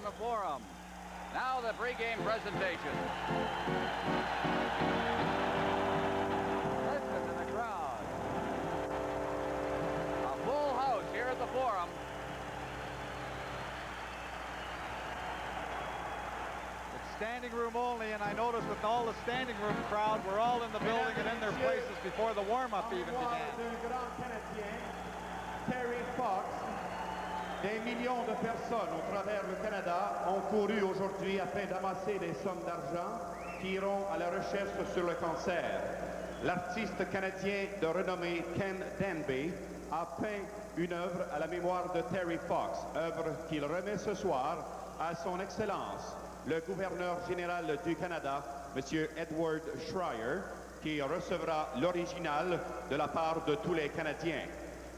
in the forum. Now the pregame presentation. Listen to the crowd. A full house here at the forum. It's standing room only, and I noticed that all the standing room crowd were all in the building and in their places before the warm-up even began. Terry Fox. Des millions de personnes au travers le Canada ont couru aujourd'hui afin d'amasser des sommes d'argent qui iront à la recherche sur le cancer. L'artiste canadien de renommée Ken Danby a peint une œuvre à la mémoire de Terry Fox, œuvre qu'il remet ce soir à son Excellence, le gouverneur général du Canada, M. Edward Schreier, qui recevra l'original de la part de tous les Canadiens.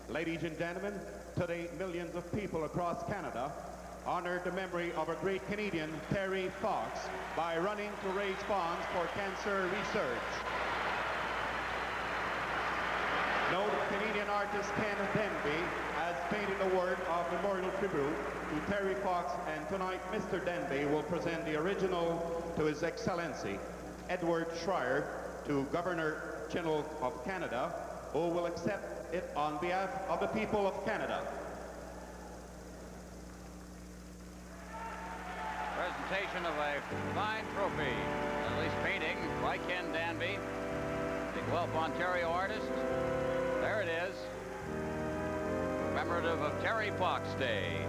Ladies and gentlemen, today millions of people across Canada honor the memory of a great Canadian, Terry Fox, by running to raise funds for cancer research. Note Canadian artist Ken Danby has painted a word of memorial tribute to Terry Fox, and tonight Mr. Danby will present the original to His Excellency, Edward Schreier, to Governor General of Canada, who will accept it on behalf of the people of Canada. Presentation of a fine trophy, at least painting by Ken Danby, the Guelph, Ontario artist. There it is, commemorative of Terry Fox Day.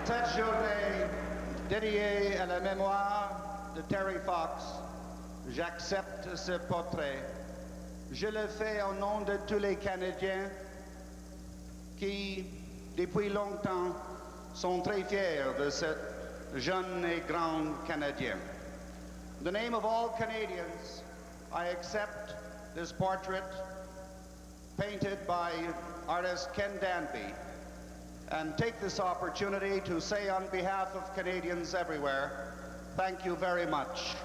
Cette journée dédiée à la mémoire de Terry Fox, j'accepte ce portrait. Je le fais au nom de tous les Canadiens qui, depuis longtemps, sont très fiers de ce jeune et grand Canadien. In the name of all Canadians, I accept this portrait painted by artist Ken Danby, and take this opportunity to say on behalf of Canadians everywhere, thank you very much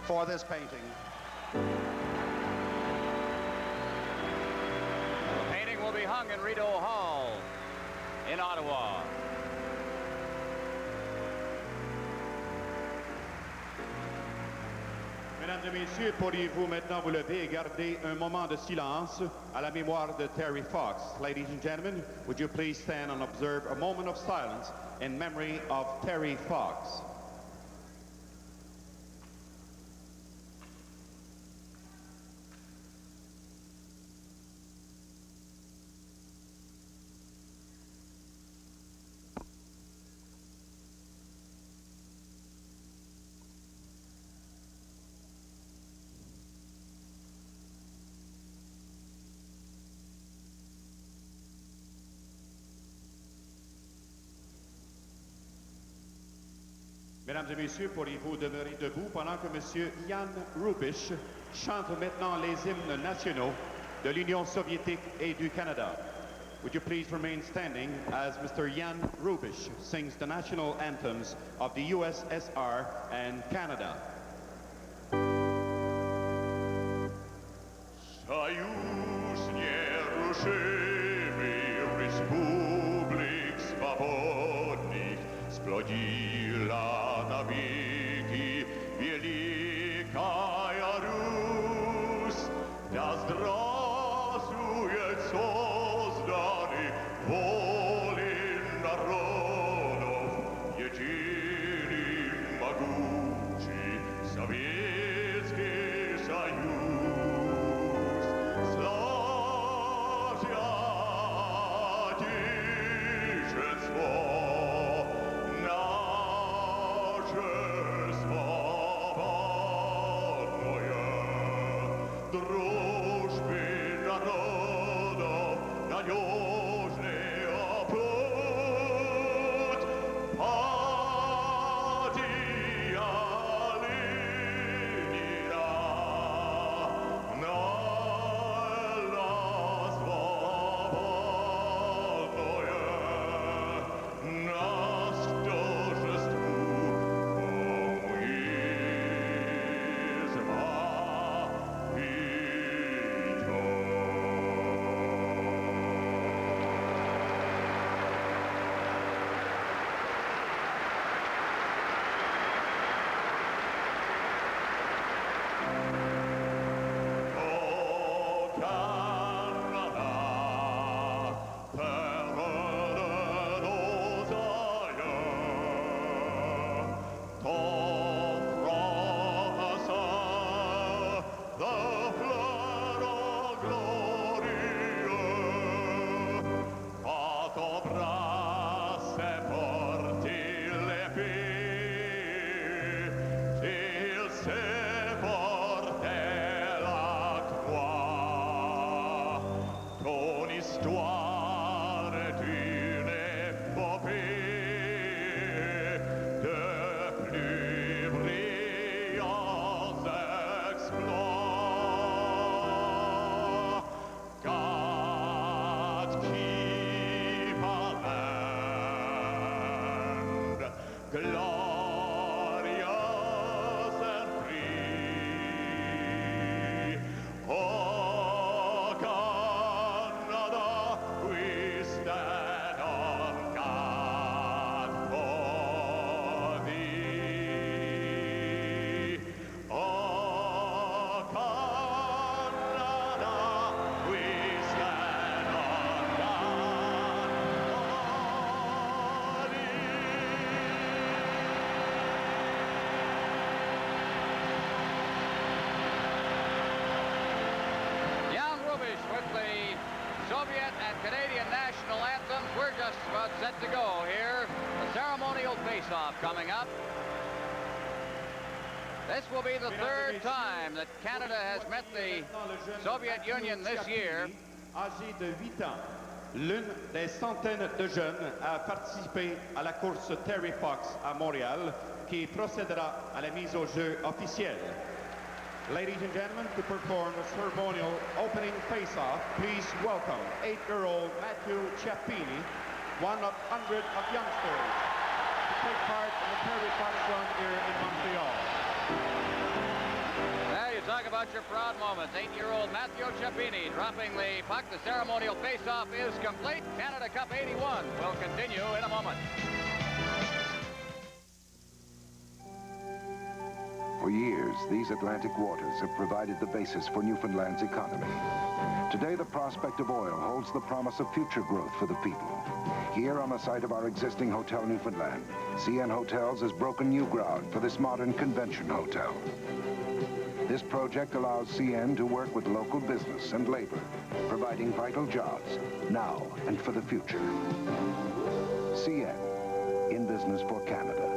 for this painting. The painting will be hung in Rideau Hall in Ottawa. Mesdames et messieurs, pourriez-vous maintenant vous lever et garder un moment de silence à la mémoire de Terry Fox? Ladies and gentlemen, would you please stand and observe a moment of silence in memory of Terry Fox? Mesdames et messieurs, pourriez-vous demeurer debout pendant que M. Jan Rubisch chante maintenant les hymnes nationaux de l'Union soviétique et du Canada? Would you please remain standing as Mr. Jan Rubisch sings the national anthems of the USSR and Canada? Союз нерушимый республик свободных сплотила навеки великая Русь. Да здравствует созданный волей народов единый могучий Советский Союз. Славься Отечество наше свободное, дружбы народов надежный опор. Canada, terre de nos aïeux, ton front de fleurs glorieux, à ton bras c'est porté l'épée, il s'est porté la croix. Ton histoire est une épopée de plus brillants exploits. God keep our land glorious and free. Oh, Canada, we stand on guard for thee. Oh, Canada, we stand on guard for thee. Jan Rubish with the Soviet and Canadian national anthems. We're just about set to go here. The ceremonial face-off coming up. This will be the third time that Canada has met the Soviet Union this year. Âgé de 8 ans, l'une des centaines de jeunes a participé à la course Terry Fox à Montréal, qui procédera à la mise au jeu officielle. Ladies and gentlemen, to perform the ceremonial opening face-off, please welcome 8-year-old Matthew Chiappini, one of hundreds of youngsters, to take part in the Terry Fox run here in Montreal. There you talk about your proud moments. 8-year-old Matthew Chiappini dropping the puck. The ceremonial face-off is complete. Canada Cup 81 will continue in a moment. For years, these Atlantic waters have provided the basis for Newfoundland's economy. Today, the prospect of oil holds the promise of future growth for the people. Here on the site of our existing Hotel Newfoundland, CN Hotels has broken new ground for this modern convention hotel. This project allows CN to work with local business and labor, providing vital jobs now and for the future. CN, in business for Canada.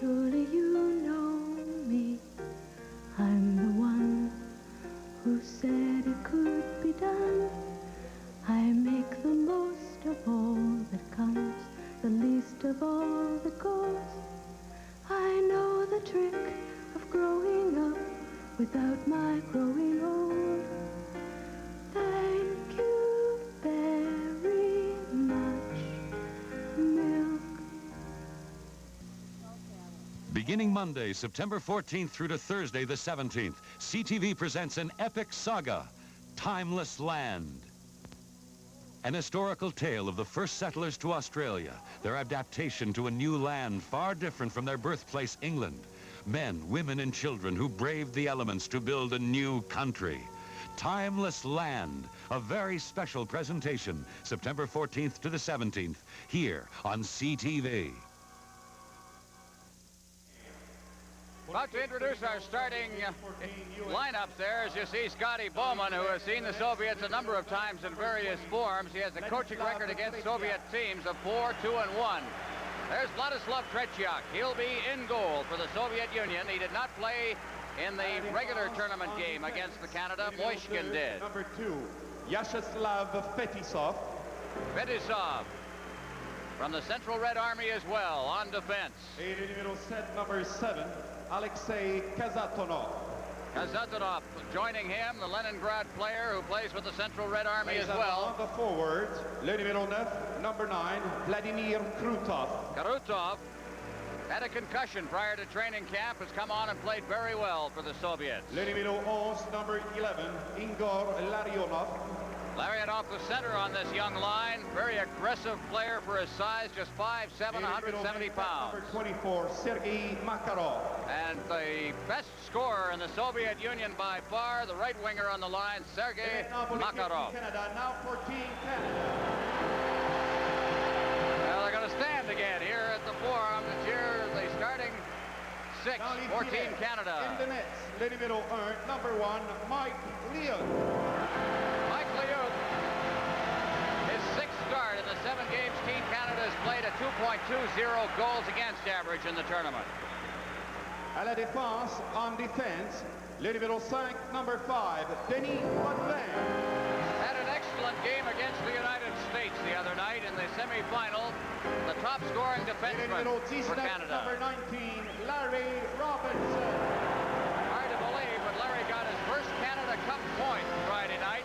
Surely you know me, I'm the one who said it could be done. I make the most of all that comes, the least of all that goes. I know the trick of growing up without my growing old. Thank you very much, milk. Beginning Monday, September 14th through to Thursday, the 17th, CTV presents an epic saga, Timeless Land. An historical tale of the first settlers to Australia, their adaptation to a new land far different from their birthplace, England. Men, women, and children who braved the elements to build a new country. Timeless Land, a very special presentation, September 14th to the 17th, here on CTV. About to introduce our starting lineups there. As you see, Scotty Bowman, who has seen the Soviets a number of times in various forms. He has a coaching record against Soviet teams of 4-2-1. There's Vladislav Tretiak. He'll be in goal for the Soviet Union. He did not play in the regular tournament game against the Canada. Moishkin did. Number 2, Vyacheslav Fetisov. Fetisov from the Central Red Army as well on defense. Et le numéro 7, number 7, Alexei Kazatonov. Kazatonov joining him, the Leningrad player who plays with the Central Red Army as well. On the forwards, le numéro 9, number 9, Vladimir Krutov. Krutov had a concussion prior to training camp, has come on and played very well for the Soviets. Le numéro 11, number 11, Igor Larionov. Lariat off the center on this young line. Very aggressive player for his size, just 5'7", 170 pounds. Number 24, Sergei Makarov. And the best scorer in the Soviet Union by far, the right winger on the line, Sergei Makarov. Canada, now for Team Canada. Well, they're going to stand again here at the Forum to cheer the starting six for Team Canada. In the nets, le numéro 1, number 1, Mike Leon. Mike Leon, his sixth start in the 7 games Team Canada has played a 2.20 goals against average in the tournament. À la défense, en défense, le numéro 5, number 5, Denis Potvin. Had an excellent game against the United States the other night in the semifinal. The top scoring defenseman for Canada. Number 19, Larry Robinson. Hard to believe, but Larry got his first Canada Cup point Friday night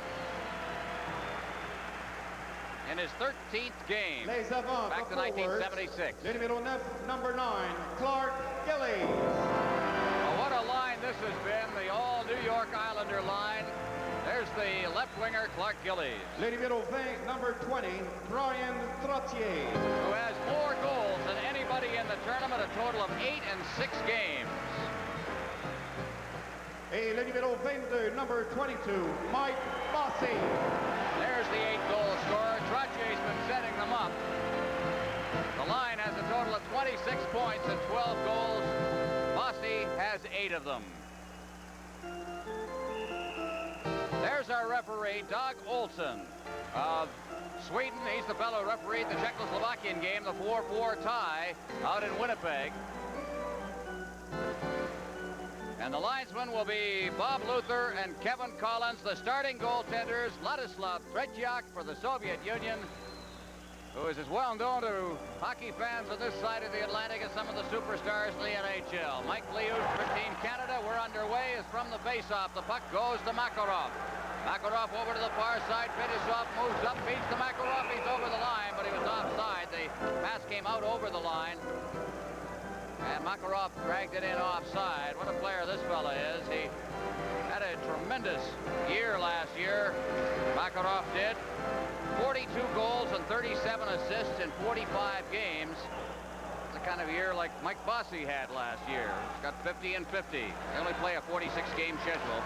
in his 13th game back to 1976. Le numéro 9, number 9, Clark Gillies. Well, what a line this has been, the all New York Islander line. There's the left winger, Clark Gillies. Le numéro 20, number 20, Brian Trottier. Who has more goals than anybody in the tournament, a total of 8 in 6 games. Et le numéro 22, number 22, Mike Bossy. There's the 8-goal scorer. Trottier's been setting them up. The line has a total of 26 points and 12 goals. Bossy has 8 of them. There's our referee, Doug Olsen of Sweden. He's the fellow referee at the Czechoslovakian game, the 4-4 tie out in Winnipeg. And the linesmen will be Bob Luther and Kevin Collins. The starting goaltenders, Vladislav Tretiak for the Soviet Union, who is as well known to hockey fans on this side of the Atlantic as some of the superstars in the NHL. Mike Liut for Team Canada. We're underway is from the face-off. The puck goes to Makarov. Makarov over to the far side. Fedosov moves up, beats the Makarov. He's over the line, but he was offside. The pass came out over the line. And Makarov dragged it in offside. What a player this fella is. He had a tremendous year last year. Makarov did. 42 goals and 37 assists in 45 games. It's the kind of year like Mike Bossy had last year. He's got 50 and 50. They only play a 46-game schedule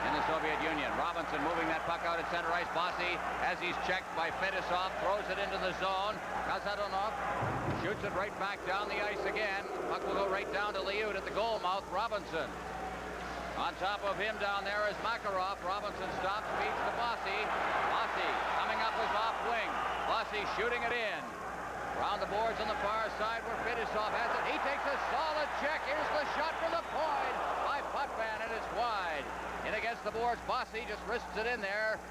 in the Soviet Union. Robinson moving that puck out at center ice. Bossy, as he's checked by Fedosov, throws it into the zone. Kazadonov shoots it right back down the ice again. Puck will go right down to Liut at the goal mouth. Robinson. On top of him down there is Makarov. Robinson stops, feeds to Bossy. Bossy coming up his off wing. Bossy shooting it in. Around the boards on the far side where Fedosov has it. He takes a solid check. Here's the shot from the point by Potvin, and it's wide. In against the boards, Bossy just wrists it in there.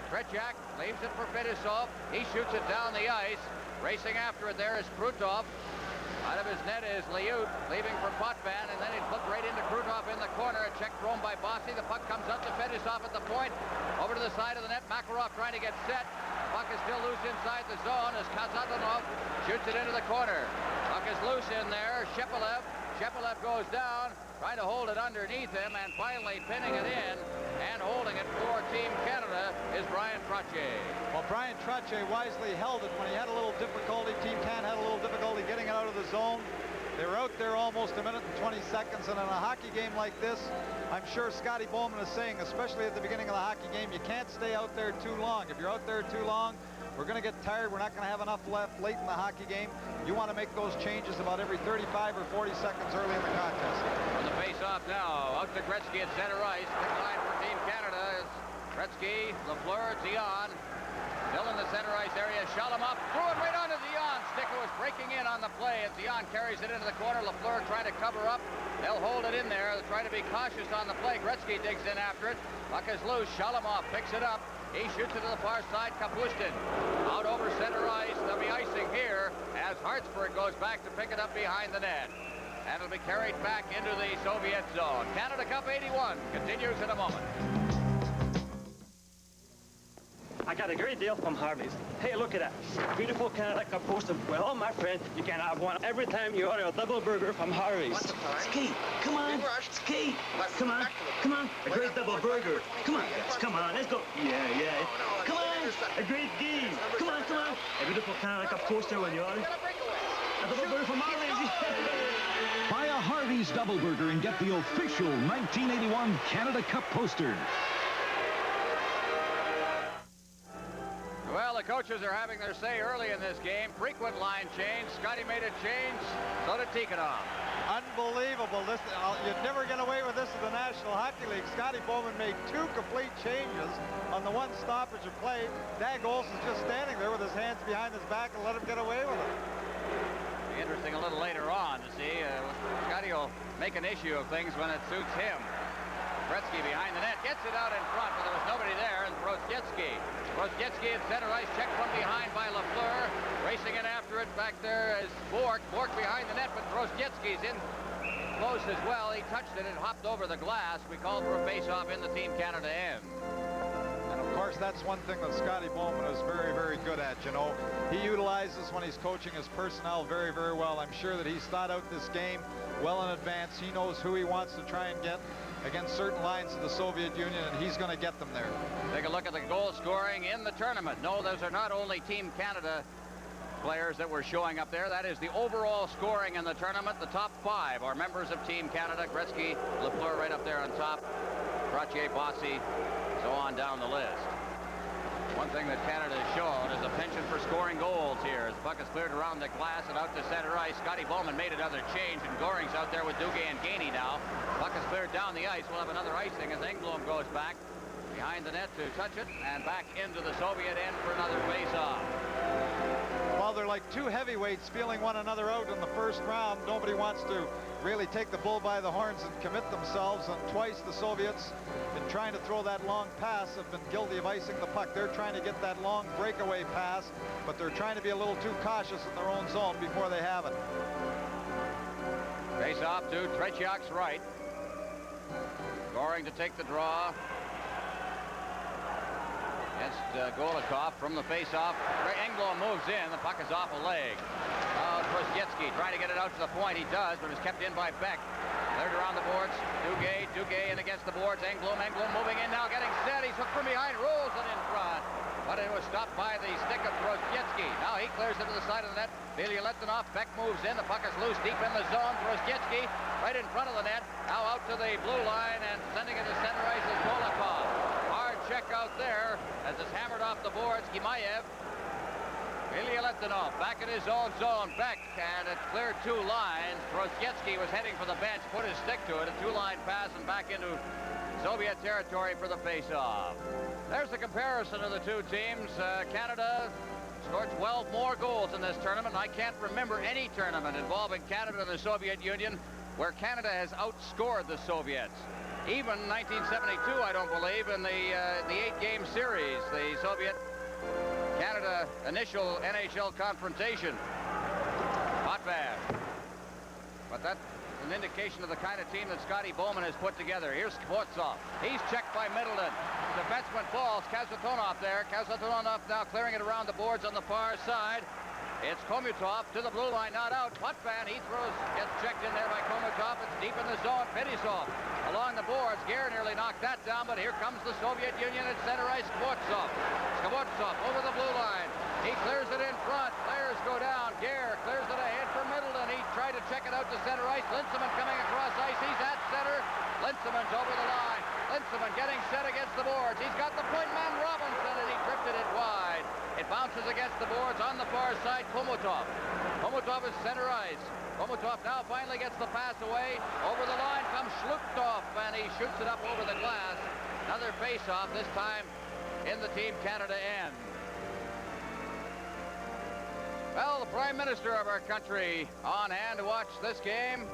Tretiak leaves it for Fedosov. He shoots it down the ice. Racing after it there is Krutov. Out of his net is Liut, leaving for Potvin, and then he flipped right into Krutov in the corner. A check thrown by Bossy. The puck comes up to Fedosov at the point. Over to the side of the net. Makarov trying to get set. Puck is still loose inside the zone as Kazadonov shoots it into the corner. Puck is loose in there. Shepelev goes down, trying to hold it underneath him, and finally pinning it in and holding it for Team Canada is Brian Trottier. Well, Brian Trottier wisely held it when he had a little difficulty. Team Canada had a little difficulty getting it out of the zone. They were out there almost a minute and 20 seconds, and in a hockey game like this, I'm sure Scotty Bowman is saying, especially at the beginning of the hockey game, you can't stay out there too long. If you're out there too long, we're going to get tired. We're not going to have enough left late in the hockey game. You want to make those changes about every 35 or 40 seconds early in the contest. On the face-off now, out to Gretzky at center ice. Big line for Team Canada. It's Gretzky, Lafleur, Dion. Still in the center ice area. Shalamov threw it right onto Dion. Sticker was breaking in on the play, and Dion carries it into the corner. Lafleur trying to cover up. They'll hold it in there. They'll try to be cautious on the play. Gretzky digs in after it. Puck is loose. Shalamov picks it up. He shoots it to the far side. Kapustin out over center ice. There'll be icing here as Hartsburg goes back to pick it up behind the net. And it'll be carried back into the Soviet zone. Canada Cup 81 continues in a moment. I got a great deal from Harvey's. Hey, look at that. Beautiful Canada Cup poster. Well, my friend, you can have one every time you order a double burger from Harvey's. Ski, come on. Ski, come on. Come on. A great double burger. Come on, guys. Come on. Let's go. Yeah. Come on. A great game. Come on. A beautiful Canada Cup poster when you order a double burger from Harvey's. Buy a Harvey's Double Burger and get the official 1981 Canada Cup poster. Well, the coaches are having their say early in this game. Frequent line change. Scotty made a change. So did Tikhonov. Unbelievable. This, you'd never get away with this in the National Hockey League. Scotty Bowman made 2 complete changes on the 1 stoppage of play. Dag Olsen's just standing there with his hands behind his back and let him get away with it. Be interesting a little later on to see. Scotty will make an issue of things when it suits him. Gretzky behind the net, gets it out in front, but there was nobody there, and Trostetsky at center ice, checked from behind by Lafleur. Racing in after it, back there is Bork. Bork behind the net, but Trostetsky's in close as well. He touched it and hopped over the glass. We called for a face-off in the Team Canada end. And of course, that's one thing that Scotty Bowman is very, very good at, you know. He utilizes when he's coaching his personnel very, very well. I'm sure that he's thought out this game well in advance. He knows who he wants to try and get against certain lines of the Soviet Union, and he's going to get them there. Take a look at the goal scoring in the tournament. No, those are not only Team Canada players that were showing up there. That is the overall scoring in the tournament. The top 5 are members of Team Canada. Gretzky, Lafleur right up there on top. Trottier, Bossy, so on down the list. One thing that Canada has shown is a penchant for scoring goals here. As the puck is cleared around the glass and out to center ice. Scotty Bowman made another change, and Goring's out there with Duguay and Gainey now. Puck is cleared down the ice. We'll have another icing as Engblom goes back behind the net to touch it and back into the Soviet end for another face-off. While they're like 2 heavyweights feeling one another out in the first round, nobody wants to really take the bull by the horns and commit themselves, and twice the Soviets, in trying to throw that long pass, have been guilty of icing the puck. They're trying to get that long breakaway pass, but they're trying to be a little too cautious in their own zone before they have it. Face off to Tretiak's right. Goring to take the draw. Against Golikov from the face-off. Engblom moves in. The puck is off a leg. Trostetsky trying to get it out to the point. He does, but is kept in by Beck. Cleared around the boards. Duguay in against the boards. Engblom moving in now, getting set. He's hooked from behind, rolls it in front. But it was stopped by the stick of Trostetsky. Now he clears it to the side of the net. Vilialetdinov. Beck moves in. The puck is loose deep in the zone. Trostetsky right in front of the net. Now out to the blue line and sending it to center ice is Golikov. Hard check out there as it's hammered off the boards. Gimayev. Vilialetdinov back in his own zone. Beck, and it cleared 2 lines. Trostetsky was heading for the bench, put his stick to it. A 2-line pass and back into Soviet territory for the face-off. There's the comparison of the 2 teams. Canada scored 12 more goals in this tournament. I can't remember any tournament involving Canada and the Soviet Union where Canada has outscored the Soviets. Even 1972, I don't believe, in the 8-game series, the Soviet-Canada initial NHL confrontation. Potvin. But that's an indication of the kind of team that Scotty Bowman has put together. Here's Skvortsov. He's checked by Middleton. The defenseman falls. Kazatonov there. Kazatonov now clearing it around the boards on the far side. It's Komutov to the blue line, not out. Potvin, he throws, gets checked in there by Komutov. It's deep in the zone. Fetisov along the boards. Gare nearly knocked that down, but here comes the Soviet Union at center ice. Skvortsov over the blue line. He clears it in front. Players go down. Gare clears it ahead for Middleton. He tried to check it out to center ice. Linsman coming across ice. He's at center. Linsman's over the line. Linsman getting set against the boards. He's got the point man Robinson, and he drifted it wide. It bounces against the boards on the far side. Komutov. Komutov is center ice. Komutov now finally gets the pass away. Over the line comes Shlukhtov, and he shoots it up over the glass. Another face-off, this time in the Team Canada end. Well, the Prime Minister of our country on hand to watch this game.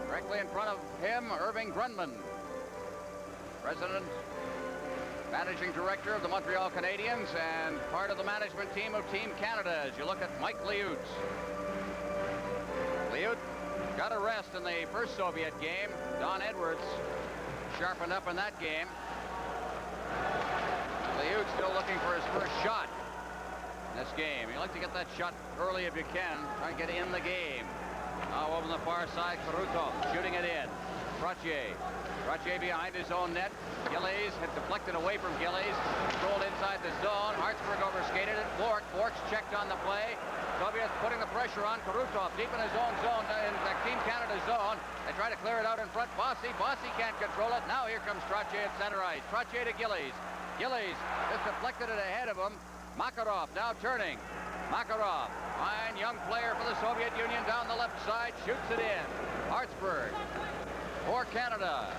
Directly in front of him, Irving Grundman, President, Managing Director of the Montreal Canadiens, and part of the management team of Team Canada. As you look at Mike Liut. Liut got a rest in the first Soviet game. Don Edwards sharpened up in that game. Liut Hughes still looking for his first shot in this game. You like to get that shot early if you can. Try and get in the game. Now over on the far side, Krutov shooting it in. Trottier behind his own net. Gillies had deflected away from Gillies. Controlled inside the zone. Hartsburg overskated it. Bork's checked on the play. Soviets putting the pressure on Krutov deep in his own zone, in the Team Canada zone. They try to clear it out in front. Bossy can't control it. Now here comes Trottier at center ice. Trottier to Gillies. Gillies just deflected it ahead of him. Makarov now turning. Makarov, fine young player for the Soviet Union down the left side, shoots it in. Hartsburg for Canada.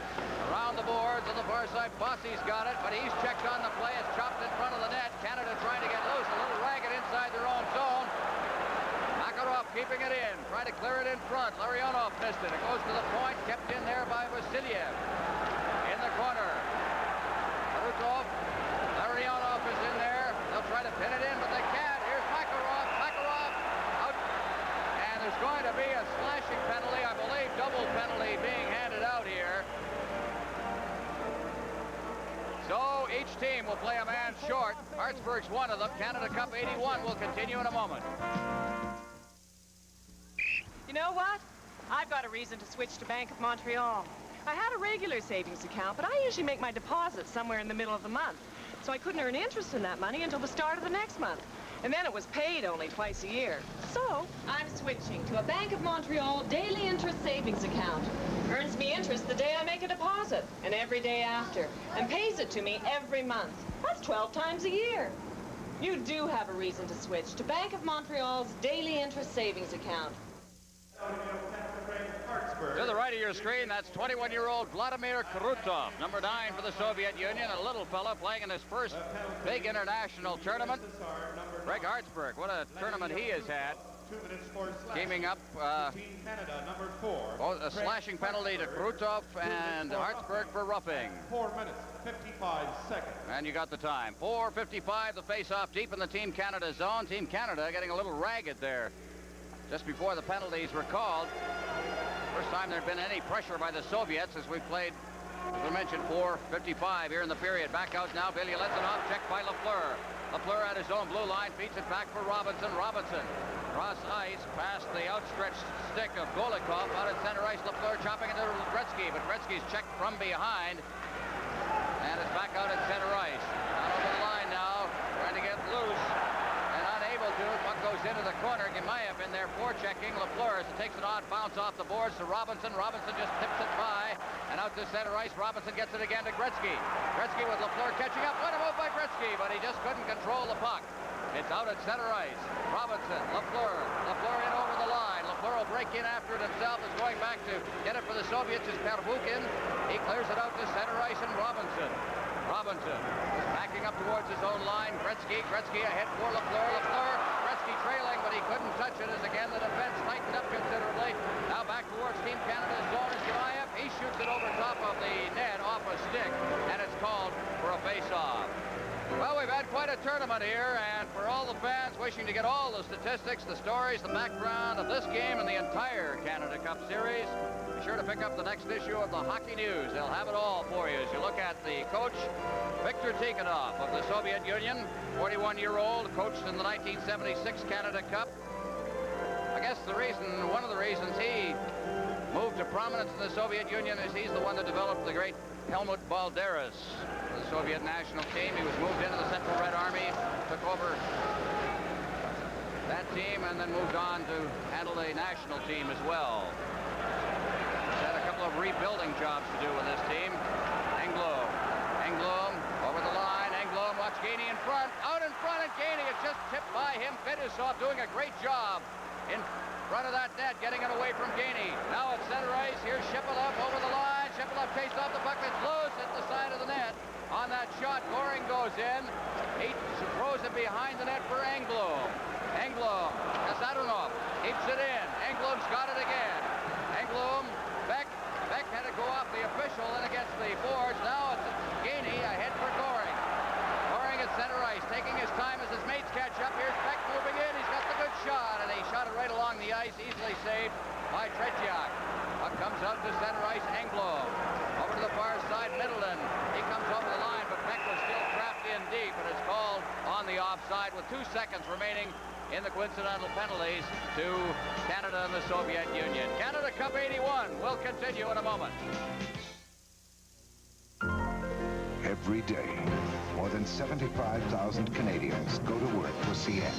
Around the boards on the far side, Bossy's got it, but he's checked on the play. It's chopped in front of the net. Canada trying to get loose, a little ragged inside their own zone. Makarov keeping it in, trying to clear it in front. Larionov missed it. It goes to the point, kept in there by Vasiliev. In the corner. Krutov, Larionov is in there. They'll try to pin it in, but they can't. Here's Makarov. Makarov out. And there's going to be a slashing penalty, I believe, double penalty being handed out here. So each team will play a man short. Hartsburg's one of them. Canada Cup 81 will continue in a moment. You know what? I've got a reason to switch to Bank of Montreal. I had a regular savings account, but I usually make my deposits somewhere in the middle of the month. So I couldn't earn interest in that money until the start of the next month. And then it was paid only twice a year. So I'm switching to a Bank of Montreal daily interest savings account. Earns me interest the day I make a deposit and every day after, and pays it to me every month. That's 12 times a year. You do have a reason to switch to Bank of Montreal's daily interest savings account. To the right of your screen, that's 21-year-old Vladimir Krutov, number 9 for the Soviet Union, a little fella playing in his first big international tournament. Greg Hartsburg, what a tournament he has had. Teaming up, a slashing penalty to Krutov and Hartsburg for roughing. 4 minutes, 55 seconds. And you got the time. 4:55, the face-off deep in the Team Canada zone. Team Canada getting a little ragged there just before the penalties were called. First time there'd been any pressure by the Soviets as we played, as we mentioned, 4:55 here in the period. Back out now, Billy Letzinov, checked by Lafleur. Lafleur at his own blue line, feeds it back for Robinson. Robinson cross ice past the outstretched stick of Golikov. Out at center ice, Lafleur chopping into Gretzky, but Gretzky's checked from behind. And it's back out at center ice. Out over the line now, trying to get loose. Unable to. Puck goes into the corner. Gemayev in there forechecking. Lafleur takes an odd bounce off the boards to Robinson. Robinson just tips it by. And out to center ice. Robinson gets it again to Gretzky. Gretzky with Lafleur catching up. What a move by Gretzky, but he just couldn't control the puck. It's out at center ice. Robinson, Lafleur. Lafleur in over the line. Lafleur will break in after it himself. Is going back to get it for the Soviets is Pervukin. He clears it out to center ice and Robinson. Robinson backing up towards his own line. Gretzky ahead for Lafleur. Gretzky trailing, but he couldn't touch it as again the defense tightened up considerably. Now back towards Team Canada's zone is Gemayev. He shoots it over top of the net off a stick, and it's called for a face-off. Well, we've had quite a tournament here, and for all the fans wishing to get all the statistics, the stories, the background of this game and the entire Canada Cup Series, be sure to pick up the next issue of the Hockey News. They'll have it all for you as you look at the coach, Viktor Tikhonov of the Soviet Union, 41-year-old, coached in the 1976 Canada Cup. I guess one of the reasons he moved to prominence in the Soviet Union is he's the one that developed the great Helmut Balderas, the Soviet national team. He was moved into the Central Red Army, took over that team, and then moved on to handle the national team as well. He's had a couple of rebuilding jobs to do with this team. Engblom over the line. Engblom, watch Gainey in front. Out in front, and Gainey, it's just tipped by him. Fedusov doing a great job in front of that net, getting it away from Gainey. Now at center ice, here's Shipilov over the line. Shipilov chased off the puck. It's loose at the side of the net. On that shot, Goring goes in. He throws it behind the net for Engblom. Engblom, Sadunov keeps it in. Engblom's got it again. Engblom, Beck had to go off the official and against the boards. Now it's Gainey ahead for Goring. Goring at center ice, taking his time as his mates catch up. Here's Beck moving in. He's got the good shot, and he shot it right along the ice, easily saved by Tretiak. Puck comes out to center ice, Engblom. Over to the far side, Middleton. He comes over the line, but Beck was still trapped in deep, and it's offside with 2 seconds remaining in the coincidental penalties to Canada and the Soviet Union. Canada Cup 81 will continue in a moment. Every day, more than 75,000 Canadians go to work for CN.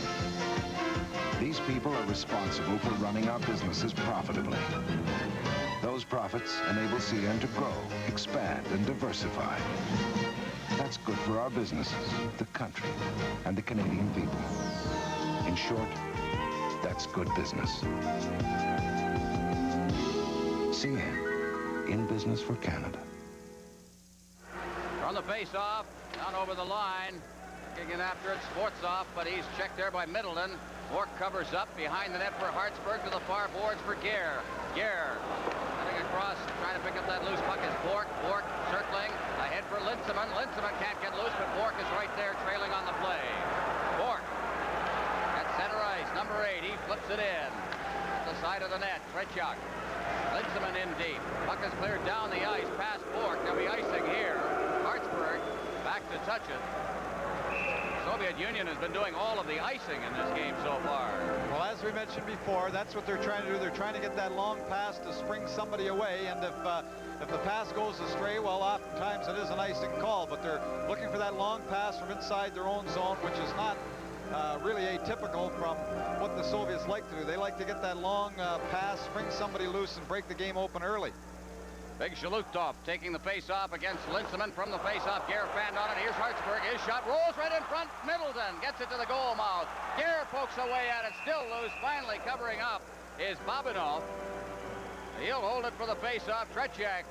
These people are responsible for running our businesses profitably. Those profits enable CN to grow, expand, and diversify. That's good for our businesses, the country, and the Canadian people. In short, that's good business. CN, in business for Canada. From the face-off, down over the line, kicking after it, Sportsoff, but he's checked there by Middleton. Bork covers up behind the net for Hartsburg to the far boards for Gare. Gare cutting across, trying to pick up that loose puck is Bork. Bork circling ahead for Linseman. Linseman can't get loose, but Bork is right there trailing on the play. Bork at center ice, number 8. He flips it in at the side of the net. Tretiak. Linseman in deep. Puck is cleared down the ice past Bork. There'll be icing here. Hartsburg back to touch it. Soviet Union has been doing all of the icing in this game so far. Well, as we mentioned before, that's what they're trying to do. They're trying to get that long pass to spring somebody away, and if the pass goes astray, well, oftentimes it is an icing call, but they're looking for that long pass from inside their own zone, which is not really atypical from what the Soviets like to do. They like to get that long pass, spring somebody loose, and break the game open early. Big Shalutov taking the face-off against Linseman from the face-off. Gare fanned on it. Here's Hartsburg. His shot rolls right in front. Middleton gets it to the goal mouth. Gare pokes away at it. Still loose. Finally covering up is Babinov. He'll hold it for the face-off. Tretiak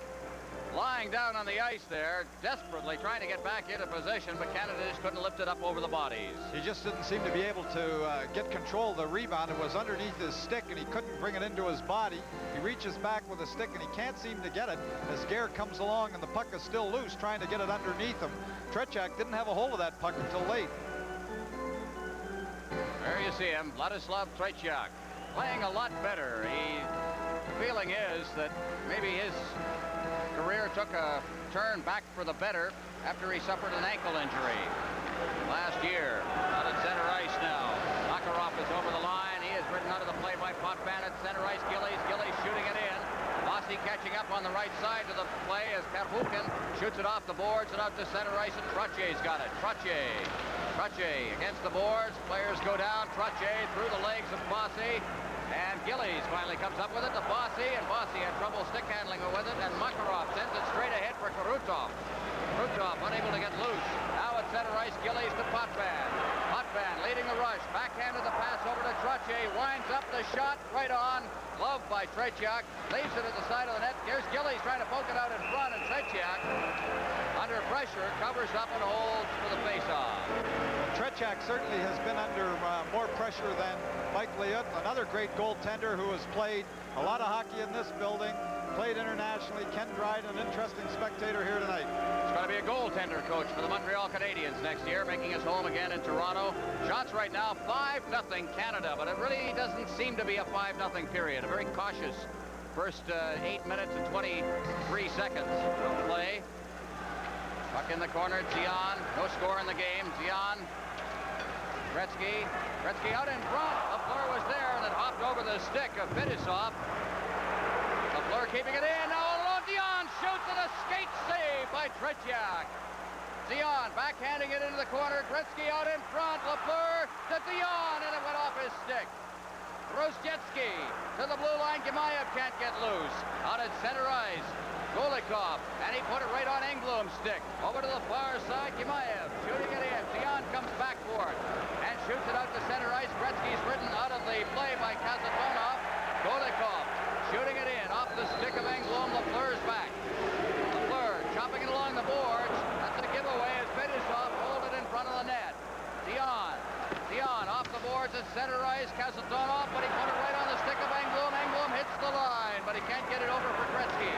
lying down on the ice there, desperately trying to get back into position, but Canada just couldn't lift it up over the bodies. He just didn't seem to be able to get control of the rebound. It was underneath his stick, and he couldn't bring it into his body. He reaches back with a stick, and he can't seem to get it as Gare comes along, and the puck is still loose, trying to get it underneath him. Tretiak didn't have a hold of that puck until late. There you see him, Vladislav Tretiak, playing a lot better. The feeling is that maybe his career took a turn back for the better after he suffered an ankle injury last year. Out at center ice now. Makarov is over the line. He is ridden out of the play by Potvin at center ice. Gillies shooting it in. Bossy catching up on the right side of the play as Pervukin shoots it off the boards and out to center ice, and Trotier's got it. Trotier against the boards. Players go down. Trotier through the legs of Bossy. And Gillies finally comes up with it to Bossy, and Bossy had trouble stick handling with it, and Makarov sends it straight ahead for Krutov. Krutov unable to get loose. Now at center ice, Gillies to Potvin. Potvin leading the rush. Backhanded the pass over to Trottier. Winds up the shot right on. Gloved by Tretiak. Leaves it at the side of the net. Here's Gillies trying to poke it out in front, and Tretiak, under pressure, covers up and holds for the faceoff. Tretiak certainly has been under more pressure than Mike Liut, another great goaltender who has played a lot of hockey in this building, played internationally. Ken Dryden, an interesting spectator here tonight. It's going to be a goaltender coach for the Montreal Canadiens next year, making his home again in Toronto. Shots right now, 5-0 Canada, but it really doesn't seem to be a 5-0 period. A very cautious first 8 minutes and 23 seconds of play. Puck in the corner, Zion, no score in the game. Zion, Gretzky out in front. LaFleur was there and then hopped over the stick of Fetisov. LaFleur keeping it in. Now all alone, Zion shoots and a skate save by Tretiak. Zion backhanding it into the corner. Gretzky out in front. LaFleur to Zion, and it went off his stick. Rozjetsky to the blue line. Gemayev can't get loose. Out at center ice, Golikov, and he put it right on Engblom's stick. Over to the far side, Gemayev shooting it in. Zion comes back for it and shoots it out to center ice. Gretzky's ridden out of the play by Kazatonov. Golikov shooting it in off the stick of Engblom. LaFleur's back. LaFleur chopping it along the boards. That's a giveaway as Fetisov rolled it in front of the net. Zion off the boards at center ice. Kazatonov, but he put it right on the stick of Engblom. Engblom hits the line, but he can't get it over for Gretzky.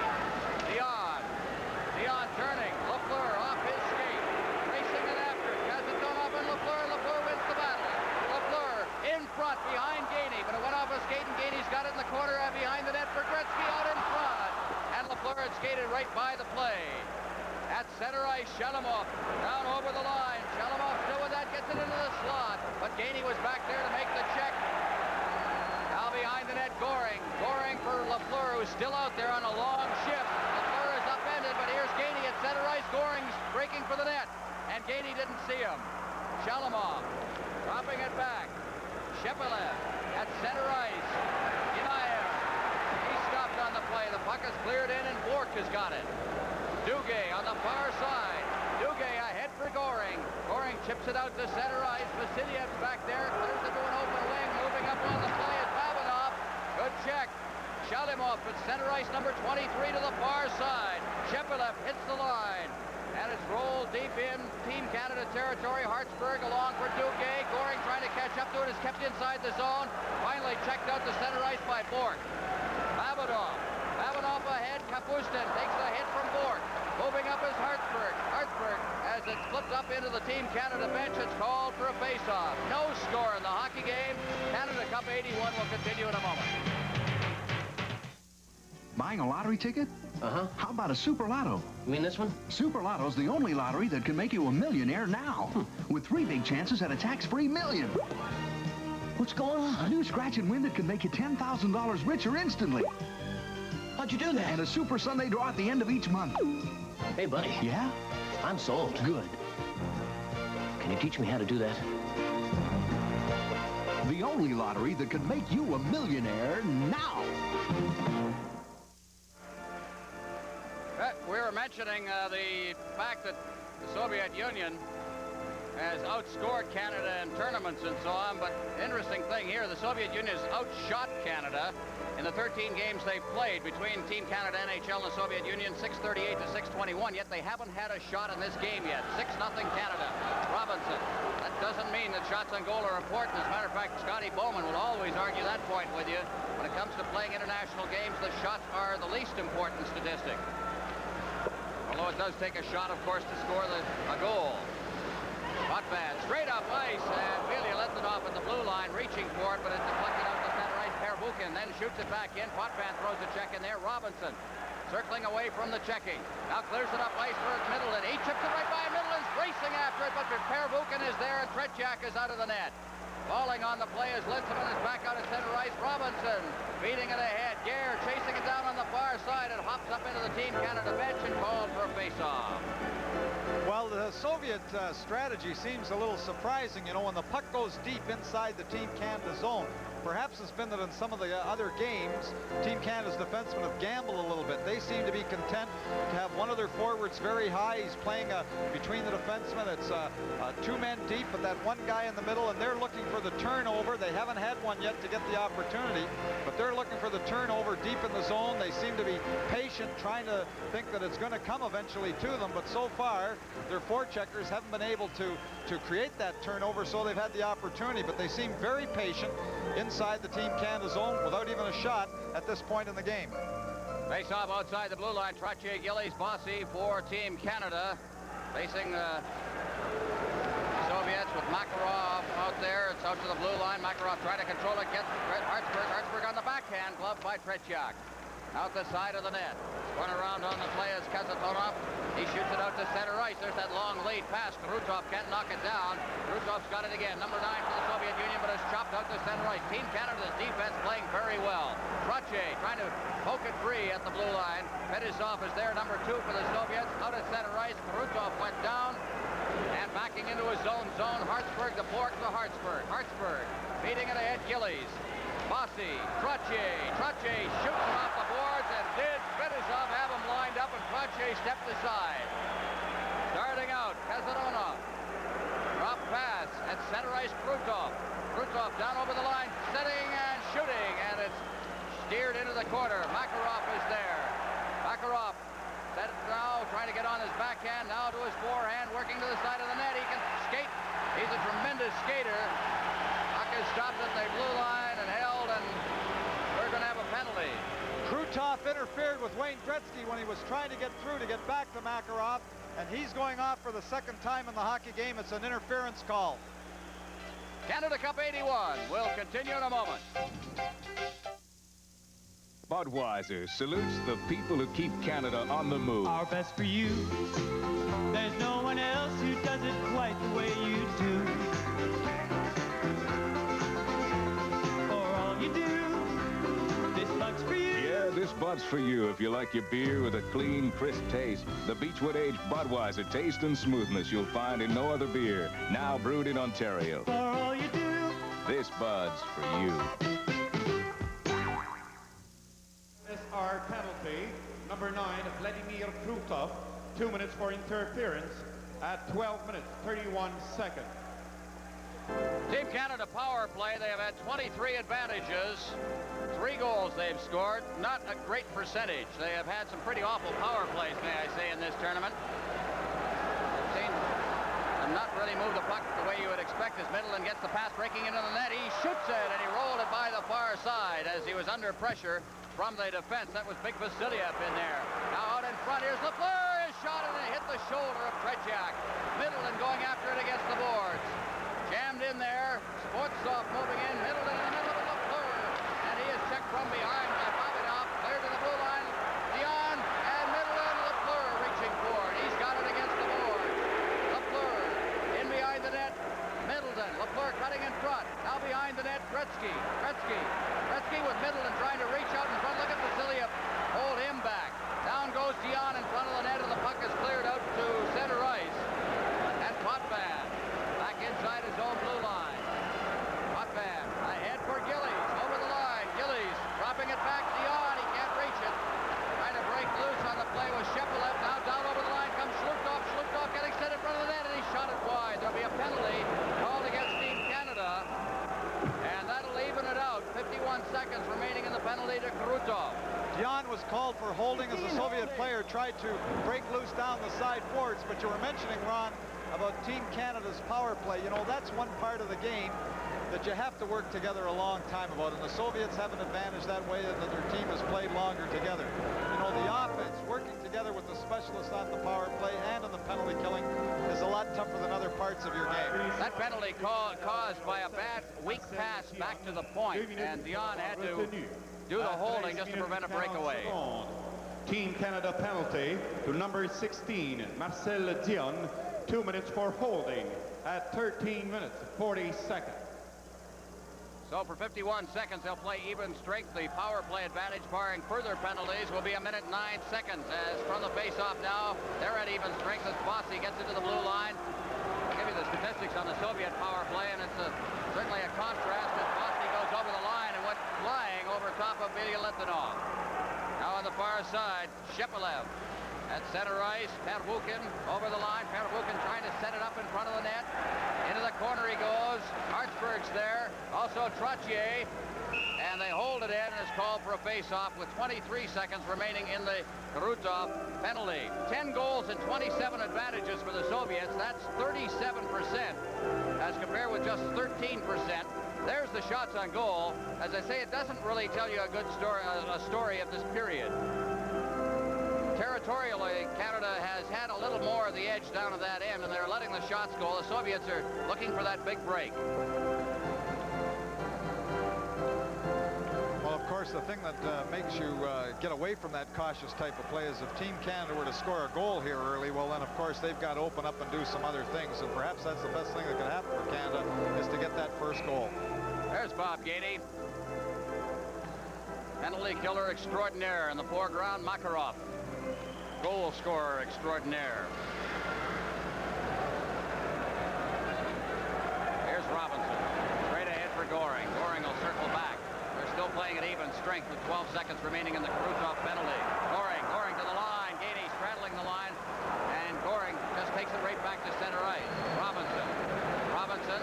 Zion turning. LaFleur off his skate. Racing it after. Kazatonov and LaFleur. LaFleur wins the battle. LaFleur in front behind Gainey, but it went off a skate, and Gainey's got it in the corner and behind the net for Gretzky out in front. And LaFleur had skated right by the play. At center ice. Shalimov down over the line. Shalimov still with that, gets it into the slot. But Gainey was back there to make the check. Now behind the net, Goring. Goring for Lafleur, who's still out there on a long shift. Lafleur is upended, but here's Gainey at center ice. Goring's breaking for the net, and Gainey didn't see him. Shalimov dropping it back. Shepelev at center ice. Inaev. He stopped on the play. The puck is cleared in, and Bork has got it. Duguay on the far side. Duguay ahead for Goring. Goring chips it out to center ice. Vasilyev's back there. Clears it to an open wing. Moving up on the play is Babanov. Good check. Shalimov at center ice, number 23 to the far side. Shepelev hits the line. And it's rolled deep in Team Canada territory. Hartsburg along for Duguay. Goring trying to catch up to it. Is kept inside the zone. Finally checked out to center ice by Bork. Babanov. Babanov ahead. Kapustin takes the hit from Bork. Moving up is Hartsburg. Hartsburg, as it's flipped up into the Team Canada bench, it's called for a face-off. No score in the hockey game. Canada Cup 81 will continue in a moment. Buying a lottery ticket? Uh-huh. How about a Super Lotto? You mean this one? Super Lotto's the only lottery that can make you a millionaire now. With 3 big chances at a tax-free million. What's going on? A new scratch and win that can make you $10,000 richer instantly. How'd you do that? And a Super Sunday draw at the end of each month. Hey, buddy. Yeah? I'm sold. Good. Can you teach me how to do that? The only lottery that can make you a millionaire now. We were mentioning the fact that the Soviet Union has outscored Canada in tournaments and so on, but interesting thing here, the Soviet Union has outshot Canada in the 13 games they played between Team Canada, NHL, and the Soviet Union, 638 to 621, yet they haven't had a shot in this game yet. 6-0 Canada. Robinson. That doesn't mean that shots on goal are important. As a matter of fact, Scotty Bowman will always argue that point with you. When it comes to playing international games, the shots are the least important statistic. Although it does take a shot, of course, to score a goal. Potvin straight up ice, and Vilya lets it off at the blue line, reaching for it, but it's deflected out to center ice. Pervukin then shoots it back in. Potvin throws a check in there. Robinson circling away from the checking. Now clears it up ice for Middleton. He chips it right by Middleton's racing after it, but Pervukin is there, and Tretiak is out of the net. Falling on the play as Linsman is back out at center ice. Robinson beating it ahead. Gare chasing it down on the far side. It hops up into the Team Canada bench and called for a face-off. Well, the Soviet strategy seems a little surprising. You know, when the puck goes deep inside the Team Canada zone, perhaps it's been that in some of the other games, Team Canada's defensemen have gambled a little bit. They seem to be content to have one of their forwards very high. He's playing between the defensemen. It's 2 men deep, but that one guy in the middle, and they're looking for the turnover. They haven't had one yet to get the opportunity, but they're looking for the turnover deep in the zone. They seem to be patient, trying to think that it's going to come eventually to them, but so far, their forecheckers haven't been able to create that turnover, so they've had the opportunity, but they seem very patient inside the Team Canada zone without even a shot at this point in the game. Face off outside the blue line. Trottier, Gillies, Bossy for Team Canada. Facing the Soviets with Makarov out there. It's out to the blue line. Makarov trying to control it. Gets Hartsburg. Hartsburg on the backhand. Glove by Tretiak. Out the side of the net. Spun around on the play as Kazatonov. He shoots it out to center ice. There's that long lead pass. Krutov can't knock it down. Krutov's got it again. Number 9 for the Soviet Union, but it's chopped out to center ice. Team Canada's defense playing very well. Trottier trying to poke it free at the blue line. Fetisov is there, number 2 for the Soviets. Out at center ice. Krutov went down. And backing into his zone. Hartsburg, the Bork to Hartsburg. Hartsburg beating it ahead. Gillies. Bossy, Trottier shoots him off the boards, and did Fetisov have him lined up, and Trottier stepped aside. Starting out, Kazatonov. Drop pass at center ice, Krutov. Krutov down over the line, setting and shooting, and it's steered into the corner. Makarov is there. Makarov set it now, trying to get on his backhand, now to his forehand, working to the side of the net. He can skate. He's a tremendous skater. Puck is stopped at the blue line and held, and we're going to have a penalty. Krutov interfered with Wayne Gretzky when he was trying to get through to get back to Makarov, and he's going off for the second time in the hockey game. It's an interference call. Canada Cup 81 will continue in a moment. Budweiser salutes the people who keep Canada on the move. Our best for you. There's no one else who does it quite the way you do. For all you do, this Bud's for you. Yeah, this Bud's for you if you like your beer with a clean, crisp taste. The Beechwood Aged Budweiser taste and smoothness you'll find in no other beer. Now brewed in Ontario. For all you do, this Bud's for you. Our penalty, number 9, Vladimir Krutov, 2 minutes for interference at 12 minutes, 31 seconds. Team Canada power play, they have had 23 advantages. 3 goals they've scored. Not a great percentage. They have had some pretty awful power plays, may I say, in this tournament. They've seen them not really move the puck the way you would expect as Middleton gets the pass breaking into the net. He shoots it, and he rolled it by the far side as he was under pressure from the defense. That was Big Vasiliev in there. Now out in front, here's Lafleur. His shot, and it hit the shoulder of Tretiak. Middleton going after it against the boards. Jammed in there. Sportsov moving in. Middleton in the middle of Lafleur. And he is checked from behind by Bobinov. Cleared to the blue line. Dion and Middleton. Lafleur reaching for it. He's got it against the boards. Lafleur in behind the net. Middleton. Lafleur cutting in front. Now behind the net, Gretzky. Gretzky with Middleton trying to reach out in front. Look at Vasiliev. Hold him back. Down goes Dion in front of the net, and the puck is cleared out to center ice. And Potvin back inside his own blue line. Potvin ahead for Gillies. Over the line. Gillies dropping it back. Dion. He can't reach it. Trying to break loose on the play with Shepelev. Now down over the line comes Shlukov. Shlukov getting set in front of the net, and he shot it wide. There'll be a penalty called against Team Canada. And that'll even it out. 51 seconds remaining in the penalty to Krutov. Dion was called for holding as the Soviet player tried to break loose down the side boards, but you were mentioning, Ron, about Team Canada's power play. You know, that's one part of the game that you have to work together a long time about, and the Soviets have an advantage that way, and that their team has played longer together. You know, the offense, working together with the specialists on the power play and on the penalty killing, is a lot tougher than other parts of your game. That penalty caused by a bad, weak pass back to the point, and Dion had to do the holding just to prevent a breakaway. Team Canada penalty to number 16, Marcel Dion, 2 minutes for holding at 13 minutes, 40 seconds. So for 51 seconds, they'll play even strength. The power play advantage, barring further penalties, will be 1 minute 9 seconds. As from the face-off now, they're at even strength as Bossy gets into the blue line. I'll give you the statistics on the Soviet power play, and it's certainly a contrast as Bossy goes over the line and went flying over top of Ilya Litvinov. Now on the far side, Shepelev at center ice. Pervukin over the line. Pervukin trying to set it up in front of the net. Into the corner he goes. Hartsburg's there. Also Trottier. And they hold it in, and it's called for a face-off with 23 seconds remaining in the Krutov penalty. 10 goals and 27 advantages for the Soviets. That's 37% as compared with just 13%. There's the shots on goal. As I say, it doesn't really tell you a good story, a story of this period. Territorially, Canada has had a little more of the edge down at that end, and they're letting the shots go. The Soviets are looking for that big break. Well, of course, the thing that makes you get away from that cautious type of play is if Team Canada were to score a goal here early, well, then, of course, they've got to open up and do some other things, and perhaps that's the best thing that can happen for Canada is to get that first goal. There's Bob Gainey. Penalty killer extraordinaire in the foreground, Makarov. Goal scorer extraordinaire. Here's Robinson. Straight ahead for Goring. Goring will circle back. They're still playing at even strength with 12 seconds remaining in the Krutov penalty. Goring to the line. Gainey straddling the line. And Goring just takes it right back to center ice. Robinson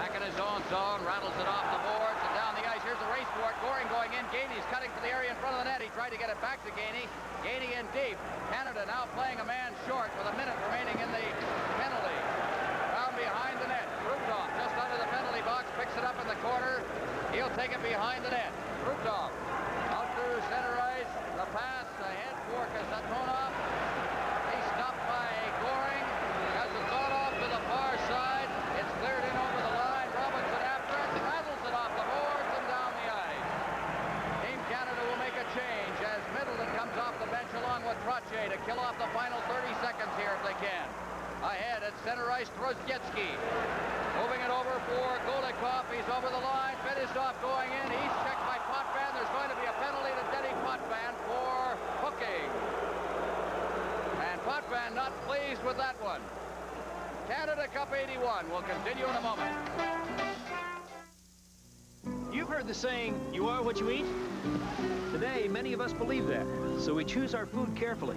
back in his own zone. Rattles it off the boards and down the ice. Here's the race for it. Goring going in. Gainey's cutting for the area in front of the net. He tried to get it back to Gainey. Gainey in deep. Canada now playing a man short with 1 minute remaining in the penalty. Down behind the net. Krutov just under the penalty box. Picks it up in the corner. He'll take it behind the net. Krutov out to center ice. The pass ahead for Kasatonov. He's stopped by Goring. Kasatonov to the far side. It's cleared in over the line. Robinson after it. Rattles it off the boards and down the ice. Team Canada will make a at center ice. Trozgetsky moving it over for Golikov. He's over the line. Fetisov going in. He's checked by Potvin. There's going to be a penalty to Denny Potvin for hooking. And Potvin not pleased with that one. Canada Cup 81 will continue in a moment. You've heard the saying, you are what you eat? Today, many of us believe that, so we choose our food carefully.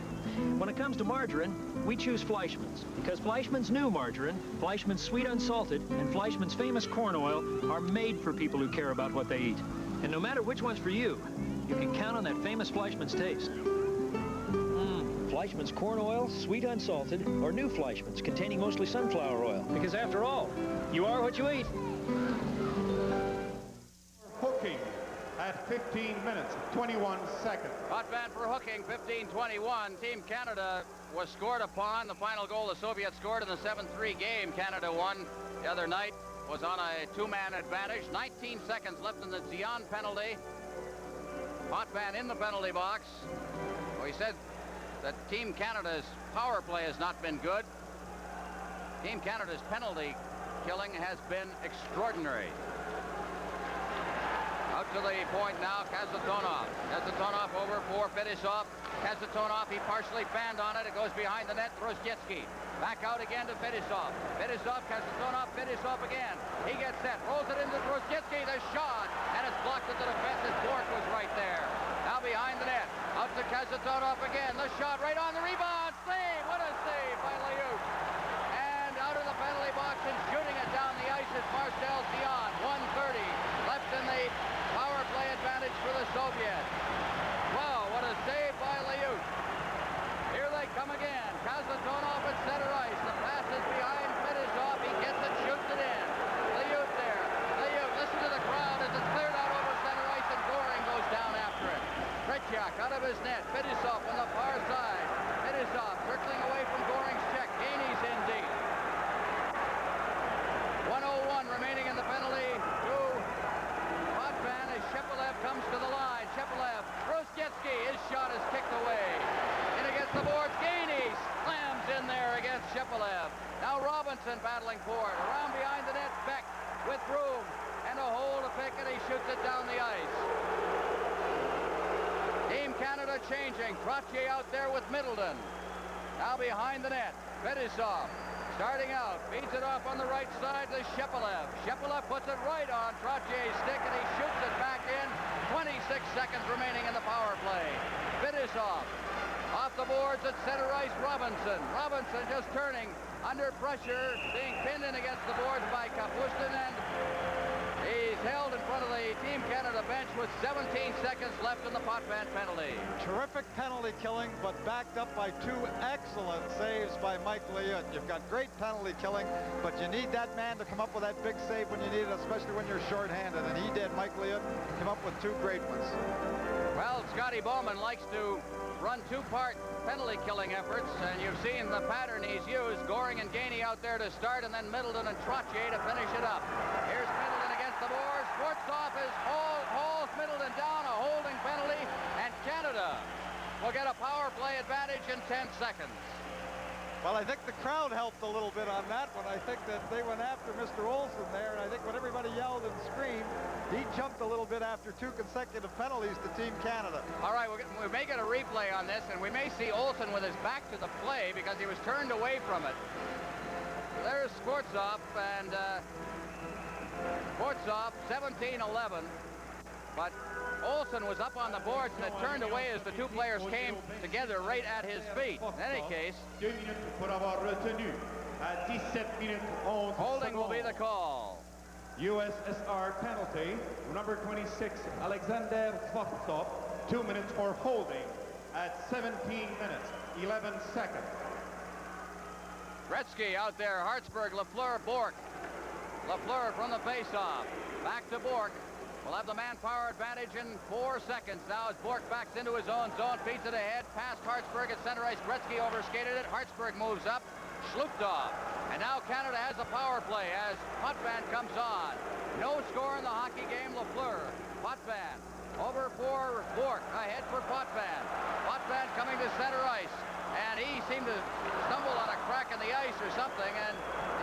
When it comes to margarine, we choose Fleischmann's, because Fleischmann's new margarine, Fleischmann's sweet unsalted, and Fleischmann's famous corn oil are made for people who care about what they eat. And no matter which one's for you, you can count on that famous Fleischmann's taste. Fleischmann's corn oil, sweet unsalted, or new Fleischmann's containing mostly sunflower oil, because after all, you are what you eat. Hooking at 15 minutes, 21 seconds. Potvin for hooking, 15-21. Team Canada was scored upon. The final goal the Soviets scored in the 7-3 game Canada won the other night was on a two-man advantage. 19 seconds left in the Zion penalty. Potvin in the penalty box. Well, he said that Team Canada's power play has not been good. Team Canada's penalty killing has been extraordinary. Out to the point now, Kazatonov. Kazatonov over for Fetisov. Kazatonov, he partially fanned on it. It goes behind the net. Trozgetsky. Back out again to Fetisov. Fetisov, Kazatonov, Fetisov again. He gets set, rolls it into Trozgetsky. The shot, and it's blocked at the defense as Bork was right there. Now behind the net. Out to Kazatonov again. The shot right on the rebound. Save! What a save by Liut. And out of the penalty box and shooting it down the ice is Marcel Zion. 1:30 left in the power play advantage for the Soviets. Wow, what a save by Liut. Here they come again. Kazatonov at center ice. The pass is behind Fetisov. He gets it, shoots it in. Liut there. Liut, listen to the crowd as it's cleared out over center ice and Goring goes down after it. Tretiak out of his net. Fetisov on the far side. Fetisov circling away from Goring's check. Gainey's in deep. 1:01 remaining in the penalty. Shepelev comes to the line. Shepelev, Trozgetsky, his shot is kicked away. In against the boards, Gainey slams in there against Shepelev. Now Robinson battling for it. Around behind the net, Beck with room and a hole to pick, and he shoots it down the ice. Team Canada changing. Trottier out there with Middleton. Now behind the net, Fetisov. Starting out, feeds it off on the right side to Shepelev. Shepelev puts it right on Trottier's stick, and he shoots it back in. 26 seconds remaining in the power play. Fetisov off the boards at center ice, Robinson. Robinson just turning under pressure, being pinned in against the boards by Kapustin, and he's held in front of the Team Canada bench with 17 seconds left in the Potvin penalty. Terrific penalty killing, but backed up by two excellent saves by Mike Liut. You've got great penalty killing, but you need that man to come up with that big save when you need it, especially when you're shorthanded, and he did. Mike Liut came up with two great ones. Well, Scotty Bowman likes to run two-part penalty killing efforts, and you've seen the pattern he's used. Goring and Gainey out there to start, and then Middleton and Trottier to finish it up. Here's Middleton against the boards. Schwarzkopf hauls Middleton down, a holding penalty, and Canada will get a power play advantage in 10 seconds. Well, I think the crowd helped a little bit on that one. I think that they went after Mr. Olsen there, and I think when everybody yelled and screamed, he jumped a little bit after two consecutive penalties to Team Canada. All right, we may get a replay on this, and we may see Olsen with his back to the play because he was turned away from it. There's Schwarzkopf, and Schwarzkopf, 17-11, but Olsen was up on the boards and it turned away as the two players came together right at his feet. In any case, 2 minutes pour avoir retenu à 17 minutes 11 holding will be the call. USSR penalty, number 26, Alexander Schwarzkopf, 2 minutes for holding at 17 minutes, 11 seconds. Gretzky out there, Hartsburg, Lafleur, Bork. Lafleur from the faceoff, back to Bork. We'll have the manpower advantage in 4 seconds now as Bork backs into his own zone, feeds it ahead, past Hartsburg at center ice. Gretzky overskated it. Hartsburg moves up, slooped off. And now Canada has a power play as Potvin comes on. No score in the hockey game, Lafleur. Potvin over for Bork, ahead for Potvin. Potvin coming to center ice. and he seemed to stumble on a crack in the ice or something, and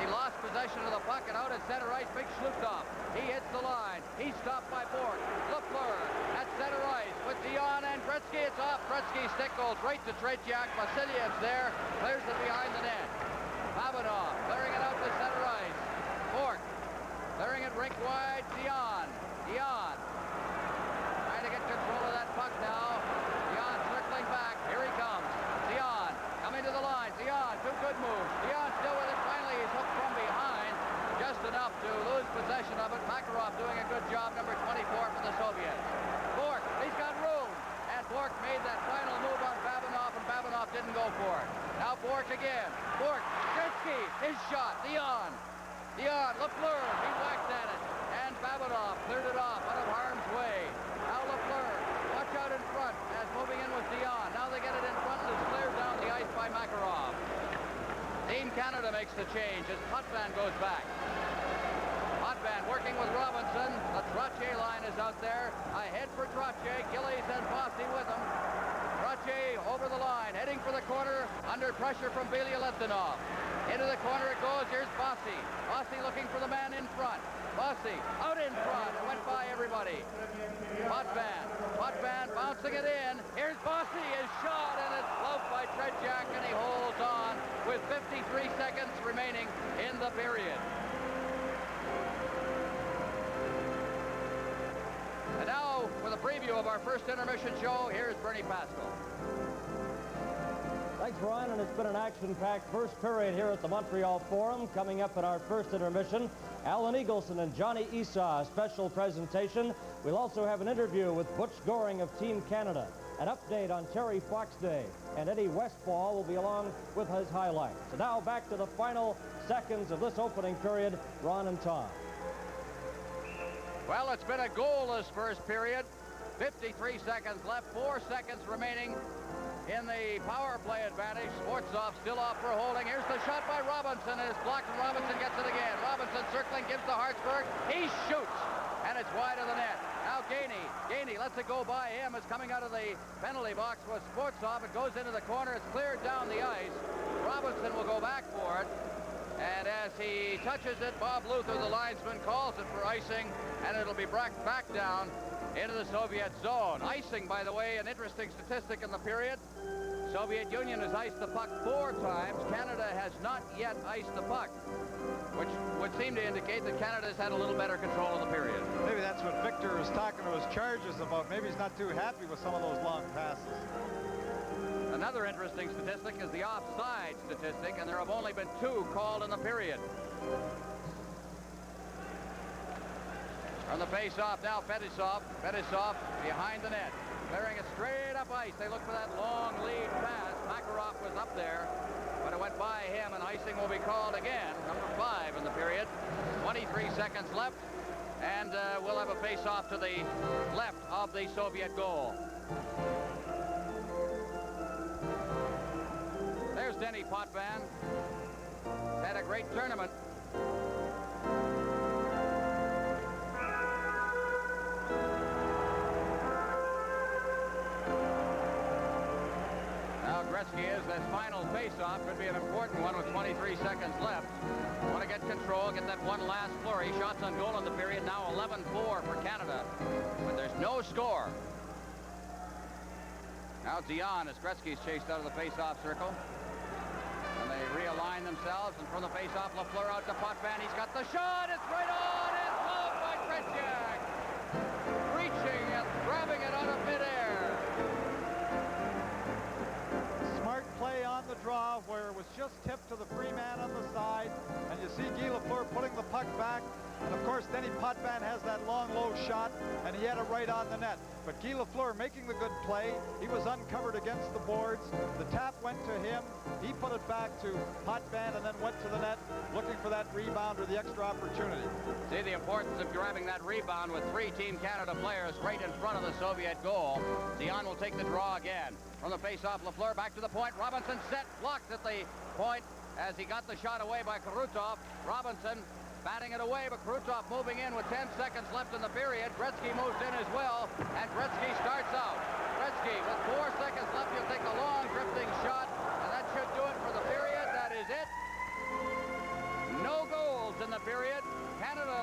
he lost possession of the puck, and out at center ice, big Schlutoff. He hits the line. He's stopped by Bork. Lafleur at center ice with Dion and Gretzky. It's off. Gretzky's stick goes right to Tretiak. Vasilyev's there, clears it behind the net. Babanov clearing it out to center ice. Bork clearing it rink wide. Dion trying to get control of that puck now. Dion circling back. Here he comes. Dion coming to the line. Dion, two good moves. Dion still with it. Finally, he's hooked from behind. Just enough to lose possession of it. Makarov doing a good job, number 24 for the Soviets. Bork, he's got room. And Bork made that final move on Babanov, and Babanov didn't go for it. Now Bork again. Bork, Gretzky, his shot. Dion, Lafleur, he whacked at it. And Babanov cleared it off out of harm's way. Now Lafleur, watch out in front as moving in with Dion. Now they get it in front, and it's cleared down the ice by Makarov. Team Canada makes the change as Potvin goes back. Potvin working with Robinson. The Trottier line is out there. Ahead for Trottier. Gillies and Bossy with him. Trottier over the line, heading for the corner, under pressure from Belya-Litvinov. Into the corner it goes. Here's Bossy. Bossy looking for the man in front. Bossy out in front. It went by everybody. Potvin bouncing it in. Here's Bossy, his shot, and it's bluffed by Tretiak, and he holds on with 53 seconds remaining in the period. And now, with a preview of our first intermission show, here's Bernie Pascal. Thanks, Brian, and it's been an action-packed first period here at the Montreal Forum. Coming up in our first intermission, Alan Eagleson and Johnny Esau, a special presentation. We'll also have an interview with Butch Goring of Team Canada, an update on Terry Fox Day, and Eddie Westfall will be along with his highlights. So now back to the final seconds of this opening period. Ron and Tom. Well, it's been a goalless first period. 53 seconds left, 4 seconds remaining in the power play advantage. Sportsov still off for holding. Here's the shot by Robinson. It's blocked, and Robinson gets it again. Robinson circling, gives to Hartsburg. He shoots, and it's wide of the net. Now Gainey lets it go by him. It's coming out of the penalty box with Sportsov. It goes into the corner. It's cleared down the ice. Robinson will go back for it. And as he touches it, Bob Luther, the linesman, calls it for icing, and it'll be back down into the Soviet zone. Icing, by the way, an interesting statistic in the period. Soviet Union has iced the puck 4 times. Canada has not yet iced the puck, which would seem to indicate that Canada's had a little better control of the period. Maybe that's what Victor was talking to his Chargers about. Maybe he's not too happy with some of those long passes. Another interesting statistic is the offside statistic, and there have only been 2 called in the period. From the face-off now, Fetisov behind the net, clearing it straight up ice. They look for that long lead pass. Makarov was up there, but it went by him, and icing will be called again. Number 5 in the period. 23 seconds left, and we'll have a face-off to the left of the Soviet goal. There's Denny Potvin. Had a great tournament. Now Gretzky is this final face-off. Could be an important one with 23 seconds left. Want to get control, get that one last flurry. Shots on goal in the period. Now 11-4 for Canada. But there's no score. Now Dion as Gretzky's chased out of the face-off circle. And they realign themselves, and from the face-off, Lafleur out to Potvin. He's got the shot. It's right on. It's blocked by Tretiak. Reaching and grabbing it out of midair. Smart play on the draw where it was just tipped to the free man on the side. And you see Guy Lafleur putting the puck back. And of course, Denny Potvin has that long, low shot, and he had it right on the net. But Guy Lafleur making the good play. He was uncovered against the boards. The tap went to him. He put it back to Potvin and then went to the net looking for that rebound or the extra opportunity. See the importance of grabbing that rebound with 3 Team Canada players right in front of the Soviet goal. Dion will take the draw again. From the face-off, Lafleur back to the point. Robinson set, blocked at the point as he got the shot away by Krutov. Robinson batting it away, but Krutov moving in with 10 seconds left in the period. Gretzky moves in as well, and Gretzky starts out. Gretzky with 4 seconds left. He'll take a long drifting shot, and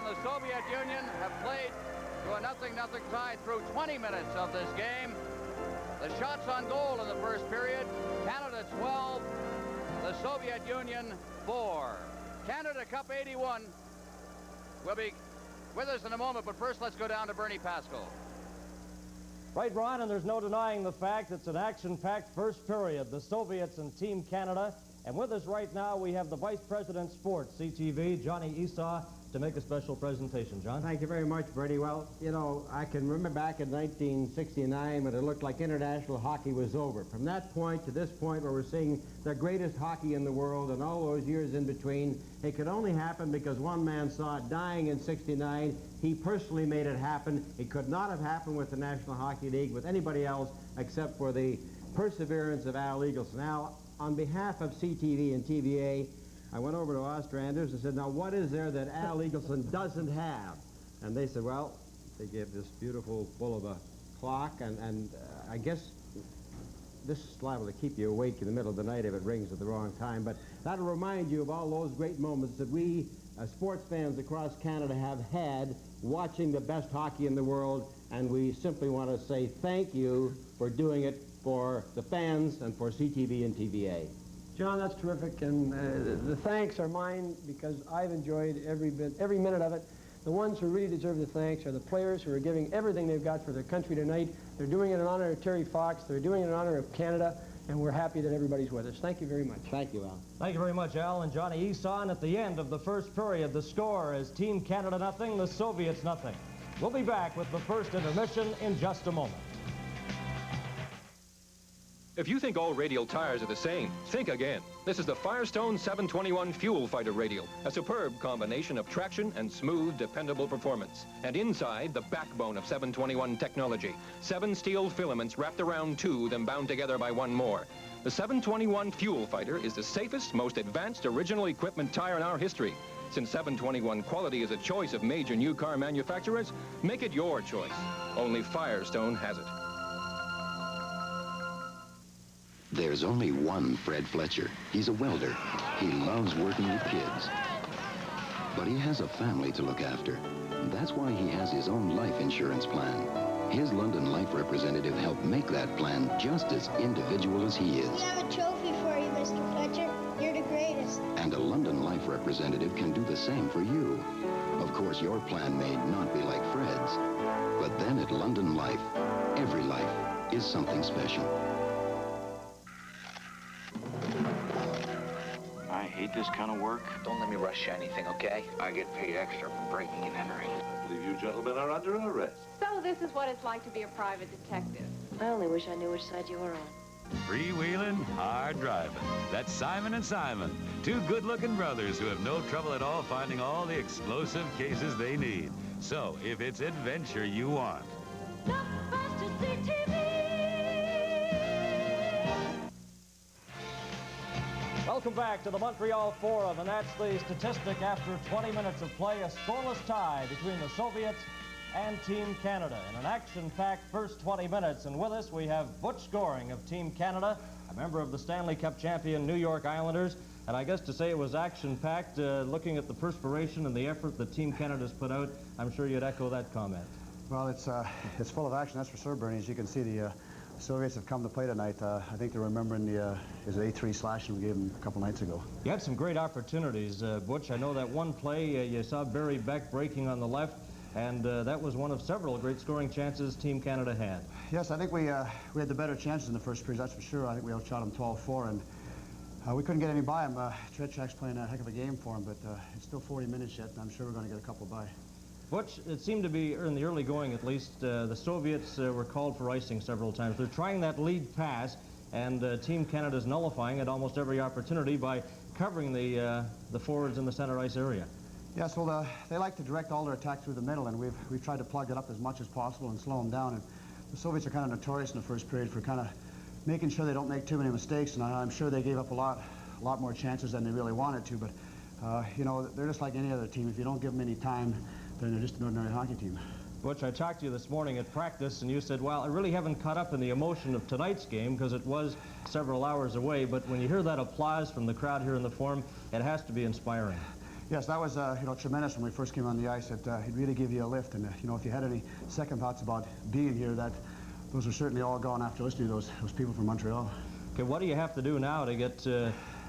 the Soviet Union have played to a 0-0 tie through 20 minutes of this game. The shots on goal in the first period, Canada 12, the Soviet Union 4. Canada Cup 81 will be with us in a moment, but first let's go down to Bernie Pascal. Right, Ron, and there's no denying the fact it's an action-packed first period. The Soviets and Team Canada. And with us right now, we have the Vice President Sports, CTV, Johnny Esau, to make a special presentation. John? Thank you very much, Bertie. Well, you know, I can remember back in 1969 when it looked like international hockey was over. From that point to this point where we're seeing the greatest hockey in the world and all those years in between, it could only happen because one man saw it dying in '69. He personally made it happen. It could not have happened with the National Hockey League, with anybody else, except for the perseverance of Al Eagleson. Now, on behalf of CTV and TVA, I went over to Ostranders and said, now what is there that Al Eagleson doesn't have? And they said, well, they gave this beautiful bull of a clock, and I guess this is liable to keep you awake in the middle of the night if it rings at the wrong time, but that'll remind you of all those great moments that we sports fans across Canada have had watching the best hockey in the world, and we simply want to say thank you for doing it for the fans and for CTV and TVA. John, that's terrific, and the thanks are mine because I've enjoyed every minute of it. The ones who really deserve the thanks are the players who are giving everything they've got for their country tonight. They're doing it in honor of Terry Fox. They're doing it in honor of Canada, and we're happy that everybody's with us. Thank you very much. Thank you, Al. Thank you very much, Al and Johnny Esau. And at the end of the first period, the score is Team Canada 0, the Soviets 0. We'll be back with the first intermission in just a moment. If you think all radial tires are the same, think again. This is the Firestone 721 Fuel Fighter Radial, a superb combination of traction and smooth, dependable performance. And inside, the backbone of 721 technology. 7 steel filaments wrapped around 2, then bound together by 1 more. The 721 Fuel Fighter is the safest, most advanced original equipment tire in our history. Since 721 quality is a choice of major new car manufacturers, make it your choice. Only Firestone has it. There's only one Fred Fletcher. He's a welder. He loves working with kids. But he has a family to look after. That's why he has his own life insurance plan. His London Life representative helped make that plan just as individual as he is. We have a trophy for you, Mr. Fletcher. You're the greatest. And a London Life representative can do the same for you. Of course, your plan may not be like Fred's. But then at London Life, every life is something special. I hate this kind of work. Don't let me rush anything, okay? I get paid extra for breaking and entering. I believe you gentlemen are under arrest. So this is what it's like to be a private detective. I only wish I knew which side you were on. Freewheeling, hard driving. That's Simon and Simon, 2 good-looking brothers who have no trouble at all finding all the explosive cases they need. So, if it's adventure you want, Welcome back to the Montreal Forum, and that's the statistic after 20 minutes of play, a scoreless tie between the Soviets and Team Canada in an action-packed first 20 minutes. And with us, we have Butch Goring of Team Canada, a member of the Stanley Cup champion New York Islanders. And I guess to say it was action-packed, looking at the perspiration and the effort that Team Canada's put out, I'm sure you'd echo that comment. Well, it's full of action, that's for sure, Bernie. As you can see, the Soviets have come to play tonight. I think they're remembering the is it 8-3 slashing we gave them a couple nights ago. You had some great opportunities, Butch. I know that one play, you saw Barry Beck breaking on the left, and that was one of several great scoring chances Team Canada had. Yes, I think we had the better chances in the first period, that's for sure. I think we outshot them 12-4, and we couldn't get any by him. Trechak's playing a heck of a game for him, but it's still 40 minutes yet, and I'm sure we're going to get a couple by. Butch, it seemed to be, in the early going at least, the Soviets were called for icing several times. They're trying that lead pass, and Team Canada's nullifying at almost every opportunity by covering the forwards in the center ice area. Yes, well, they like to direct all their attack through the middle, and we've tried to plug it up as much as possible and slow them down. And the Soviets are kind of notorious in the first period for kind of making sure they don't make too many mistakes, and I'm sure they gave up a lot more chances than they really wanted to. But you know, they're just like any other team. If you don't give them any time, then they're just an ordinary hockey team. Butch, I talked to you this morning at practice, and you said, well, I really haven't caught up in the emotion of tonight's game because it was several hours away, but when you hear that applause from the crowd here in the Forum, it has to be inspiring. Yes, that was tremendous when we first came on the ice. It really gave you a lift, and if you had any second thoughts about being here, those are certainly all gone after listening to those people from Montreal. Okay, what do you have to do now to get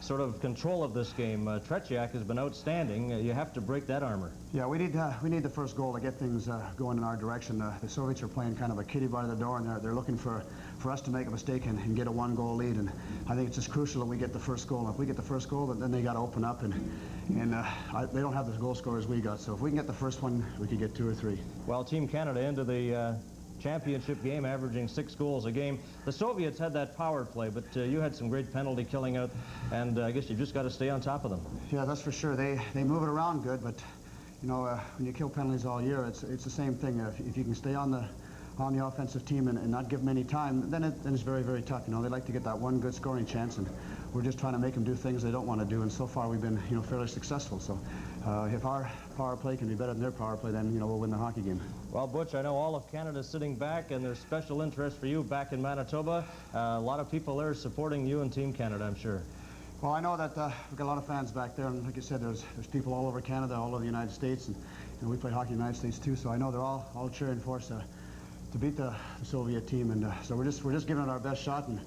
sort of control of this game? Tretiak has been outstanding. You have to break that armor. Yeah, we need the first goal to get things going in our direction. The Soviets are playing kind of a kiddie by the door, and they're looking for us to make a mistake and get a one-goal lead. And I think it's just crucial that we get the first goal. And if we get the first goal, then they got to open up, and they don't have the goal scorers we got. So if we can get the first one, we could get 2 or 3. Well, Team Canada into the championship game, averaging 6 goals a game. The Soviets had that power play, but you had some great penalty killing out, and I guess you've just got to stay on top of them. Yeah, that's for sure. They move it around good, but when you kill penalties all year, it's the same thing. If you can stay on the offensive team and not give them any time, then it's very, very tough. They like to get that one good scoring chance, and we're just trying to make them do things they don't want to do, and so far we've been fairly successful. So if our power play can be better than their power play, then we'll win the hockey game. Well, Butch, I know all of Canada's sitting back, and there's special interest for you back in Manitoba. A lot of people there supporting you and Team Canada, I'm sure. Well, I know that we've got a lot of fans back there, and like I said, there's people all over Canada, all over the United States, and we play hockey in the United States too. So I know they're all cheering for us to beat the Soviet team, and so we're just giving it our best shot, and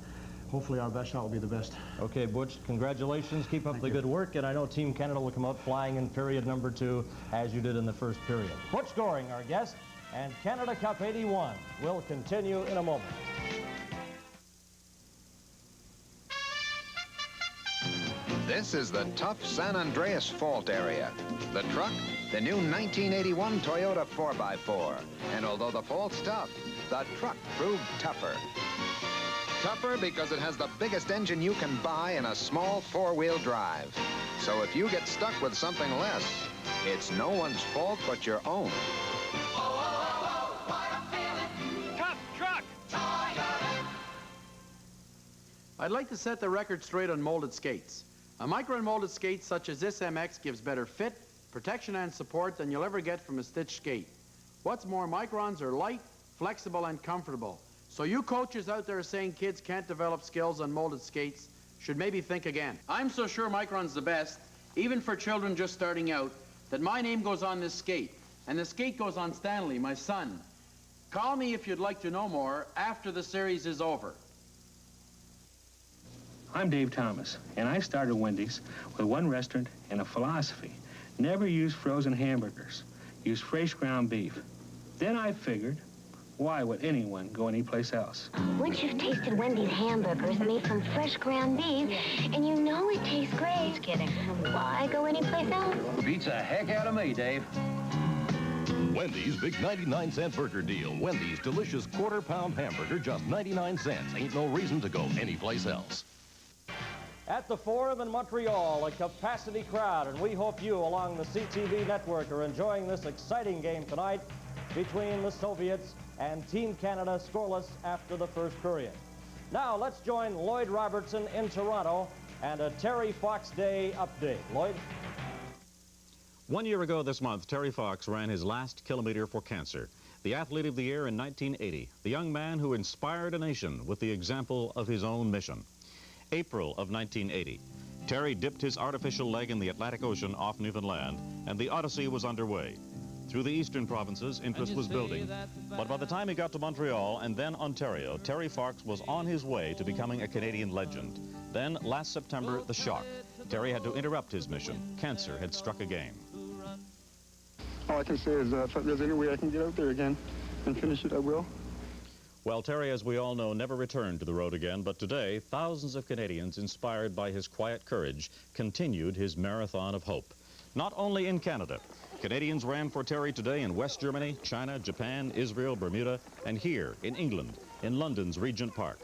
hopefully our best shot will be the best. Okay, Butch, congratulations. Keep up the good work, and I know Team Canada will come out flying in period number 2, as you did in the first period. Butch Goring, our guest, and Canada Cup 81 will continue in a moment. This is the tough San Andreas Fault area. The truck, the new 1981 Toyota 4x4. And although the fault's tough, the truck proved tougher. Tougher because it has the biggest engine you can buy in a small 4-wheel drive. So if you get stuck with something less, it's no one's fault but your own. Tough truck! I'd like to set the record straight on molded skates. A micro-molded skate such as this MX gives better fit, protection, and support than you'll ever get from a stitched skate. What's more, microns are light, flexible, and comfortable. So you coaches out there saying kids can't develop skills on molded skates should maybe think again. I'm so sure Micron's the best, even for children just starting out, that my name goes on this skate, and the skate goes on Stanley, my son. Call me if you'd like to know more after the series is over. I'm Dave Thomas, and I started Wendy's with one restaurant and a philosophy. Never use frozen hamburgers. Use fresh ground beef. Then I figured, why would anyone go anyplace else? Once you've tasted Wendy's hamburgers made from fresh ground beef, and you know it tastes great. Just kidding. Why go anyplace else? Beats the heck out of me, Dave. Wendy's big 99-cent burger deal. Wendy's delicious quarter-pound hamburger, just 99 cents. Ain't no reason to go anyplace else. At the Forum in Montreal, a capacity crowd, and we hope you along the CTV network are enjoying this exciting game tonight between the Soviets and Team Canada, scoreless after the first period. Now let's join Lloyd Robertson in Toronto and a Terry Fox Day update. Lloyd? 1 year ago this month, Terry Fox ran his last kilometer for cancer. The athlete of the year in 1980, the young man who inspired a nation with the example of his own mission. April of 1980, Terry dipped his artificial leg in the Atlantic Ocean off Newfoundland, and the Odyssey was underway. Through the eastern provinces, interest was building. But by the time he got to Montreal and then Ontario, Terry Fox was on his way to becoming a Canadian legend. Then, last September, the shock. Terry had to interrupt his mission. Cancer had struck again. All I can say is if there's any way I can get out there again and finish it, I will. Well, Terry, as we all know, never returned to the road again, but today, thousands of Canadians, inspired by his quiet courage, continued his marathon of hope. Not only in Canada. Canadians ran for Terry today in West Germany, China, Japan, Israel, Bermuda, and here in England, in London's Regent Park.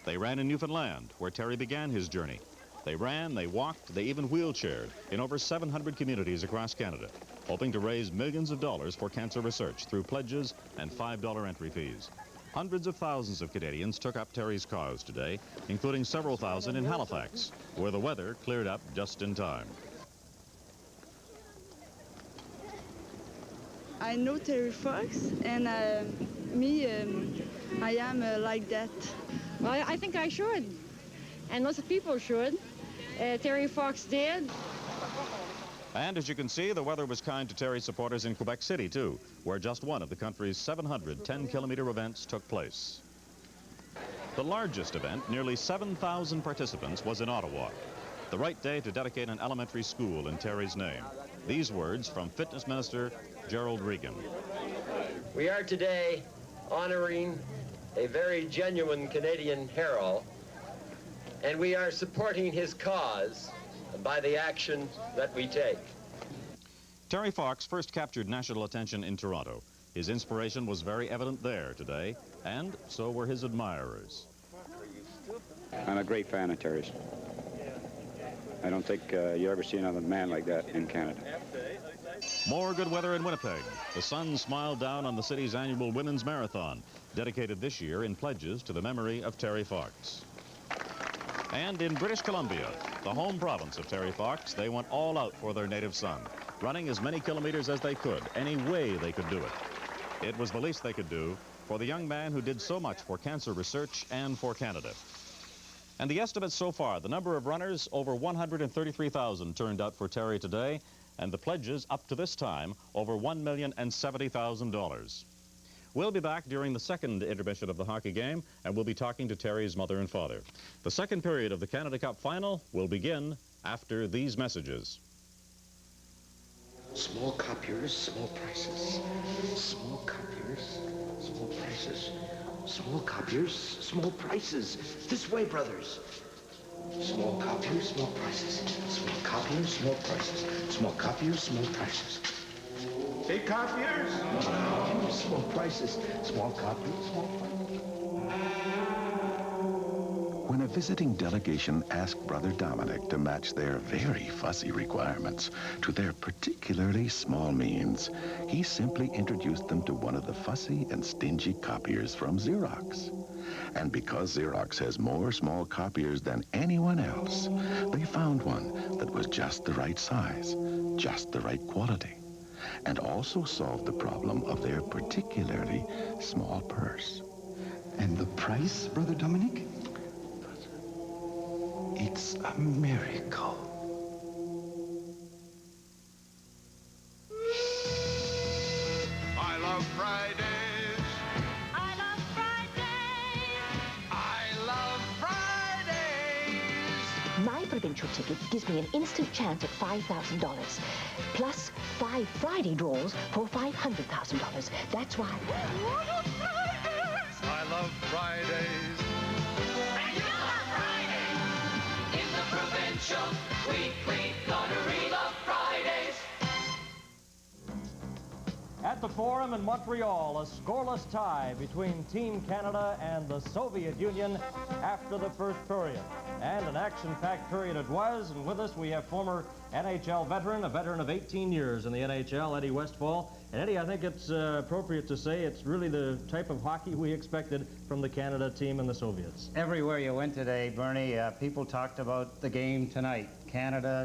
They ran in Newfoundland, where Terry began his journey. They ran, they walked, they even wheelchaired in over 700 communities across Canada, hoping to raise millions of dollars for cancer research through pledges and $5 entry fees. Hundreds of thousands of Canadians took up Terry's cause today, including several thousand in Halifax, where the weather cleared up just in time. I know Terry Fox, and I am like that. Well, I think I should, and lots of people should. Terry Fox did. And as you can see, the weather was kind to Terry supporters in Quebec City, too, where just one of the country's 700 10-kilometer events took place. The largest event, nearly 7,000 participants, was in Ottawa. The right day to dedicate an elementary school in Terry's name. These words from Fitness Minister Gerald Regan. We are today honoring a very genuine Canadian hero, and we are supporting his cause by the action that we take. Terry Fox first captured national attention in Toronto. His inspiration was very evident there today, and so were his admirers. I'm a great fan of Terry's. I don't think you ever see another man like that in Canada. More good weather in Winnipeg. The sun smiled down on the city's annual Women's Marathon, dedicated this year in pledges to the memory of Terry Fox. And in British Columbia, the home province of Terry Fox, they went all out for their native son, running as many kilometers as they could, any way they could do it. It was the least they could do for the young man who did so much for cancer research and for Canada. And the estimates so far, the number of runners, over 133,000 turned out for Terry today, and the pledges up to this time, over $1,070,000. We'll be back during the second intermission of the hockey game, and we'll be talking to Terry's mother and father. The second period of the Canada Cup final will begin after these messages. Small copiers, small prices. Small copiers, small prices. Small copiers, small prices. This way, brothers. Small copiers, small prices. Small copiers, small prices. Small copiers, small prices. Big copiers? Small prices. Small copiers, small prices. When a visiting delegation asked Brother Dominic to match their very fussy requirements to their particularly small means, he simply introduced them to one of the fussy and stingy copiers from Xerox. And because Xerox has more small copiers than anyone else, they found one that was just the right size, just the right quality, and also solved the problem of their particularly small purse. And the price, Brother Dominic? It's a miracle. I love Fridays. I love Fridays. I love Fridays. My provincial ticket gives me an instant chance at $5,000, plus 5 Friday draws for $500,000. That's why. I love Fridays. And you love Fridays. In the provincial weekly lottery, love Fridays. At the Forum in Montreal, a scoreless tie between Team Canada and the Soviet Union after the first period. And an action-packed period it was, and with us we have former NHL veteran, a veteran of 18 years in the NHL, Eddie Westfall. And Eddie, I think it's appropriate to say it's really the type of hockey we expected from the Canada team and the Soviets. Everywhere you went today, Bernie, people talked about the game tonight. Canada,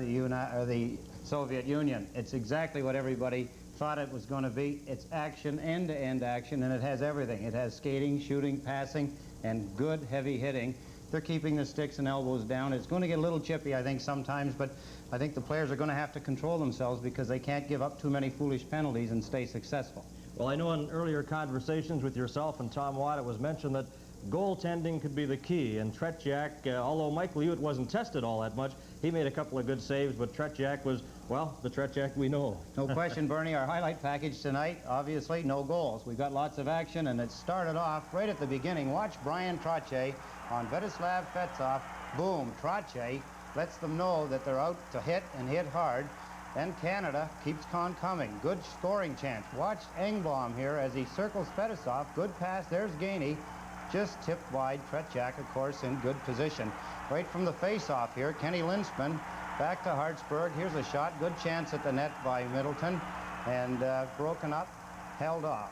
the Soviet Union. It's exactly what everybody thought it was going to be. It's action, end-to-end action, and it has everything. It has skating, shooting, passing, and good heavy hitting. They're keeping the sticks and elbows down. It's going to get a little chippy, I think, sometimes, but I think the players are going to have to control themselves because they can't give up too many foolish penalties and stay successful. Well, I know in earlier conversations with yourself and Tom Watt, it was mentioned that goaltending could be the key, and Tretiak, although Michael Hewitt wasn't tested all that much, he made a couple of good saves, but Tretiak was, well, the Tretiak we know. No question, Bernie. Our highlight package tonight, obviously, no goals. We've got lots of action, and it started off right at the beginning. Watch Brian Trottier on Vetislav Fetsov. Boom, Trottier lets them know that they're out to hit and hit hard. Then Canada keeps on coming. Good scoring chance. Watch Engblom here as he circles Fetsov. Good pass. There's Gainey. Just tipped wide. Tretiak, of course, in good position. Right from the face-off here, Kenny Linsman back to Hartsburg. Here's a shot. Good chance at the net by Middleton. And broken up, held off.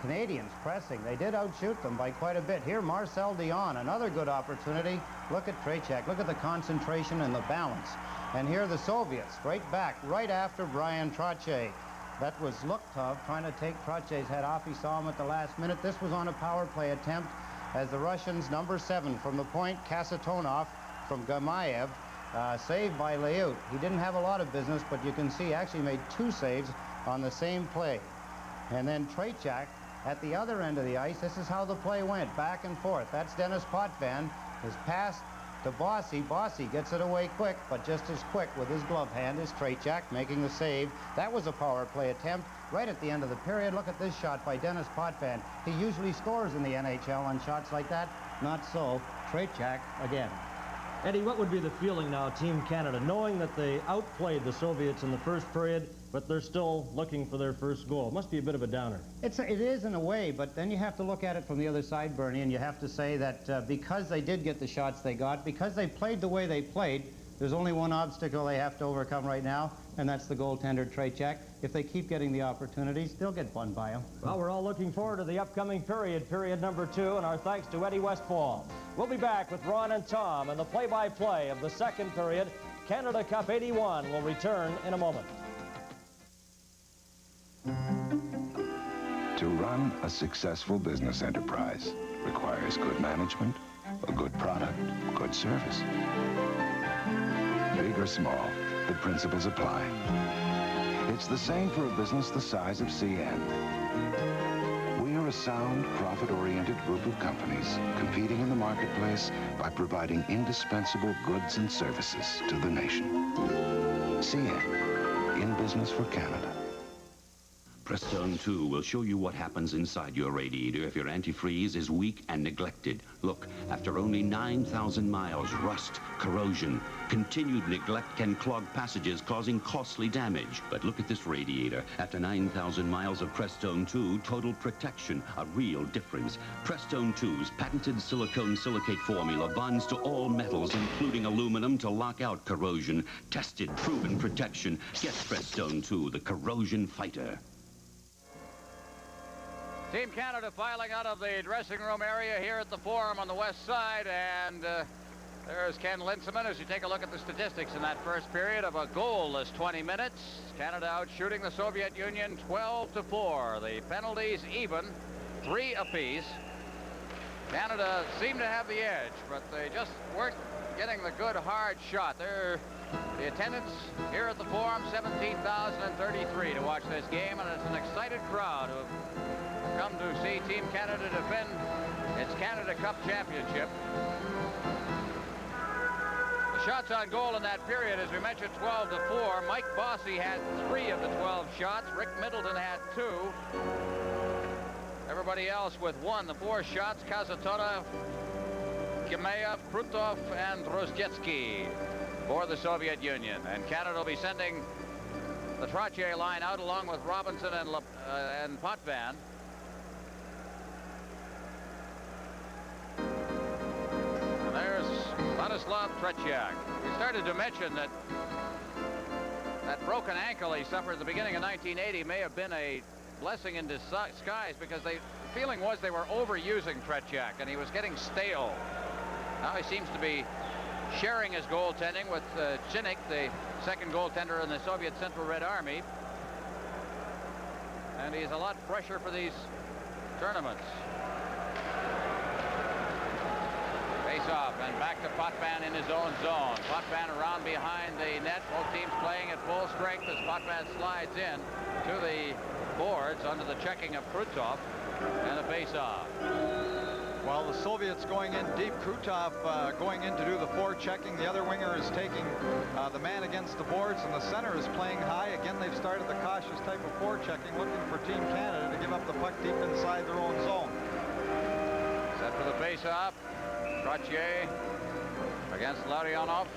Canadians pressing. They did outshoot them by quite a bit. Here, Marcel Dion, another good opportunity. Look at Tretiak. Look at the concentration and the balance. And here the Soviets, right back, right after Brian Trottier. That was Luktov trying to take Trottier's head off. He saw him at the last minute. This was on a power play attempt as the Russians, number 7 from the point, Kasatonov from Gamayev, Save by Layut. He didn't have a lot of business, but you can see he actually made 2 saves on the same play. And then Trachak at the other end of the ice. This is how the play went, back and forth. That's Dennis Potvin. His pass to Bossy. Bossy gets it away quick, but just as quick with his glove hand is Trachak making the save. That was a power play attempt right at the end of the period. Look at this shot by Dennis Potvin. He usually scores in the NHL on shots like that. Not so. Trachak again. Eddie, what would be the feeling now, Team Canada, knowing that they outplayed the Soviets in the first period, but they're still looking for their first goal? It must be a bit of a downer. It is in a way, but then you have to look at it from the other side, Bernie, and you have to say that because they did get the shots they got, because they played the way they played, there's only one obstacle they have to overcome right now, and that's the goaltender, Trachak. If they keep getting the opportunities, they'll get won by him. Well, we're all looking forward to the upcoming period, period number 2, and our thanks to Eddie Westfall. We'll be back with Ron and Tom, and the play-by-play of the second period. Canada Cup 81 will return in a moment. To run a successful business enterprise requires good management, a good product, good service. Big or small, the principles apply. It's the same for a business the size of CN. We are a sound, profit-oriented group of companies competing in the marketplace by providing indispensable goods and services to the nation. CN, in business for Canada. Prestone 2 will show you what happens inside your radiator if your antifreeze is weak and neglected. Look, after only 9,000 miles, rust, corrosion, continued neglect can clog passages, causing costly damage. But look at this radiator. After 9,000 miles of Prestone 2, total protection, a real difference. Prestone 2's patented silicone silicate formula bonds to all metals, including aluminum, to lock out corrosion. Tested, proven protection. Get Prestone 2, the corrosion fighter. Team Canada filing out of the dressing room area here at the Forum on the west side, and there's Ken Linseman as you take a look at the statistics in that first period of a goalless 20 minutes. Canada out shooting the Soviet Union 12-4. The penalties even, 3 apiece. Canada seemed to have the edge, but they just weren't getting the good hard shot. The attendance here at the Forum, 17,033 to watch this game, and it's an excited crowd who come to see Team Canada defend its Canada Cup championship. The shots on goal in that period, as we mentioned, 12-4. Mike Bossy had 3 of the 12 shots. Rick Middleton had 2. Everybody else with 1. The 4 shots, Kazatonov, Kimeyev, Krutov, and Rozdetsky for the Soviet Union. And Canada will be sending the Trottier line out along with Robinson and Potvin. There's Vladislav Tretiak. We started to mention that broken ankle he suffered at the beginning of 1980 may have been a blessing in disguise, because the feeling was they were overusing Tretiak and he was getting stale. Now he seems to be sharing his goaltending with Chinnik, the second goaltender in the Soviet Central Red Army. And he's a lot fresher for these tournaments. Face-off, and back to Potvin in his own zone. Potvin around behind the net. Both teams playing at full strength as Potvin slides in to the boards under the checking of Krutov, and a face-off. Well, the Soviets going in deep. Krutov going in to do the forechecking. The other winger is taking the man against the boards, and the center is playing high. Again, they've started the cautious type of forechecking, looking for Team Canada to give up the puck deep inside their own zone. Set for the face-off. Trottier against Larionov.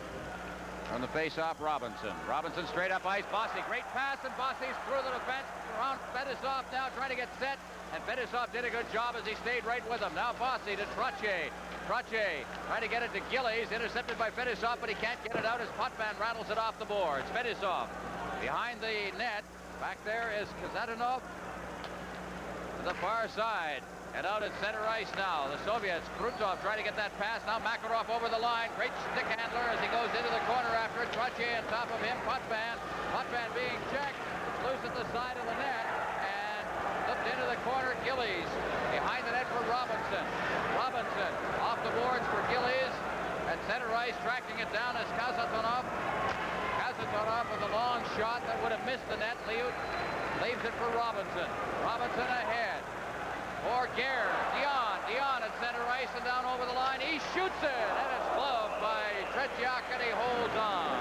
On the face-off, Robinson. Robinson straight up ice. Bossy, great pass, and Bossy's through the defense. Around Fetisov now trying to get set. And Fetisov did a good job as he stayed right with him. Now Bossy to Trottier. Trottier trying to get it to Gillies. Intercepted by Fetisov, but he can't get it out as Potvin rattles it off the boards. Fetisov behind the net. Back there is Kazatonov to the far side. And out at center ice now, the Soviets. Krutov trying to get that pass. Now Makarov over the line. Great stick handler as he goes into the corner after it. Trottier on top of him. Potvin. Potvin being checked. Loose at the side of the net. And flipped into the corner. Gillies behind the net for Robinson. Robinson off the boards for Gillies. And center ice, tracking it down as Kazatonov. Kazatonov with a long shot that would have missed the net. Liut leaves it for Robinson. Robinson ahead. For Gare. Dion at center ice and down over the line. He shoots it, and it's gloved by Tretiak, and he holds on.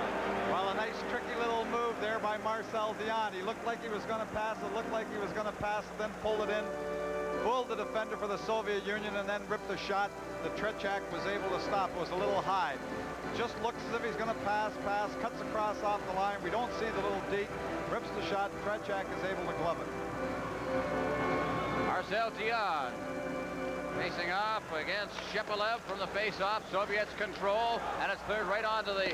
Well, a nice tricky little move there by Marcel Dion. He looked like he was going to pass it, then pulled it in, fooled the defender for the Soviet Union, and then ripped the shot that Tretiak was able to stop. It was a little high. Just looks as if he's going to pass, cuts across off the line. We don't see the little deke, rips the shot. Tretiak is able to glove it. Marcel Dion facing off against Shepelev from the face-off. Soviets control, and it's cleared right onto the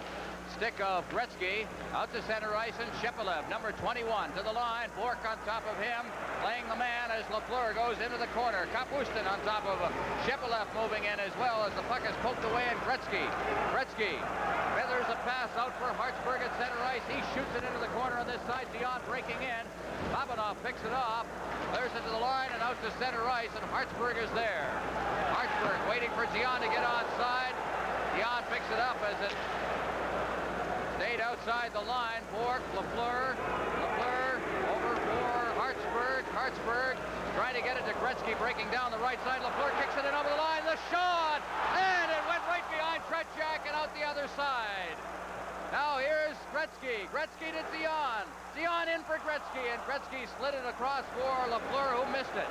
stick of Gretzky. Out to center ice, and Shepelev, number 21, to the line. Bork on top of him, playing the man as Lafleur goes into the corner. Kapustin on top of Shepelev, moving in as well as the puck is poked away, and Gretzky feathers a pass out for Hartsburg at center ice. He shoots it into the corner on this side. Dion breaking in. Babanov picks it off, clears it to the line and out to center ice, and Hartsburg is there. Hartsburg waiting for Dion to get onside. Dion picks it up as it stayed outside the line. Bork, Lafleur over for Hartsburg. Hartsburg trying to get it to Gretzky, breaking down the right side. Lafleur kicks it in over the line. The shot, and it went right behind Tretiak and out the other side. Now here's Gretzky. Gretzky to Dion. Dion in for Gretzky, and Gretzky slid it across for Lafleur, who missed it.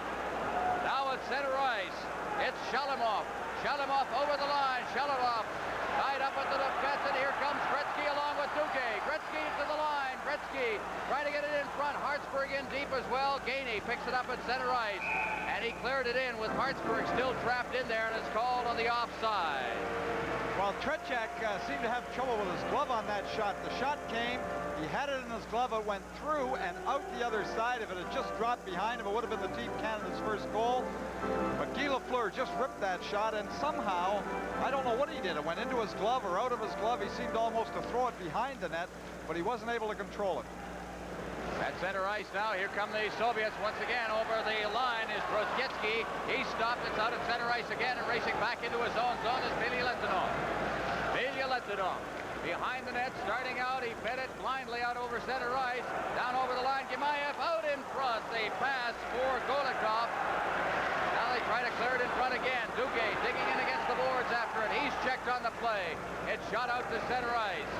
Now at center ice, it's Shalimov. Shalimov over the line. Shalimov tied up at the defense, and here comes Gretzky along with Duguay. Gretzky to the line. Gretzky trying to get it in front. Hartsburg in deep as well. Gainey picks it up at center ice, and he cleared it in with Hartsburg still trapped in there, and it's called on the offside. Well, Tretiak seemed to have trouble with his glove on that shot. The shot came, he had it in his glove, it went through and out the other side. If it had just dropped behind him, it would have been the Team Canada's first goal. But Guy Lafleur just ripped that shot, and somehow, I don't know what he did. It went into his glove or out of his glove. He seemed almost to throw it behind the net, but he wasn't able to control it. At center ice now, here come the Soviets once again. Over the line is Brzezinski. He stopped. It's out at center ice again, and racing back into his own zone is Bilyaletdinov. Bilyaletdinov behind the net, starting out. He fed it blindly out over center ice. Down over the line, Gemayev out in front. The pass for Golikov. Now they try to clear it in front again. Duguay digging in against the boards after it. He's checked on the play. It's shot out to center ice.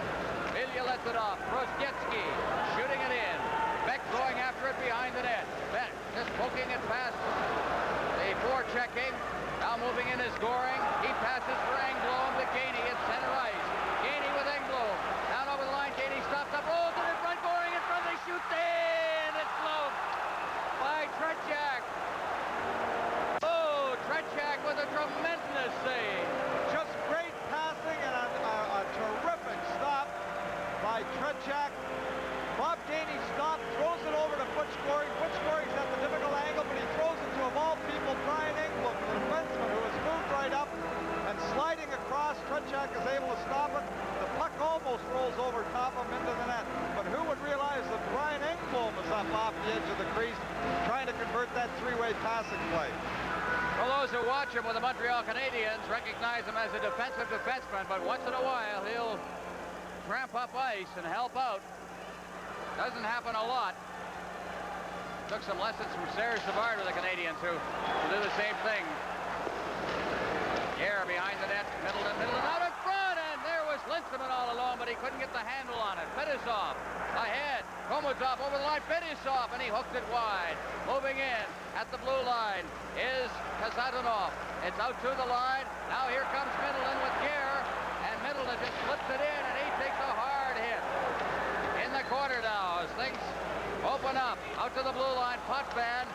Bilyaletdinov, Brzezinski shooting it in. Beck going after it behind the net. Beck just poking it past the forechecking. Now moving in is Goring. He passes for Engblom to Gainey at center ice. Gainey with Engblom. Down over the line, Gainey stops up, rolls it in front, Goring in front, they shoot in. It's gloved by Tretiak. Oh, Tretiak with a tremendous save. Just great passing and a terrific stop by Tretiak. Bob Gainey stopped, throws it over to Butch Goring. Butch Goring's at the difficult angle, but he throws it to, of all people, Brian Engblom, the defenseman, who has moved right up and sliding across. Tretiak is able to stop it. The puck almost rolls over top of him into the net. But who would realize that Brian Engblom is up off the edge of the crease trying to convert that three-way passing play? Well, those who watch him with the Montreal Canadiens recognize him as a defensive defenseman, but once in a while he'll tramp up ice and help out. Doesn't happen a lot. Took some lessons from Serge Savard with the Canadians, who do the same thing. Gare behind the net, Middleton out in front, and there was Linsman all alone, but he couldn't get the handle on it. Fetisov ahead, Komozov over the line, Fetisov, and he hooked it wide. Moving in at the blue line is Kazatonov. It's out to the line. Now here comes Middleton with Gare, and Middleton just flips it in, and he takes a hard hit. In the corner now as things open up. Out to the blue line, Potvin.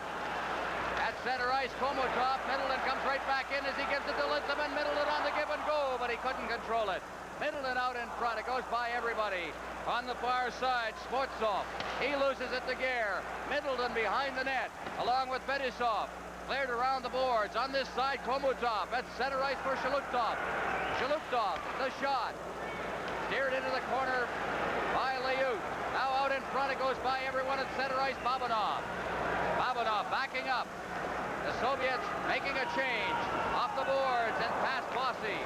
At center ice, Komotov. Middleton comes right back in as he gives it to Linsman. Middleton on the give and go, but he couldn't control it. Middleton out in front. It goes by everybody. On the far side, Sportsov. He loses it to Gare. Middleton behind the net, along with Fetisov. Cleared around the boards. On this side, Komotov. At center ice for Shalutov. Shalutov, the shot. Steered into the corner by Liut. Now out in front, it goes by everyone at center ice, Babanov. Babanov backing up. The Soviets making a change. Off the boards and past Bossy.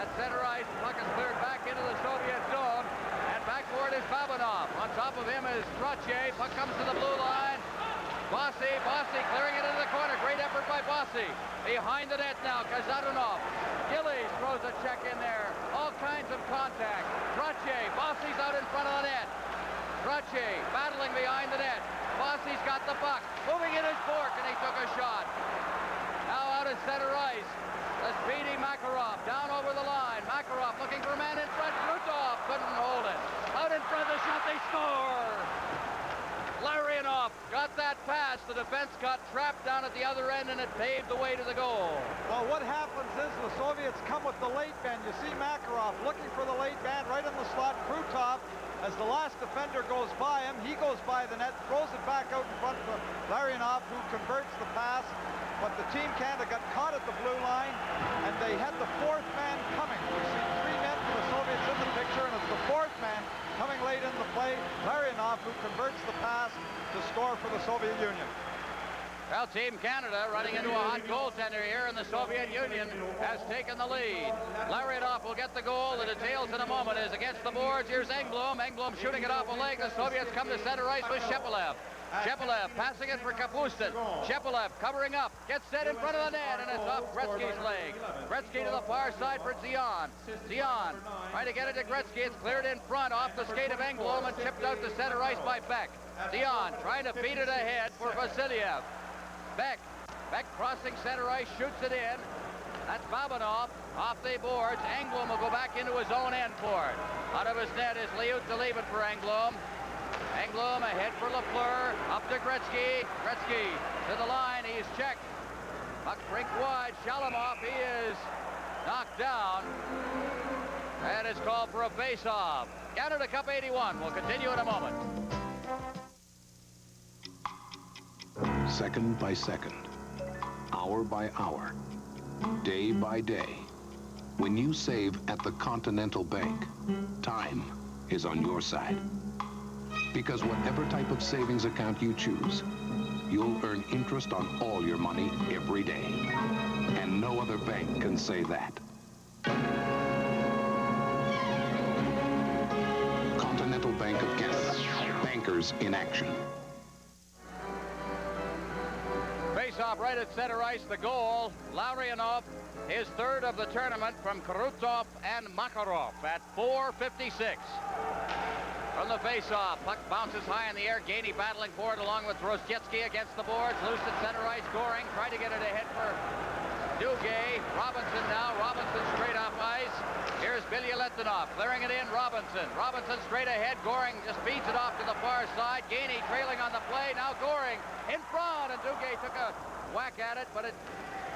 At center ice, puck is cleared back into the Soviet zone. And backboard is Babanov. On top of him is Trottier. Puck comes to the blue line. Bossy clearing it into the corner. Great effort by Bossy. Behind the net now, Kazarunov. Gillies throws a check in there. All kinds of contact. Trottier, Bossy's out in front of the net. Trottier battling behind the net. Bossy's got the puck. Moving in his fork, and he took a shot. Now out at center ice. The speedy Makarov down over the line. Makarov looking for a man in front. Krutov couldn't hold it. Out in front of the shot, they score! Larionov got that pass. The defense got trapped down at the other end, and it paved the way to the goal. Well, what happens is the Soviets come with the late bend. You see Makarov looking for the late bend right in the slot. Krutov, as the last defender goes by him, he goes by the net, throws it back out in front of Larionov, who converts the pass. But the Team Canada got caught at the blue line, and they had the fourth man coming. We see 3 men for the Soviets in the picture, and it's the fourth man coming late in the play, Larionov, who converts the pass to score for the Soviet Union. Well, Team Canada running into a hot goaltender here, and the Soviet Union has taken the lead. Larionov will get the goal. The details in a moment is against the boards. Here's Engblom. Engblom shooting it off a leg. The Soviets come to center ice with Shepelev. Shepelev passing it for Kapustin. Shepelev covering up. Gets set in front of the net, and it's off Gretzky's leg. Gretzky to the far side for Zion. Zion trying to get it to Gretzky. It's cleared in front off the skate of Engblom and tipped out to center ice by Beck. Zion trying to feed it ahead for Vasiliev. Beck crossing center ice, shoots it in. That's Babanov off the boards. Engblom will go back into his own end for it. Out of his net is Liut to leave it for Engblom. Engblom ahead for Lafleur, up to Gretzky. Gretzky to the line, he's checked. Puck brink wide, Shalamov, he is knocked down. And it's called for a face-off. Canada Cup 81 will continue in a moment. Second by second, hour by hour, day by day, when you save at the Continental Bank, time is on your side. Because whatever type of savings account you choose, you'll earn interest on all your money every day. And no other bank can say that. Continental Bank of Canada. Bankers in action. Face-off right at center ice, the goal. Larionov, his third of the tournament from Krutov and Makarov at 4:56. From the face-off, puck bounces high in the air. Gainey battling for it along with Rostetsky against the boards. Loose at center ice, Goring trying to get it ahead for Duguay. Robinson now. Robinson straight off ice. Here's Bilyaletdinov clearing it in. Robinson straight ahead. Goring just feeds it off to the far side. Gainey trailing on the play. Now Goring in front, and Duguay took a whack at it, but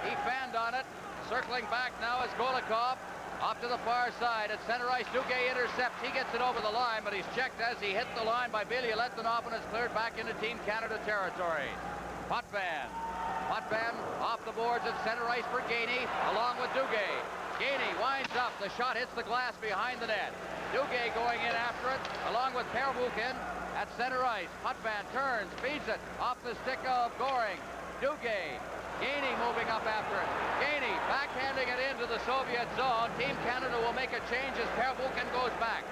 he fanned on it. Circling back now is Golikov. Off to the far side at center ice. Duguay intercepts. He gets it over the line, but he's checked as he hit the line by Bilyaletdinov, and it's cleared back into Team Canada territory. Potvin off the boards at center ice for Gainey, along with Duguay. Gainey winds up. The shot hits the glass behind the net. Duguay going in after it, along with Pervukin at center ice. Potvin turns, feeds it off the stick of Goring. Duguay. Gainey moving up after it. Gainey backhanding it into the Soviet zone. Team Canada will make a change as Pervukin goes back.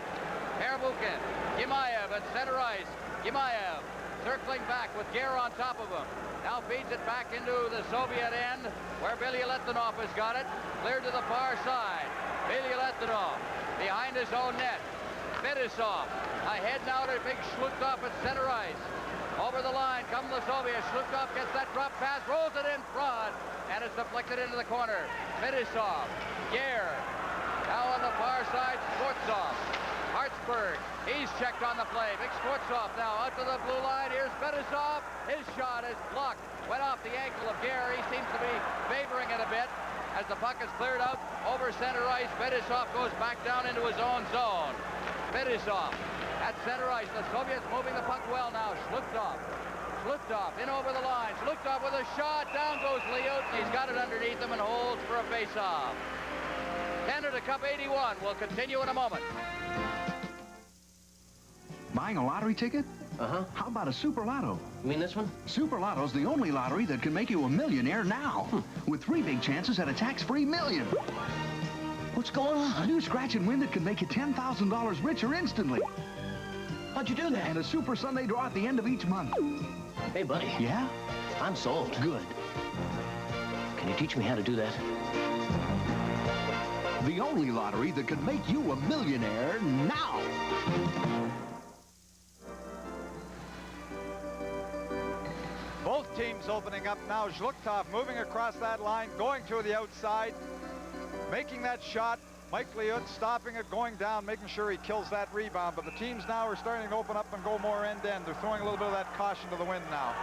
Pervukin. Gimayev at center ice. Gimayev circling back with Gare on top of him. Now feeds it back into the Soviet end where Bilyaletdinov has got it. Cleared to the far side. Bilyaletdinov behind his own net. Fetisov ahead now to big Shlutov at center ice. Over the line come the Soviets. Shlutov gets that drop pass, rolls it in front, and it's deflected into the corner. Fetisov, Gare, now on the far side, Skvortsov. Hartsburg, he's checked on the play. Big Skvortsov now out to the blue line. Here's Fetisov. His shot is blocked. Went off the ankle of Gare. He seems to be favoring it a bit as the puck is cleared out over center ice. Fetisov goes back down into his own zone. Fetisov at center ice. The Soviets moving the puck well now. Shlutov in over the line. Shlutov with a shot. Down goes Liut. He's got it underneath him and holds for a face-off. Canada Cup 81 will continue in a moment. Buying a lottery ticket? Uh-huh. How about a Super Lotto? You mean this one? Super Lotto's the only lottery that can make you a millionaire now. With 3 big chances at a tax-free million. What's going on? A new scratch and win that can make you $10,000 richer instantly. How'd you do that? And a Super Sunday draw at the end of each month. Hey, buddy. Yeah? I'm sold. Good. Can you teach me how to do that? The only lottery that can make you a millionaire now. Both teams opening up now. Zhluktov moving across that line, going to the outside, making that shot. Mike Liut stopping it, going down, making sure he kills that rebound. But the teams now are starting to open up and go more end-to-end. They're throwing a little bit of that caution to the wind now.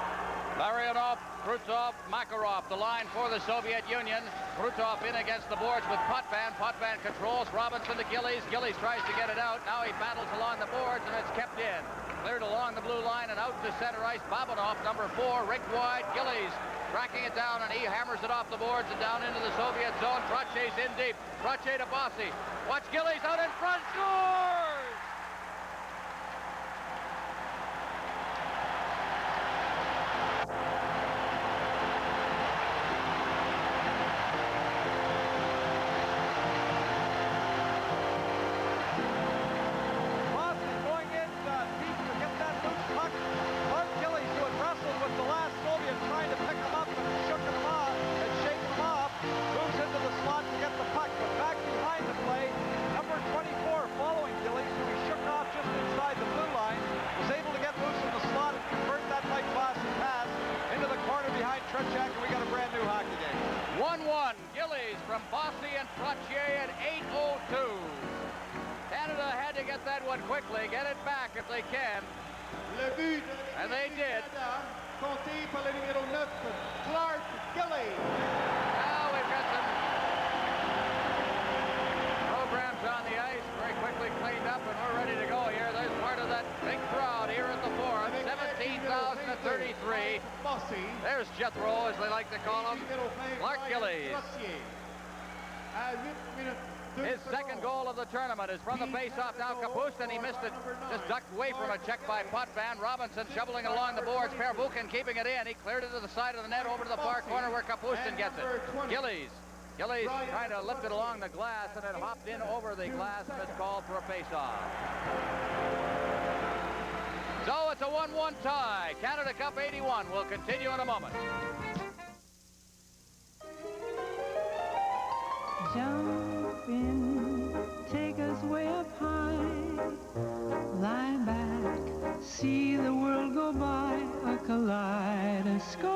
Larionov, Krutov, Makarov, the line for the Soviet Union. Krutov in against the boards with Potvin. Potvin controls. Robinson to Gillies. Gillies tries to get it out. Now he battles along the boards, and it's kept in. Cleared along the blue line and out to center ice. Babanov, number 4, rigged wide. Gillies tracking it down, and he hammers it off the boards and down into the Soviet zone. Trotier's in deep. Trotier to Bossy. Watch Gillies out in front. Scores! And we got a brand new hockey game. 1-1. Gillies from Bossy and Trotier at 8:02. Canada had to get that one quickly, get it back if they can. And they did. Compté par le numéro 9, Clark Gillies. Now we've got some programs on the ice, very quickly cleaned up, and we're ready to go here. There's part of that big crowd here at the Forum, 17,033. There's Jethro, as they like to call him, Clark Gillies. His second goal of the tournament is from the face-off now. Kapustin, he missed it, just ducked away from a check by Potvin. Robinson shoveling along the boards. Pervukin keeping it in. He cleared it to the side of the net over to the far corner where Kapustin gets it. Gillies trying to lift it along the glass, and it hopped in over the glass, and it's called for a face-off. So it's a 1-1 tie. Canada Cup 81 will continue in a moment. Jump in, take us way up high, lie back, see the world go by, a kaleidoscope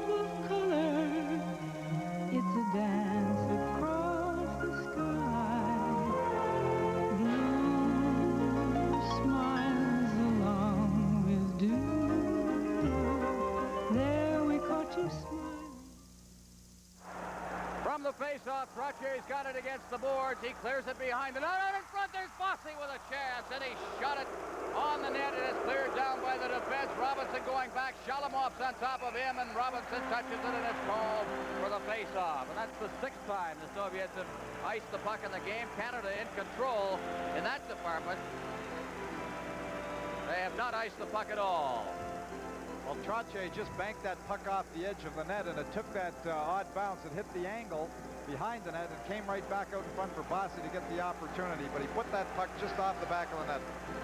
of color. It's a dance across the sky. Blue smiles along with dew. There we caught you smiling. From the face-off, Trotier's got it against the boards. He clears it behind the net. Out in front, there's Bossy with a chance, and he shot it on the net, and it's cleared down by the defense. Robinson going back. Shalamov's on top of him, and Robinson touches it, and it's called for the face-off. And that's the 6th time the Soviets have iced the puck in the game. Canada in control in that department. They have not iced the puck at all. Well, Trotier just banked that puck off the edge of the net, and it took that odd bounce. It hit the angle behind the net and came right back out in front for Bossy to get the opportunity, but he put that puck just off the back of the net.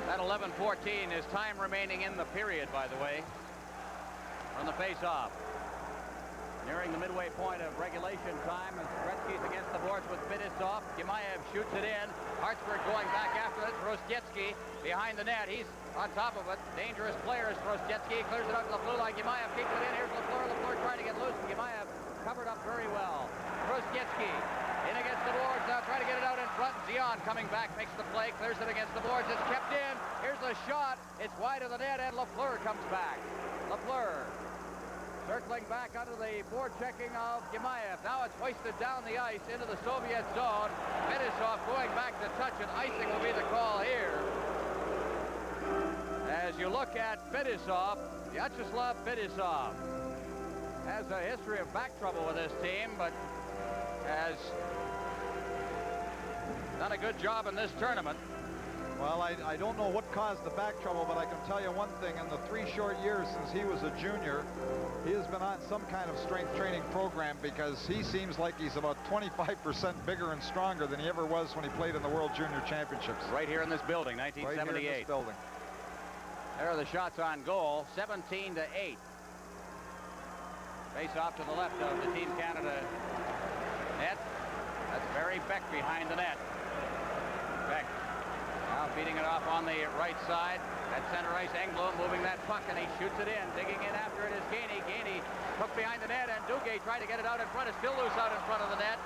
That 11:14 is time remaining in the period, by the way, from the face-off. Nearing the midway point of regulation time, and Gretzky's against the boards with Fedosov. Gimayev shoots it in. Hartsburg going back after it. Rostetsky behind the net. He's on top of it. Dangerous player is Rostetsky. He clears it out to the blue line. Gimayev keeps it in. Here's LaFleur. LaFleur trying to get loose, and Gimayev covered up very well. Rostetsky in against the boards now, trying to get it out in front. Zion coming back, makes the play, clears it against the boards. It's kept in. Here's the shot. It's wide of the net, and LaFleur comes back. LaFleur circling back under the board checking of Gimayev. Now it's hoisted down the ice into the Soviet zone. Fedosov going back to touch it. Icing will be the call here. As you look at Fedosov, Vyacheslav Fedosov has a history of back trouble with this team, but has done a good job in this tournament. Well, I don't know what caused the back trouble, but I can tell you one thing. In the 3 short years since he was a junior, he has been on some kind of strength training program, because he seems like he's about 25% bigger and stronger than he ever was when he played in the World Junior Championships. Right here in this building, 1978. Right here in this building. There are the shots on goal, 17-8. Face off to the left of the Team Canada net. That's Barry Beck behind the net. Beck now feeding it off on the right side. At center ice, Engblom moving that puck, and he shoots it in. Digging in after it is Gainey. Gainey hooked behind the net, and Duguay tried to get it out in front. It's still loose out in front of the net.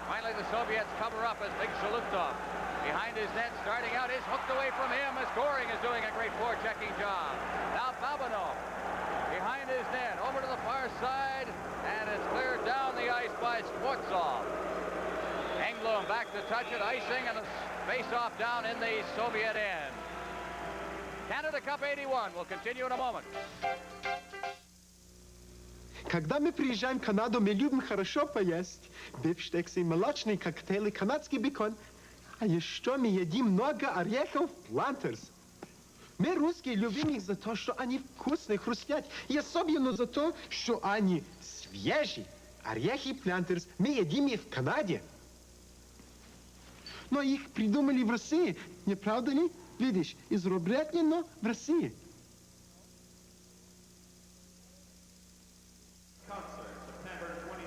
Finally, the Soviets cover up as Big Shalutov behind his net, starting out, is hooked away from him as Goring is doing a great forechecking job. Now Babanov behind his net, over to the far side, and it's cleared down the ice by Skvortsov. Engblom back to touch it, icing, and a face-off down in the Soviet end. Canada Cup 81 will continue in a moment. Когда мы приезжаем в Канаду, мы любим хорошо поесть. Бифштексы, молочные коктейли, канадский бекон. А еще мы едим много орехов Плантерс. Мы, русские, любим их за то, что они вкусные, хрустят. И особенно за то, что они свежие. Орехи Плантерс мы едим их в Канаде. Но их придумали в России, не правда ли? Видишь, изобретено в России.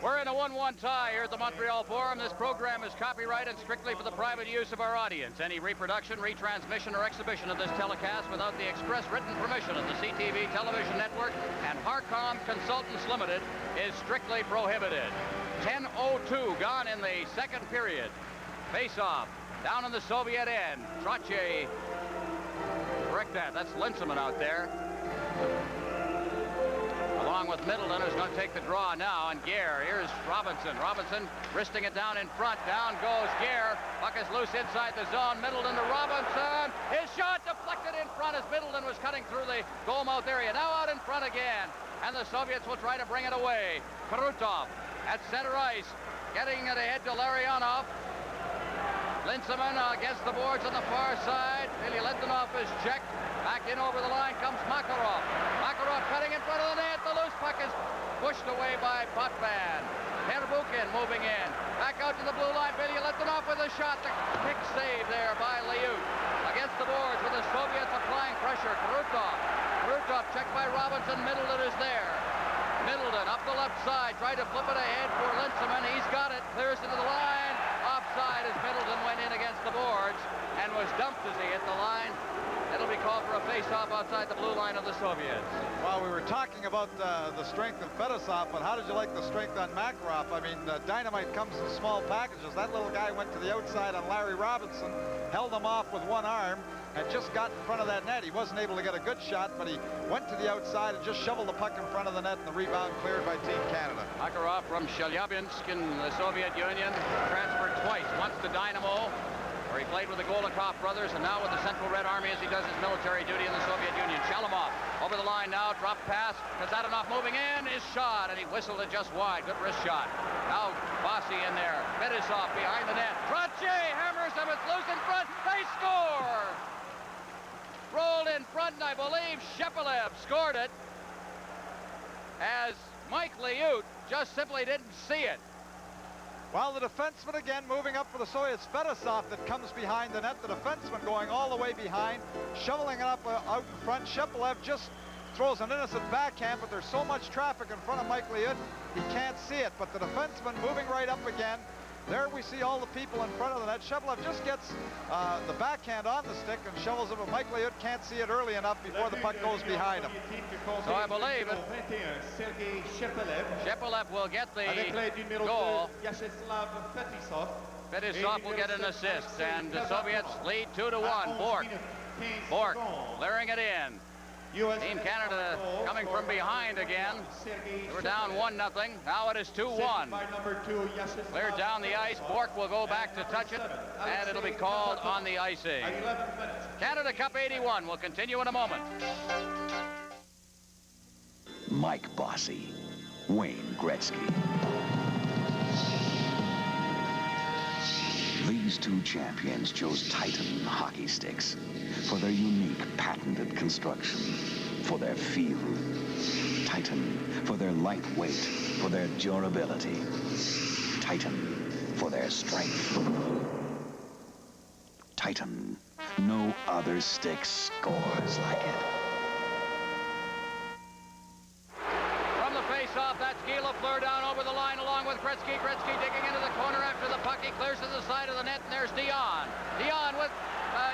We're in a 1-1 tie here at the Montreal Forum. This program is copyrighted strictly for the private use of our audience. Any reproduction, retransmission, or exhibition of this telecast without the express written permission of the CTV Television Network and Harcom Consultants Limited is strictly prohibited. 10:02 gone in the second period. Face-off down in the Soviet end. Trottier, correct that. That's Linseman out there. Along with Middleton, who's going to take the draw now, and Gare. Here's Robinson. Robinson wristing it down in front. Down goes Gare. Puck is loose inside the zone. Middleton to Robinson. His shot deflected in front as Middleton was cutting through the goal mouth area. Now out in front again. And the Soviets will try to bring it away. Krutov at center ice. Getting it ahead to Larionov. Linseman against the boards on the far side. Lentonov is checked. Back in over the line comes Makarov. Makarov cutting in front of the net. The loose puck is pushed away by Potvin. Terbukin moving in. Back out to the blue line. Lentonov with a shot. The kick save there by Liut. Against the boards with the Soviets applying pressure. Krutov. Krutov checked by Robinson. Middleton is there. Middleton up the left side. Tried to flip it ahead for Linseman. He's got it. Clears into the line. Offside as Middleton went in against the boards and was dumped as he hit the line. It'll be called for a face-off outside the blue line of the Soviets. Well, we were talking about the strength of Fedosov, but how did you like the strength on Makarov? I mean, dynamite comes in small packages. That little guy went to the outside on Larry Robinson, held him off with one arm, and just got in front of that net. He wasn't able to get a good shot, but he went to the outside and just shoveled the puck in front of the net, and the rebound cleared by Team Canada. Makarov from Chelyabinsk in the Soviet Union, transferred twice, once to Dynamo, where he played with the Golikov brothers, and now with the Central Red Army as he does his military duty in the Soviet Union. Shalamov over the line now, drop pass. Kazadanov moving in, his shot, and he whistled it just wide. Good wrist shot. Now Bossy in there. Fedosov behind the net. Trottier hammers him. It's loose in front. They score! Rolled in front, and I believe Shepelev scored it, as Mike Liut just simply didn't see it. Well, the defenseman again moving up for the Soviets. Fedosov that comes behind the net. The defenseman going all the way behind, shoveling it up out in front. Shepelev just throws an innocent backhand, but there's so much traffic in front of Mike Liut, he can't see it. But the defenseman moving right up again. There we see all the people in front of the net. Shepelev just gets the backhand on the stick and shovels it, but Mike Liut can't see it early enough before the puck goes behind him. So I believe it. Shepelev will get the goal. Fedosov will get an assist, and the Soviets lead 2-1. Bork clearing it in. Team Canada coming from behind again. They were down 1-0. Now it is 2-1. Cleared down the ice. Bork will go back to touch it, and it'll be called on the icing. Canada Cup 81 will continue in a moment. Mike Bossy, Wayne Gretzky. These two champions chose Titan hockey sticks for their unique patented construction, for their feel. Titan for their lightweight, for their durability. Titan for their strength. Titan, no other stick scores like it. From the face-off, that's Guy Lafleur down over the line along with Gretzky. Gretzky digging into the corner after the puck. He clears to the side of the net, and there's Dion. Dion with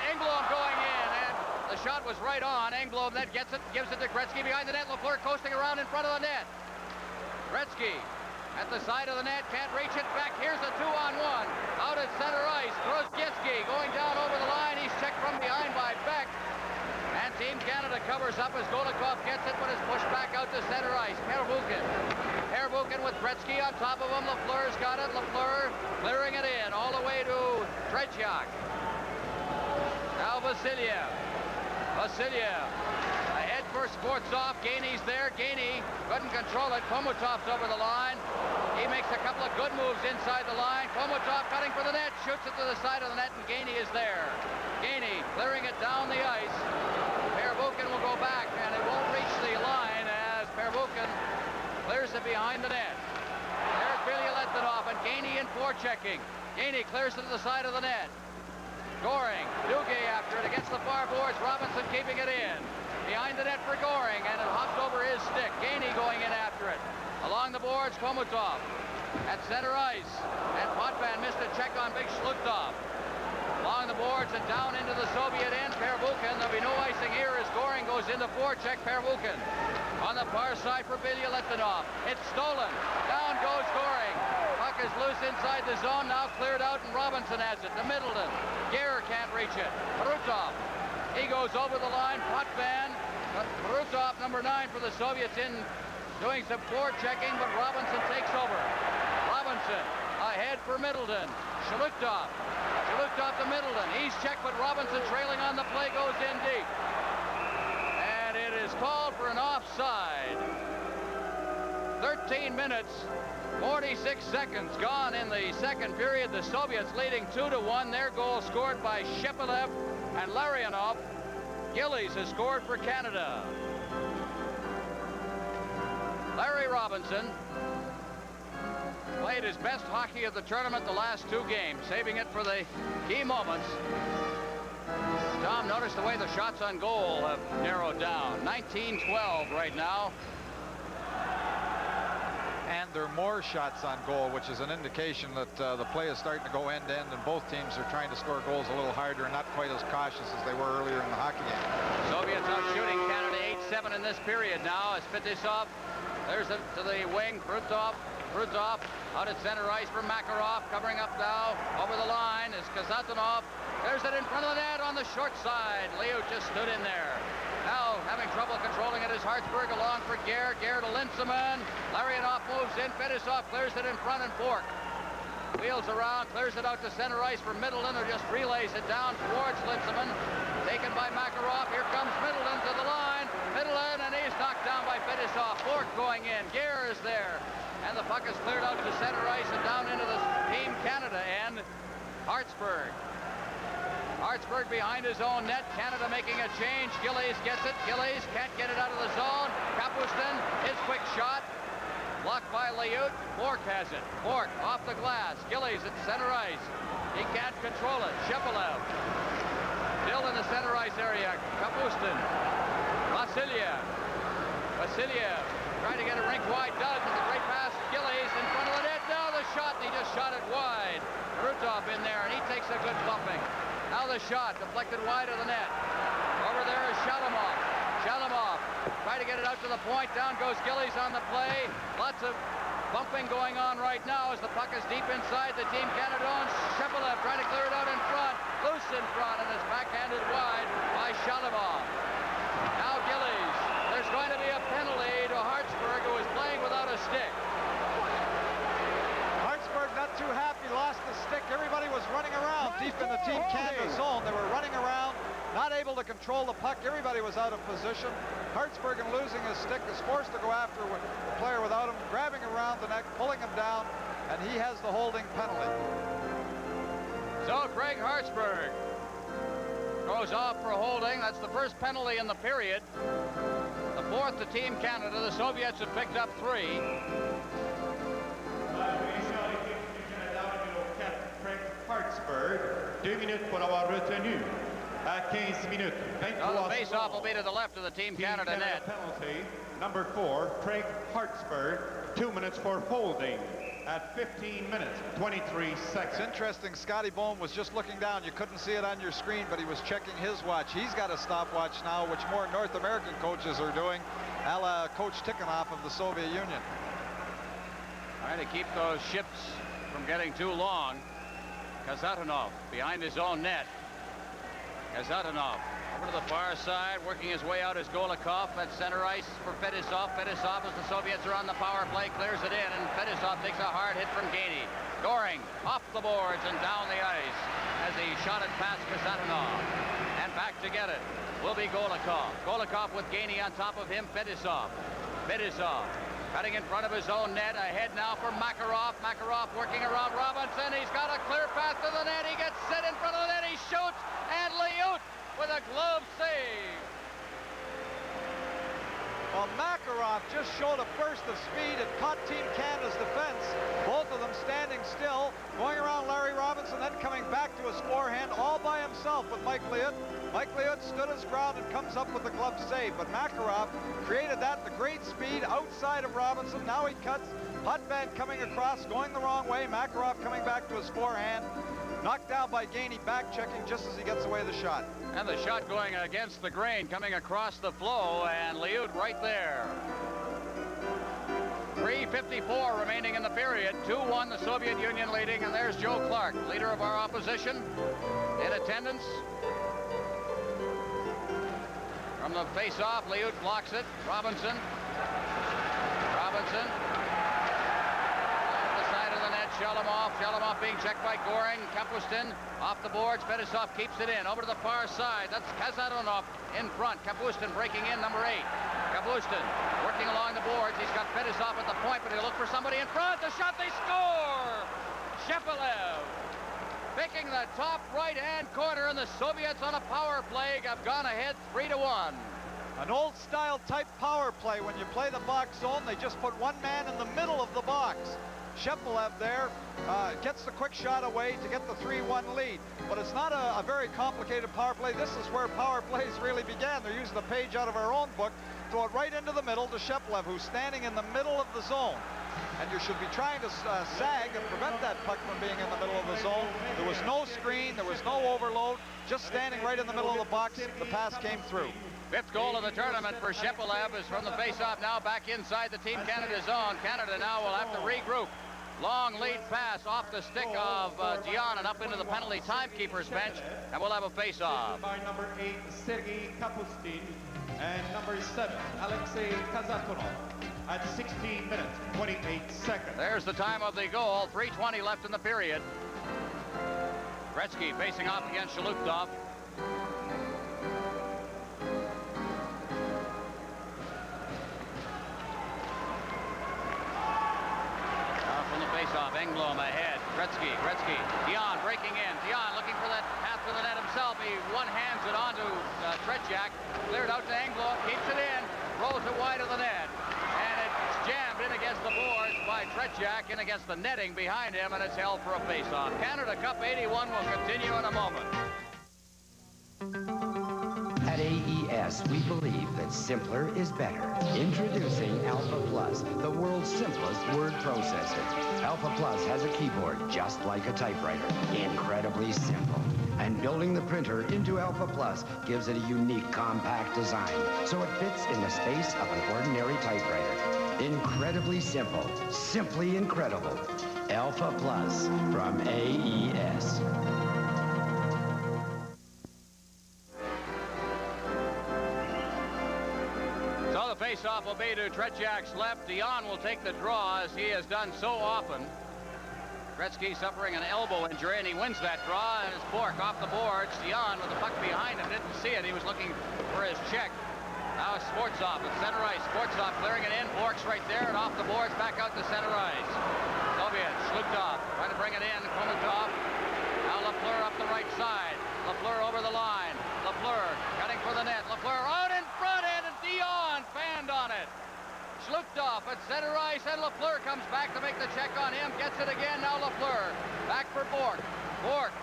Engblom going in, and the shot was right on. Engblom then gets it, gives it to Gretzky behind the net. Lafleur coasting around in front of the net. Gretzky at the side of the net, can't reach it back. Here's a 2-on-1. Out at center ice. Grosgiewski going down over the line. He's checked from behind by Beck. And Team Canada covers up as Golikov gets it, but is pushed back out to center ice. Pervukin with Gretzky on top of him. Lafleur's got it. Lafleur clearing it in all the way to Tretiak. Now Vasiliev. Ahead for Sportsov. Gainy's there. Gainy couldn't control it. Komutov's over the line. He makes a couple of good moves inside the line. Komutov cutting for the net. Shoots it to the side of the net, and Gainy is there. Gainy clearing it down the ice. Pervukin will go back, and it won't reach the line as Pervukin clears it behind the net. There's Billy Letinoff, and Gainy in forechecking. Gainy clears it to the side of the net. Goring, Duguay after it against the far boards. Robinson keeping it in. Behind the net for Goring, and it hopped over his stick. Gainy going in after it. Along the boards, Komutov at center ice. And Potvin missed a check on Big Shlutov. Along the boards and down into the Soviet end, Pervukin. There'll be no icing here as Goring goes into forecheck Pervukin. On the far side for Billy Letinoff. It's stolen. Down goes Goring. Puck is loose inside the zone, now cleared out, and Robinson has it to Middleton. Guerre can't reach it. Prutov. He goes over the line. Potvin. Prutov, number 9 for the Soviets, in doing some forechecking, but Robinson takes over. Robinson ahead for Middleton. Shlutov to Middleton. He's checked, but Robinson trailing on the play goes in deep. And it is called for an offside. 13 minutes, 46 seconds gone in the second period. The Soviets leading 2-1. Their goal scored by Shepelev and Larionov. Gillies has scored for Canada. Larry Robinson played his best hockey of the tournament the last 2 games, saving it for the key moments. Tom, notice the way the shots on goal have narrowed down. 19-12 right now. And there are more shots on goal, which is an indication that the play is starting to go end-to-end, and both teams are trying to score goals a little harder and not quite as cautious as they were earlier in the hockey game. Soviets out shooting Canada 8-7 in this period now as Fetisov clears it to the wing. Prutov out at center ice for Makarov, covering up now over the line is Kazatonov. There's it in front of the net on the short side. Leo just stood in there. Now having trouble controlling it is Hartsburg along for Guerre. Guerre to Linseman. Larionov moves in. Fetisov clears it in front, and Bork wheels around, clears it out to center ice for Middleton, who just relays it down towards Linseman. Taken by Makarov. Here comes Middleton to the line. Middleton, and he's knocked down by Fetisov. Bork going in. Guerre is there. And the puck is cleared out to center ice and down into the Team Canada end. Hartsburg behind his own net. Canada making a change. Gillies gets it. Gillies can't get it out of the zone. Kapustin, his quick shot. Blocked by Liut. Bork has it. Bork off the glass. Gillies at center ice. He can't control it. Shepelev still in the center ice area. Kapustin. Vasiliev trying to get a rink wide. Does with a great pass. Gillies in front of the net. Now the shot, and he just shot it wide. Prutov in there, and he takes a good bumping. Now the shot deflected wide of the net. Over there is Shalamov. Trying to get it out to the point. Down goes Gillies on the play. Lots of bumping going on right now as the puck is deep inside the Team Canada. And Shepelev trying to clear it out in front. Loose in front, and is backhanded wide by Shalamov. Now Gillies. There's going to be a penalty to Hartsburg, who is playing without a stick. Hartsburg not too happy, lost the stick. Everybody was running around deep in the Team Canada zone. They were running around, not able to control the puck. Everybody was out of position. Hartsburg, in losing his stick, is forced to go after the player without him, grabbing around the neck, pulling him down, and he has the holding penalty. So Craig Hartsburg goes off for holding. That's the first penalty in the period. The fourth to Team Canada. The Soviets have picked up 3. Craig Hartsburg, 2 minutes pour avoir retenu. À 15 minutes. Now the face-off will be to the left of the Team Canada net. Penalty, number 4, Craig Hartsburg, 2 minutes for holding at 15 minutes, 23 seconds. It's interesting, Scotty Bohm was just looking down. You couldn't see it on your screen, but he was checking his watch. He's got a stopwatch now, which more North American coaches are doing, a la Coach Tikhonov of the Soviet Union. Trying to keep those ships from getting too long. Kazatonov behind his own net. Kazatonov over to the far side, working his way out is Golikov at center ice for Fetisov. Fetisov, as the Soviets are on the power play, clears it in, and Fetisov takes a hard hit from Gainey. Goring off the boards and down the ice as he shot it past Kazatonov. And back to get it will be Golikov. Golikov with Gainey on top of him, Fetisov. Fetisov cutting in front of his own net. Ahead now for Makarov. Makarov working around Robinson. He's got a clear path to the net. He gets set in front of the net. He shoots, and Liut with a glove save. Well, Makarov just showed a burst of speed and caught Team Canada's defense. Both of them standing still, going around Larry Robinson, then coming back to his forehand all by himself with Mike Liut. Mike Liut stood his ground and comes up with the glove save, but Makarov created that at the great speed outside of Robinson. Now he cuts. Hutvan coming across, going the wrong way. Makarov coming back to his forehand. Knocked down by Gainey, back checking just as he gets away the shot. And the shot going against the grain, coming across the flow, and Liut right there. 3:54 remaining in the period. 2-1 the Soviet Union leading, and there's Joe Clark, leader of our opposition, in attendance. From the face-off, Liut blocks it. Robinson. Robinson. Shalamov being checked by Goring. Kapustin off the boards. Fetisov keeps it in. Over to the far side. That's Kazatonov in front. Kapustin breaking in, number 8. Kapustin working along the boards. He's got Fetisov at the point, but he'll look for somebody in front. The shot, they score! Shepelev picking the top right-hand corner, and the Soviets on a power play have gone ahead 3-1. An old-style type power play. When you play the box zone, they just put one man in the middle of the box. Shepelev there gets the quick shot away to get the 3-1 lead. But it's not a very complicated power play. This is where power plays really began. They're using the page out of our own book. Throw it right into the middle to Shepelev, who's standing in the middle of the zone. And you should be trying to sag and prevent that puck from being in the middle of the zone. There was no screen. There was no overload. Just standing right in the middle of the box. The pass came through. 5th goal of the tournament for Shepelev is from the face-off, now back inside the Team Canada zone. Canada now will have to regroup. Long lead pass off the stick of Dion and up into the penalty timekeeper's bench, and we'll have a face-off. By number 8, Sergei Kapustin, and number 7, Alexei Kazatonov, at 16 minutes, 28 seconds. There's the time of the goal. 3:20 left in the period. Gretzky facing off against Shalukov. Face-off, Engblom ahead. Gretzky, Dion breaking in. Dion looking for that path to the net himself. He one-hands it onto Tretiak. Cleared out to Engblom, keeps it in, rolls it wide of the net. And it's jammed in against the boards by Tretiak, in against the netting behind him, and it's held for a face-off. Canada Cup 81 will continue in a moment. At AES, we believe that simpler is better. Introducing Alpha Plus, the world's simplest word processor. Alpha Plus has a keyboard just like a typewriter, incredibly simple. And building the printer into Alpha Plus gives it a unique compact design, so it fits in the space of an ordinary typewriter. Incredibly simple, simply incredible. Alpha Plus from AES. Face-off will be to Tretiak's left. Dion will take the draw, as he has done so often. Gretzky suffering an elbow injury, and he wins that draw, and it's Bork off the boards. Dion with the puck behind him, didn't see it. He was looking for his check. Now Sportsov at center ice. Sportsov clearing it in. Bork's right there, and off the boards, back out to center ice. Soviet, Shlukov trying to bring it in. Komatov. Now Lafleur up the right side. Lafleur over the line. Lafleur cutting for the net. Lafleur out in front, and Dion fanned on it. Schluptoff at center ice, and Lafleur comes back to make the check on him. Gets it again. Now Lafleur back for Bourque. Bourque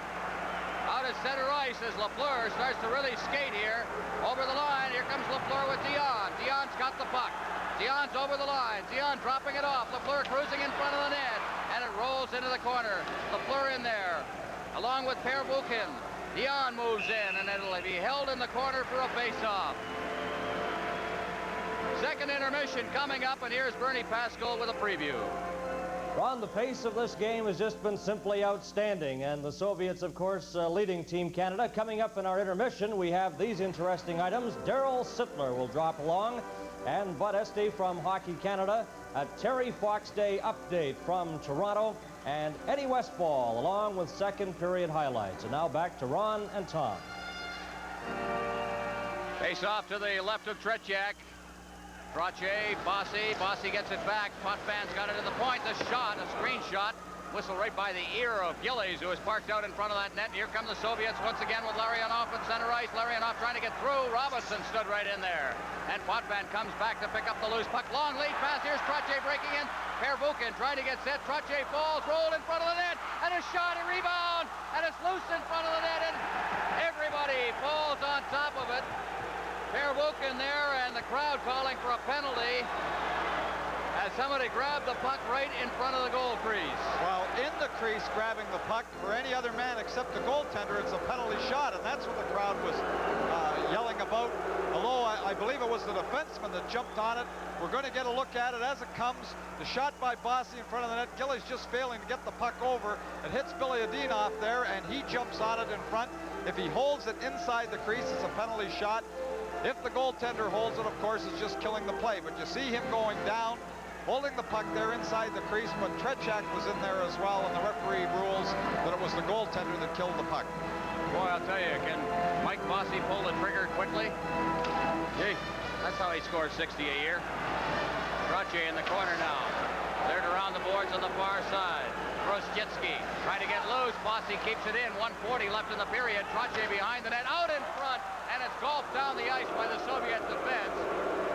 out at center ice as Lafleur starts to really skate here. Over the line, here comes Lafleur with Dion. Dion's got the puck. Dion's over the line. Dion dropping it off. Lafleur cruising in front of the net, and it rolls into the corner. Lafleur in there, along with Per Buchan. Dion moves in, and it'll be held in the corner for a face-off. Second intermission coming up, and here's Bernie Pascal with a preview. Ron, the pace of this game has just been simply outstanding, and the Soviets, of course, leading Team Canada. Coming up in our intermission, we have these interesting items. Daryl Sittler will drop along, and Bud Esty from Hockey Canada, a Terry Fox Day update from Toronto, and Eddie Westfall, along with second period highlights. And now back to Ron and Tom. Face off to the left of Tretiak. Trottier, Bossy gets it back. Potvin got it to the point. The shot, a screen shot. Whistle right by the ear of Gillies, who is parked out in front of that net. Here come the Soviets once again with Larionov at center ice. Larionov trying to get through. Robinson stood right in there. And Potvin comes back to pick up the loose puck. Long lead pass. Here's Trottier breaking in. Per Buchan trying to get set. Trottier falls, rolled in front of the net. And a shot, a rebound. And it's loose in front of the net. And everybody falls on top of it. Per Buchan there, and the crowd calling for a penalty as somebody grabbed the puck right in front of the goal crease. Well, in the crease grabbing the puck, for any other man except the goaltender, it's a penalty shot, and that's what the crowd was yelling about. Although I believe it was the defenseman that jumped on it. We're going to get a look at it as it comes. The shot by Bossy in front of the net. Gillies just failing to get the puck over. It hits Billy Adinov there, and he jumps on it in front. If he holds it inside the crease, it's a penalty shot. If the goaltender holds it, of course, it's just killing the play. But you see him going down, holding the puck there inside the crease, but Tretiak was in there as well, and the referee rules that it was the goaltender that killed the puck. Boy, I'll tell you, can Mike Bossy pull the trigger quickly? Gee, that's how he scores 60 a year. Trottier in the corner now. Cleared around the boards on the far side. Grosjetski trying to get loose. Bossy keeps it in. 1:40 left in the period. Trottier behind the net, out in front, and it's golfed down the ice by the Soviet defense.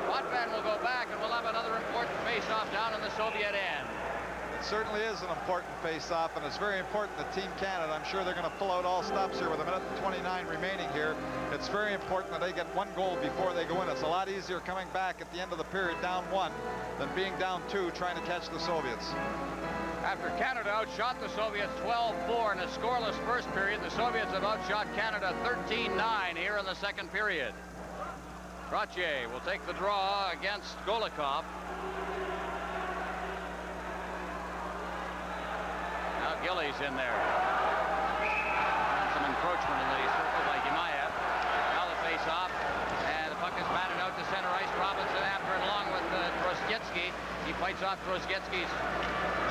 Potvin will go back, and we'll have another important face-off down in the Soviet end. It certainly is an important face-off, and it's very important that Team Canada, I'm sure they're going to pull out all stops here with a minute and 29 remaining here. It's very important that they get one goal before they go in. It's a lot easier coming back at the end of the period down 1 than being down 2 trying to catch the Soviets. After Canada outshot the Soviets 12-4 in a scoreless first period, the Soviets have outshot Canada 13-9 here in the second period. Trottier will take the draw against Golikov. Now Gillies in there. Some encroachment in the circle by Yemaev. Now the face-off, and the puck is batted out to center ice. Robinson after it along with Grosjetski. He fights off Grosjetski's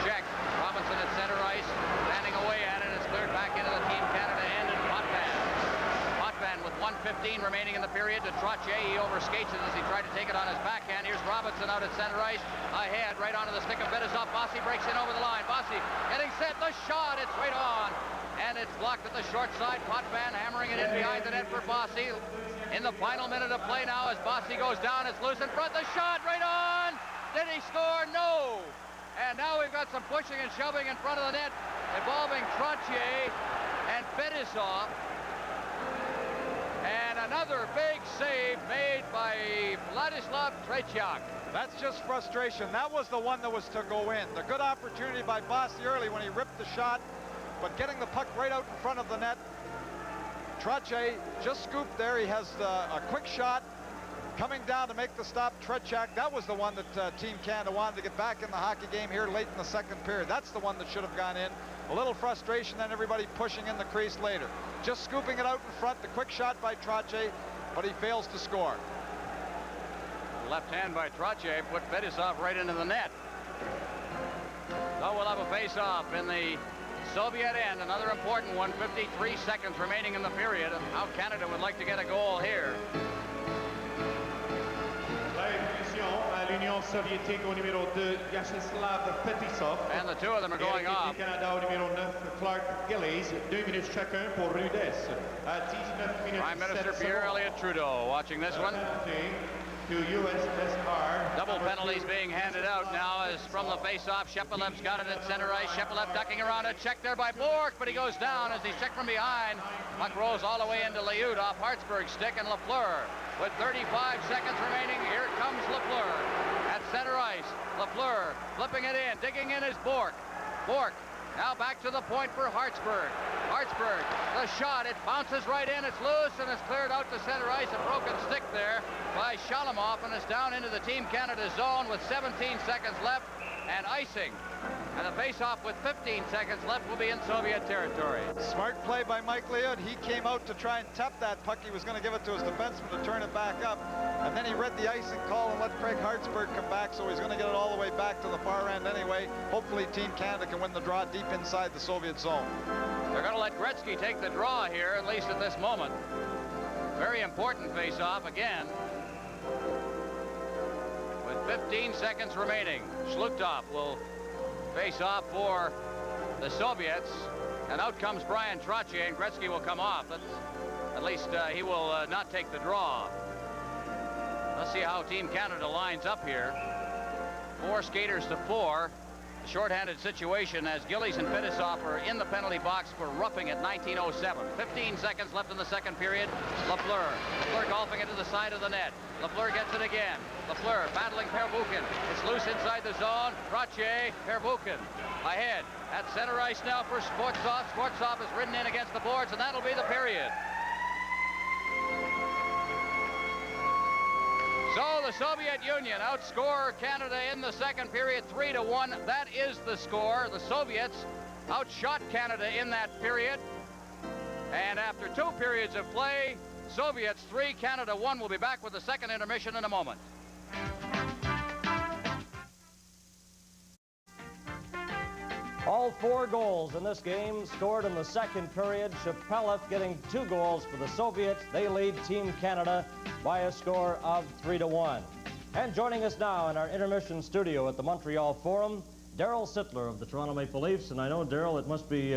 check. Robinson at center ice, standing away at it. It's cleared back into the Team Canada end, and Potvin with 1:15 remaining in the period to Trottier. He overskates it as he tried to take it on his backhand. Here's Robinson out at center ice, ahead, right onto the stick of Bedizov. Bossy breaks in over the line. Bossy getting set, the shot, it's right on, and it's blocked at the short side. Potvin hammering it in behind the net for Bossy. In the final minute of play now, as Bossy goes down, it's loose in front. The shot right on. Did he score? No. And now we've got some pushing and shoving in front of the net involving Trottier and Bedizov. And another big save made by Vladislav Tretiak. That's just frustration. That was the one that was to go in. The good opportunity by Bossy early when he ripped the shot, but getting the puck right out in front of the net. Trottier just scooped there. He has a quick shot. Coming down to make the stop, Tretiak, that was the one that Team Canada wanted to get back in the hockey game here late in the second period. That's the one that should have gone in. A little frustration, then everybody pushing in the crease later. Just scooping it out in front, the quick shot by Trottier, but he fails to score. Left hand by Trottier put Bedizov right into the net. So we'll have a face-off in the Soviet end, another important one, 53 seconds remaining in the period. How Canada would like to get a goal here. La émission à l'Union soviétique au numéro 2, Vyacheslav Fetisov. And the two of them are going off. Du Canada au numéro 9, Clark Gillies. 2 minutes chacun pour Rudess. À 19 minutes. Prime Minister Pierre Elliott Trudeau watching this one. To USSR. Double penalties being handed out now as from the face-off. Shepelev's got it at center ice. Shepelev ducking around it. Checked there by Bork, but he goes down as he's checked from behind. Puck rolls all the way into Liut off Hartsburg's stick, and Lafleur with 35 seconds remaining. Here comes Lafleur at center ice. Lafleur flipping it in, digging in is Bork. Bork now back to the point for Hartsburg. Hartsburg, the shot, it bounces right in, it's loose, and it's cleared out to center ice. A broken stick there by Shalamov, and it's down into the Team Canada zone with 17 seconds left, and icing. And the face-off with 15 seconds left will be in Soviet territory. Smart play by Mike Liut. He came out to try and tap that puck. He was going to give it to his defenseman to turn it back up. And then he read the icing call and let Craig Hartsburg come back, so he's going to get it all the way back to the far end anyway. Hopefully Team Canada can win the draw deep inside the Soviet zone. They're going to let Gretzky take the draw here, at least at this moment. Very important face-off again. With 15 seconds remaining, Shlutov will face off for the Soviets, and out comes Brian Trottier, and Gretzky will come off. At least he will not take the draw. Let's see how Team Canada lines up here. 4 skaters to 4. A shorthanded situation as Gillies and Fetisov are in the penalty box for roughing at 19:07. 15 seconds left in the second period. Lafleur golfing it to the side of the net. Lafleur gets it again. Lafleur battling Pervukin. It's loose inside the zone. Trottier, Pervukin ahead. At center ice now for Skvortsov. Skvortsov is ridden in against the boards, and that'll be the period. So the Soviet Union outscore Canada in the second period 3-1. That is the score. The Soviets outshot Canada in that period. And after 2 periods of play, Soviets 3, Canada 1. We'll be back with the second intermission in a moment. All 4 goals in this game scored in the second period. Shepelev getting 2 goals for the Soviets. They lead Team Canada by a score of 3-1. And joining us now in our intermission studio at the Montreal Forum, Darryl Sittler of the Toronto Maple Leafs. And I know, Darryl, it must be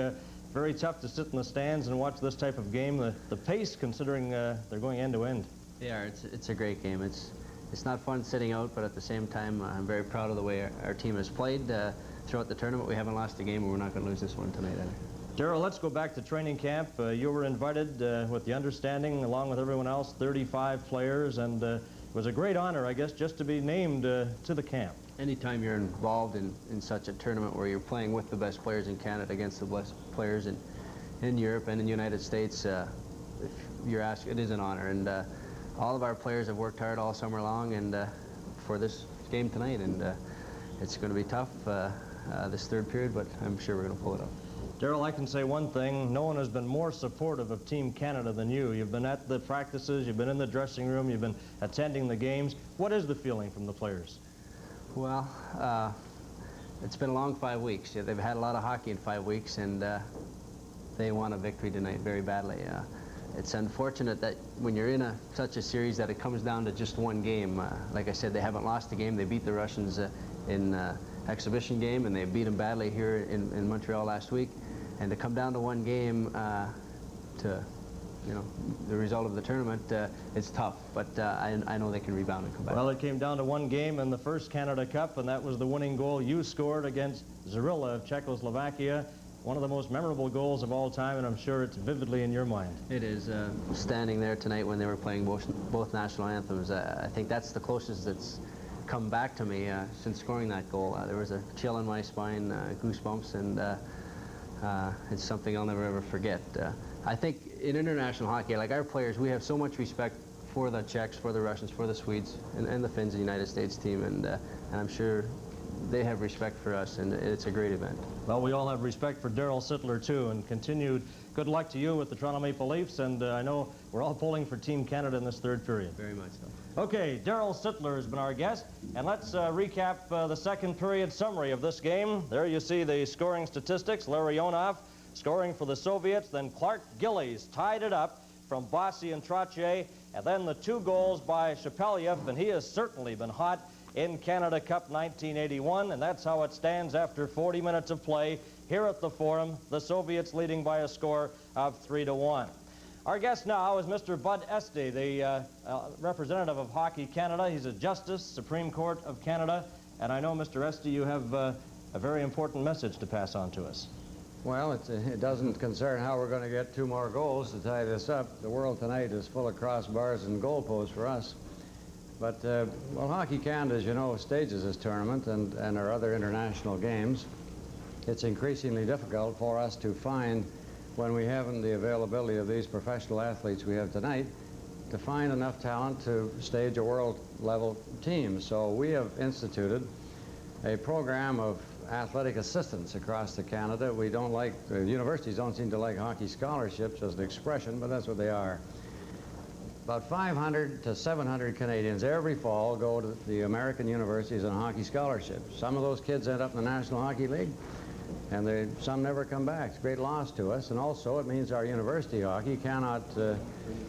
very tough to sit in the stands and watch this type of game. The pace, considering they're going end to end. Yeah, it's a great game. It's not fun sitting out, but at the same time, I'm very proud of the way our team has played. Throughout the tournament, we haven't lost a game, and we're not going to lose this one tonight either. Darryl, let's go back to training camp. You were invited with the understanding, along with everyone else, 35 players, and it was a great honor, I guess, just to be named to the camp. Anytime you're involved in such a tournament where you're playing with the best players in Canada against the best players in Europe and in the United States, if you're asked, it is an honor. And all of our players have worked hard all summer long and for this game tonight, and it's going to be tough this third period, but I'm sure we're going to pull it off. Darryl, I can say one thing. No one has been more supportive of Team Canada than you. You've been at the practices, you've been in the dressing room, you've been attending the games. What is the feeling from the players? Well, it's been a long 5 weeks. They've had a lot of hockey in 5 weeks, and they want a victory tonight very badly. It's unfortunate that when you're in such a series that it comes down to just one game. Like I said, they haven't lost a game. They beat the Russians in exhibition game, and they beat them badly here in Montreal last week. And to come down to one game to, the result of the tournament, it's tough. But I know they can rebound and come back. Well, it came down to one game in the first Canada Cup, and that was the winning goal you scored against Zarilla of Czechoslovakia. One of the most memorable goals of all time, and I'm sure it's vividly in your mind. It is. Standing there tonight when they were playing both national anthems, I think that's the closest that's come back to me since scoring that goal. There was a chill in my spine, goosebumps, and it's something I'll never ever forget. I think in international hockey, like our players, we have so much respect for the Czechs, for the Russians, for the Swedes, and the Finns, the United States team, and I'm sure they have respect for us, and it's a great event. Well, we all have respect for Darryl Sittler, too, and continued good luck to you with the Toronto Maple Leafs, and I know we're all pulling for Team Canada in this third period. Very much so. Okay, Darryl Sittler has been our guest, and let's recap the second period summary of this game. There you see the scoring statistics. Larionov scoring for the Soviets, then Clark Gillies tied it up from Bossy and Trottier, and then the 2 goals by Shepeliev, and he has certainly been hot. in Canada Cup 1981, and that's how it stands after 40 minutes of play here at the Forum, the Soviets leading by a score of 3-1. Our guest now is Mr. Bud Esty, the representative of Hockey Canada. He's a Justice, Supreme Court of Canada, and I know, Mr. Esty, you have a very important message to pass on to us. Well, it doesn't concern how we're going to get 2 more goals to tie this up. The world tonight is full of crossbars and goalposts for us. But, well, Hockey Canada, as you know, stages this tournament and our other international games. It's increasingly difficult for us to find, when we haven't the availability of these professional athletes we have tonight, to find enough talent to stage a world-level team. So we have instituted a program of athletic assistants across the Canada. We don't like, the universities don't seem to like hockey scholarships as an expression, but that's what they are. About 500 to 700 Canadians every fall go to the American universities on hockey scholarships. Some of those kids end up in the National Hockey League, and some never come back. It's a great loss to us, and also it means our university hockey cannot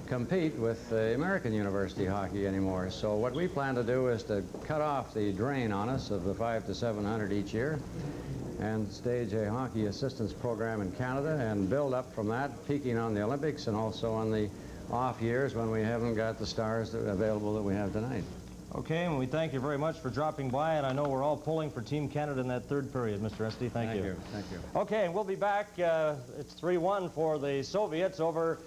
compete with American university hockey anymore. So what we plan to do is to cut off the drain on us of the 500 to 700 each year and stage a hockey assistance program in Canada and build up from that, peaking on the Olympics and also on the off years when we haven't got the stars available that we have tonight. Okay, and we thank you very much for dropping by, and I know we're all pulling for Team Canada in that third period, Mr. Esty. Thank you. Thank you. Okay, and we'll be back. It's 3-1 for the Soviets over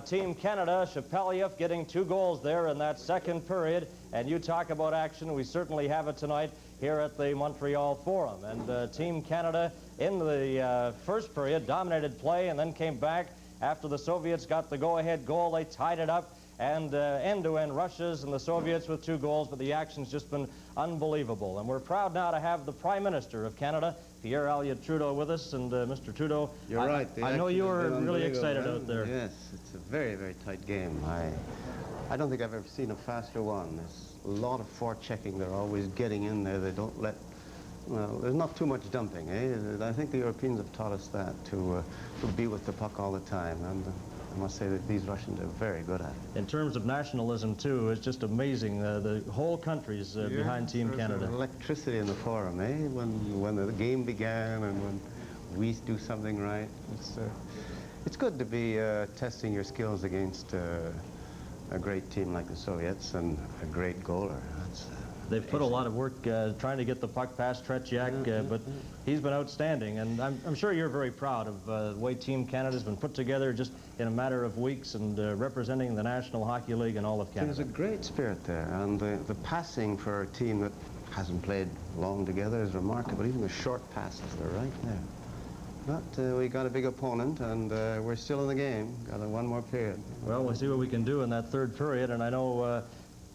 Team Canada. Shapelyev getting 2 goals there in that second period. And you talk about action, we certainly have it tonight here at the Montreal Forum. And Team Canada in the first period dominated play and then came back after the Soviets got the go-ahead goal. They tied it up, and end-to-end rushes, and the Soviets with 2 goals, but the action's just been unbelievable. And we're proud now to have the Prime Minister of Canada, Pierre Elliott Trudeau, with us. And Mr. Trudeau, you're right. I know you were really excited out there. Yes, it's a very, very tight game. I don't think I've ever seen a faster one. There's a lot of forechecking. They're always getting in there. They don't let, well, there's not too much dumping, eh? I think the Europeans have taught us that, to be with the puck all the time. And I must say that these Russians are very good at it. In terms of nationalism, too, it's just amazing. The whole country's behind Team Canada. Electricity in the Forum, eh? When the game began and when we do something right. It's good to be testing your skills against a great team like the Soviets and a great goaler. They've put a lot of work trying to get the puck past Tretiak, but he's been outstanding. And I'm sure you're very proud of the way Team Canada's been put together just in a matter of weeks and representing the National Hockey League and all of Canada. There's a great spirit there, and the passing for a team that hasn't played long together is remarkable. Even the short passes, they're right there. But we got a big opponent, and we're still in the game. Got one more period. Well, we'll see what we can do in that third period, and I know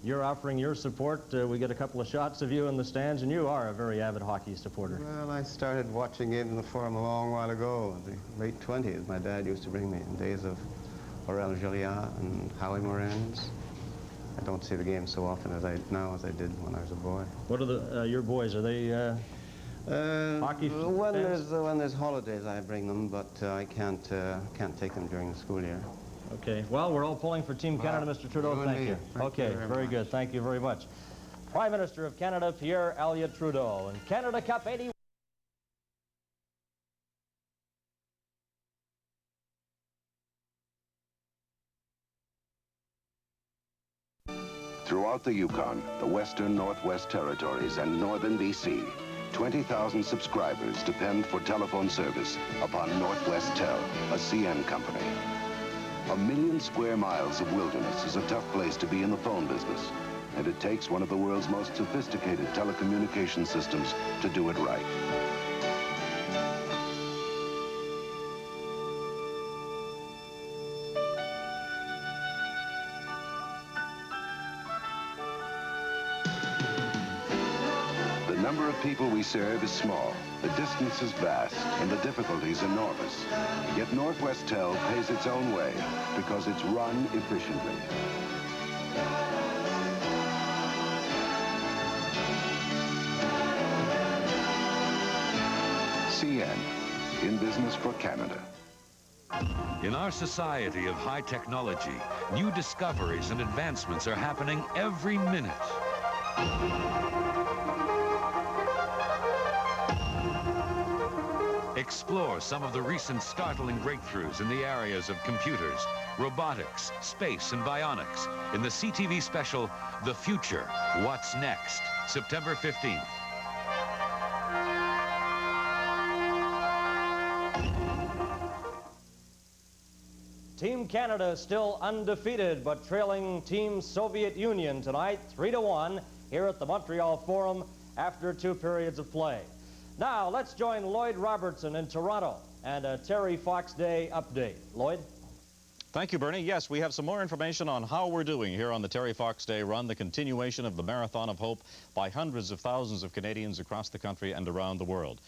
you're offering your support. We get a couple of shots of you in the stands, and you are a very avid hockey supporter. Well, I started watching it in the Forum a long while ago, in the late 20s. My dad used to bring me in days of Aurel Joliat and Howie Moran's. I don't see the game so often now as I did when I was a boy. What are your boys? Are they hockey fans? When there's holidays, I bring them, but I can't take them during the school year. Okay. Well, we're all pulling for Team Canada, Mr. Trudeau. Thank you. Okay, very good. Thank you very much. Prime Minister of Canada, Pierre Elliott Trudeau. And Canada Cup 81. Throughout the Yukon, the Western Northwest Territories, and Northern BC, 20,000 subscribers depend for telephone service upon Northwest Tel, a CN company. 1 million square miles of wilderness is a tough place to be in the phone business, and it takes one of the world's most sophisticated telecommunication systems to do it right. The number of people we serve is small, the distance is vast, and the difficulties enormous. Yet Northwest Tel pays its own way because it's run efficiently. CN, in business for Canada. In our society of high technology, new discoveries and advancements are happening every minute. Explore some of the recent startling breakthroughs in the areas of computers, robotics, space, and bionics in the CTV special, The Future, What's Next, September 15th. Team Canada still undefeated, but trailing Team Soviet Union tonight, 3-1, here at the Montreal Forum after 2 periods of play. Now, let's join Lloyd Robertson in Toronto and a Terry Fox Day update. Lloyd? Thank you, Bernie. Yes, we have some more information on how we're doing here on the Terry Fox Day run, the continuation of the Marathon of Hope by hundreds of thousands of Canadians across the country and around the world.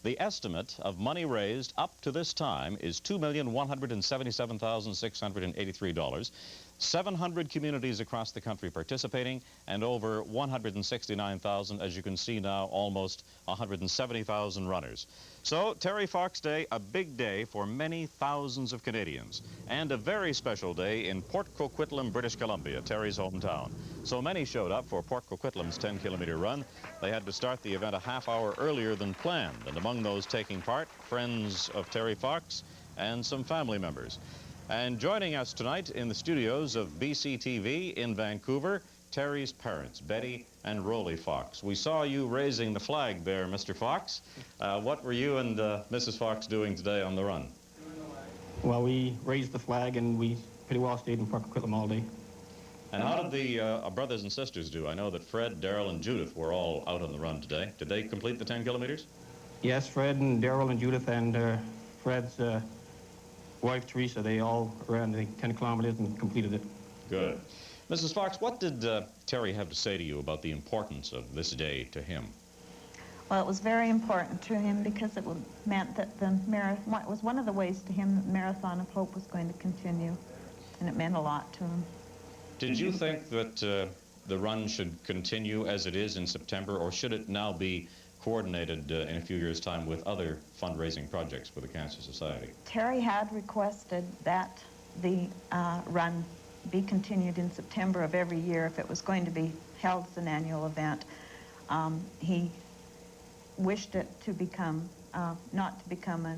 The estimate of money raised up to this time is $2,177,683. 700 communities across the country participating, and over 169,000, as you can see now, almost 170,000 runners. So, Terry Fox Day, a big day for many thousands of Canadians, and a very special day in Port Coquitlam, British Columbia, Terry's hometown. So many showed up for Port Coquitlam's 10-kilometer run. They had to start the event a half hour earlier than planned, and among those taking part, friends of Terry Fox and some family members. And joining us tonight in the studios of BCTV in Vancouver, Terry's parents, Betty and Rolly Fox. We saw you raising the flag there, Mr. Fox. What were you and Mrs. Fox doing today on the run? Well, we raised the flag and we pretty well stayed in Port Coquitlam all day. And how did the brothers and sisters do? I know that Fred, Daryl, and Judith were all out on the run today. Did they complete the 10 kilometers? Yes, Fred and Daryl and Judith and Fred's wife, Teresa, they all ran the 10 kilometers and completed it. Good. Mrs. Fox, what did Terry have to say to you about the importance of this day to him? Well, it was very important to him because it meant that the marathon, it was one of the ways to him that the Marathon of Hope was going to continue, and it meant a lot to him. Did you think that the run should continue as it is in September, or should it now be coordinated in a few years' time with other fundraising projects for the Cancer Society? Terry had requested that the run be continued in September of every year if it was going to be held as an annual event. He wished it to become, not to become a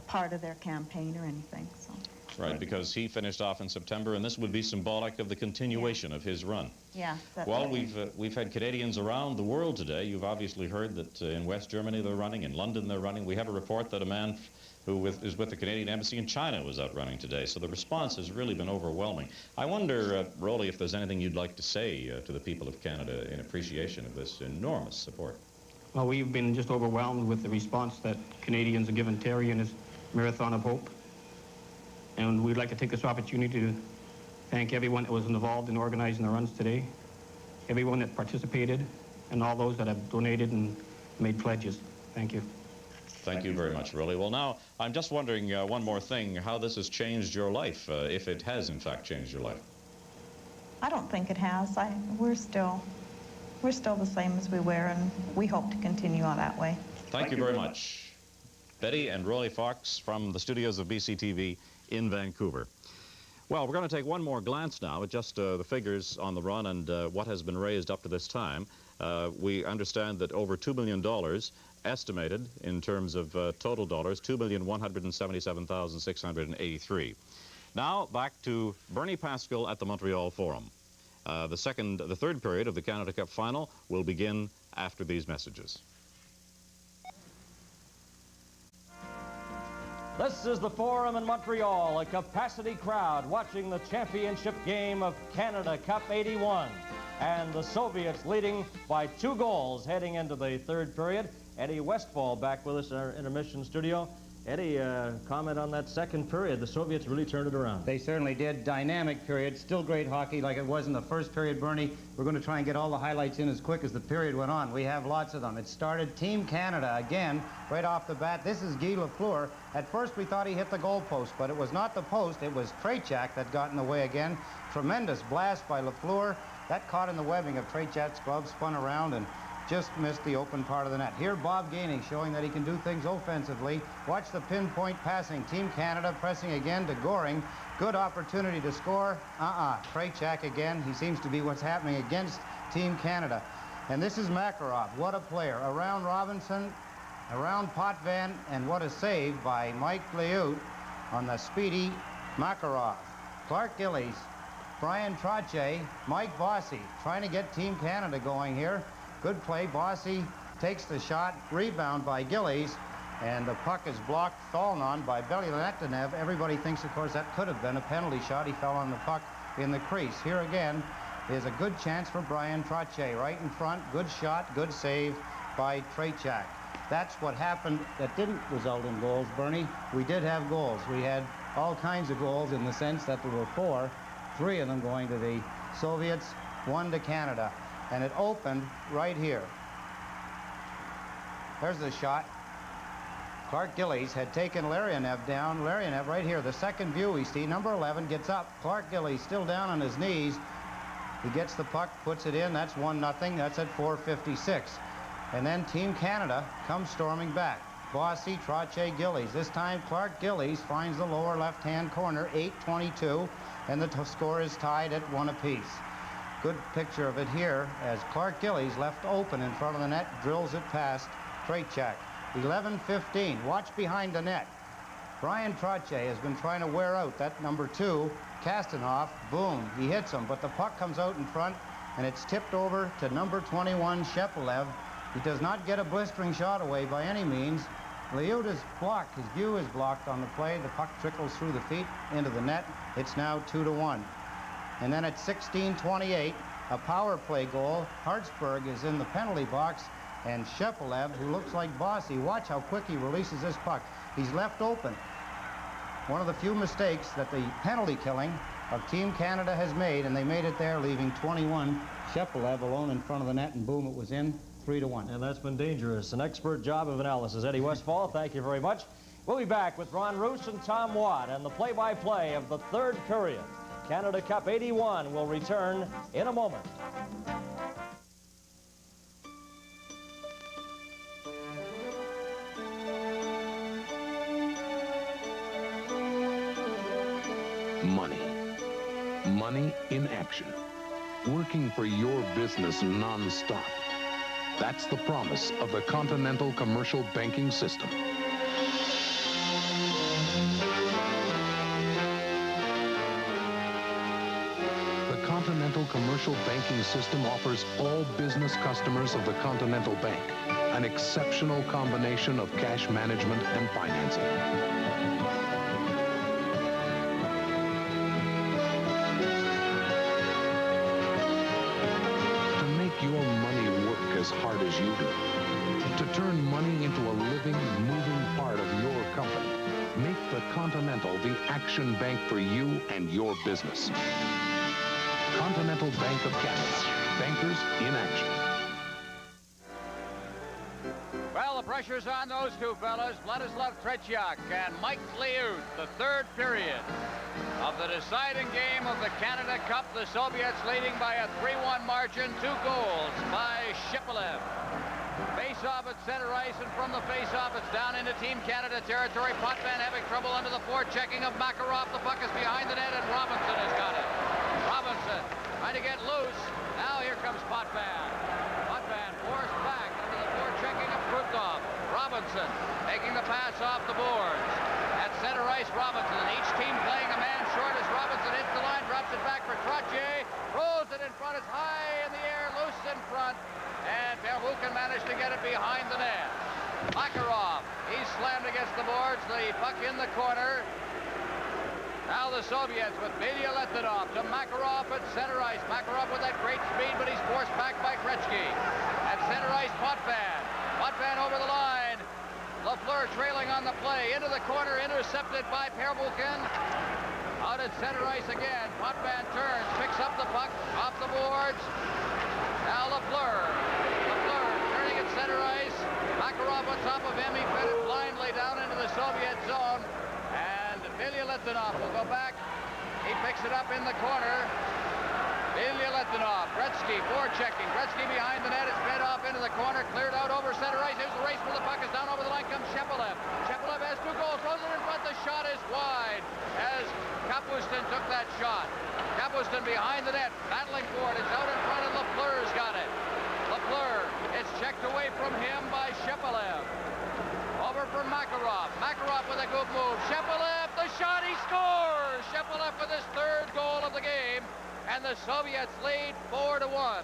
part of their campaign or anything. So. Right, because he finished off in September, and this would be symbolic of the continuation of his run. Yeah. Well, we've had Canadians around the world today. You've obviously heard that in West Germany they're running, in London they're running. We have a report that a man who is with the Canadian Embassy in China was out running today, so the response has really been overwhelming. I wonder, Rolly, if there's anything you'd like to say to the people of Canada in appreciation of this enormous support. Well, we've been just overwhelmed with the response that Canadians have given Terry and his Marathon of Hope. And we'd like to take this opportunity to thank everyone that was involved in organizing the runs today, everyone that participated, and all those that have donated and made pledges. Thank you. Thank you very much, Rolly. Well, now, I'm just wondering one more thing, how this has changed your life, if it has, in fact, changed your life. I don't think it has. We're still the same as we were, and we hope to continue on that way. Thank you very much. Betty and Rolly Fox from the studios of BCTV in Vancouver. Well, we're going to take one more glance now at just the figures on the run and what has been raised up to this time. We understand that over $2 million estimated in terms of total dollars, $2,177,683. Now, back to Bernie Pascal at the Montreal Forum. The third period of the Canada Cup final will begin after these messages. This is the Forum in Montreal, a capacity crowd watching the championship game of Canada Cup 81. And the Soviets leading by 2 goals heading into the third period. Eddie Westfall back with us in our intermission studio. Eddie, comment on that second period. The Soviets really turned it around. They certainly did. Dynamic period. Still great hockey like it was in the first period, Bernie. We're going to try and get all the highlights in as quick as the period went on. We have lots of them. It started Team Canada again, right off the bat. This is Guy Lafleur. At first we thought he hit the goal post, but it was not the post. It was Trachak that got in the way again. Tremendous blast by Lafleur. That caught in the webbing of Trachak's glove, spun around, and just missed the open part of the net. Here, Bob Gaining showing that he can do things offensively. Watch the pinpoint passing. Team Canada pressing again to Goring. Good opportunity to score. Trachak again. He seems to be what's happening against Team Canada. And this is Makarov. What a player. Around Robinson. around Potvin, and what a save by Mike Liut on the speedy Makarov. Clark Gillies, Brian Trottier, Mike Bossy trying to get Team Canada going here. Good play. Bossy takes the shot, rebound by Gillies, and the puck is blocked, fallen on by Belyletdinov. Everybody thinks, of course, that could have been a penalty shot. He fell on the puck in the crease. Here again is a good chance for Brian Trottier. Right in front, good shot, good save by Trachak. That's what happened that didn't result in goals, Bernie. We did have goals. We had all kinds of goals in the sense that there were 4, 3 of them going to the Soviets, 1 to Canada. And it opened right here. There's the shot. Clark Gillies had taken Larionev down. Larionev right here, the second view we see. Number 11 gets up. Clark Gillies still down on his knees. He gets the puck, puts it in. That's 1-0. That's at 4:56. And then Team Canada comes storming back. Bossy, Trottier, Gillies. This time Clark Gillies finds the lower left-hand corner, 8:22, and the score is tied at 1 apiece. Good picture of it here as Clark Gillies, left open in front of the net, drills it past Trachak. 11:15. Watch behind the net. Brian Trottier has been trying to wear out that number 2, Kastanoff. Boom, he hits him, but the puck comes out in front, and it's tipped over to number 21, Shepelev. He does not get a blistering shot away by any means. Liut is blocked. His view is blocked on the play. The puck trickles through the feet into the net. It's now 2-1. And then at 16:28, a power play goal. Hartsburg is in the penalty box, and Shepelev, who looks like Bossy, watch how quick he releases this puck. He's left open. One of the few mistakes that the penalty killing of Team Canada has made, and they made it there, leaving 21 Shepelev alone in front of the net, and boom, it was in, 3-1. And that's been dangerous. An expert job of analysis. Eddie Westfall, thank you very much. We'll be back with Ron Roos and Tom Watt and the play-by-play of the third period. Canada Cup 81 will return in a moment. Money. Money in action. Working for your business non-stop. That's the promise of the Continental Commercial Banking System. The Continental Commercial Banking System offers all business customers of the Continental Bank an exceptional combination of cash management and financing. Your money work as hard as you do. To turn money into a living, moving part of your company. Make the Continental the action bank for you and your business. Continental Bank of Canada. Bankers in action. Well, the pressure's on those two fellas, Vladislav Tretiak and Mike Liut, the third period of the deciding game of the Canada Cup. The Soviets leading by a 3-1 margin, 2 goals by Shepelev. Face-off at center ice, and from the face-off, it's down into Team Canada territory. Potvin having trouble under the forechecking of Makarov. The puck is behind the net, and Robinson has got it. Robinson trying to get loose. Now here comes Potvin. Potvin forced back under the forechecking of Krutov. Robinson taking the pass off the boards. At center ice, Robinson, and each team playing a man short as Robinson hits the line, drops it back for Trottier, throws it in front, it's high in the air, loose in front, and Pervukin managed to get it behind the net. Makarov, he's slammed against the boards, the puck in the corner. Now the Soviets with Belyletdinov to Makarov at center ice. Makarov with that great speed, but he's forced back by Gretzky. At center ice, Potvin. Potvin over the line. Lafleur trailing on the play. Into the corner, intercepted by Pervukin. Out at center ice again. Potvin turns, picks up the puck off the boards. Now Lafleur. Lafleur turning at center ice. Makarov on top of him. He fed it blindly down into the Soviet zone. And Belyletdinov will go back. He picks it up in the corner. Belyletdinov, Gretzky forechecking. Gretzky behind the net. It's fed off into the corner, cleared out over center ice. Here's the race for the puck. Is down over the line. Comes Shepelev. Shepelev has 2 goals. Throws it in front. The shot is wide as Kapustin took that shot. Kapustin behind the net, battling for it. It's out in front, and Lafleur's got it. Lafleur, it's checked away from him by Shepelev. Makarov. Makarov with a good move. Shepelev, the shot, he scores! Shepelev with his third goal of the game, and the Soviets lead 4-1.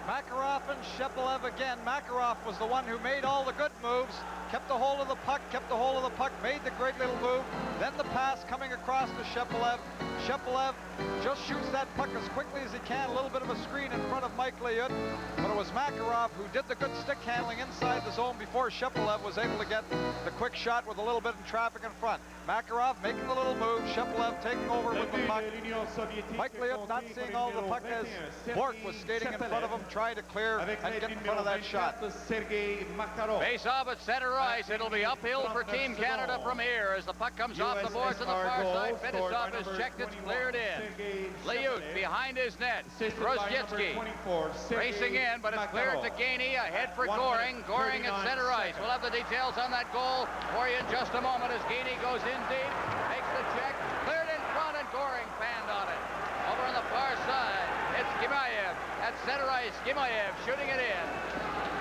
Makarov and Shepelev again. Makarov was the one who made all the good moves, kept a hold of the puck, made the great little move. Then the pass coming across to Shepelev. Shepelev just shoots that puck as quickly as he can. A little bit of a screen in front of Mike Liut. But it was Makarov who did the good stick handling inside the zone before Shepelev was able to get the quick shot with a little bit of traffic in front. Makarov making the little move. Shepelev taking over with the puck. Mike Liut not seeing all the puck as Bork was skating in front of him, trying to clear and get in front of that shot. Face off at center ice. It'll be uphill for Team Canada from here as the puck comes off the boards on the far side. Fedosov is checked. It's cleared in. Liut behind his net. Grosjetsky racing in, but it's cleared to Gainey. Ahead for Goring. Goring at center ice. We'll have the details on that goal for you in just a moment as Gainey goes in deep, makes the check, cleared in front, and Goring fanned on it. Over on the far side, it's Gimayev at center ice. Gimayev shooting it in.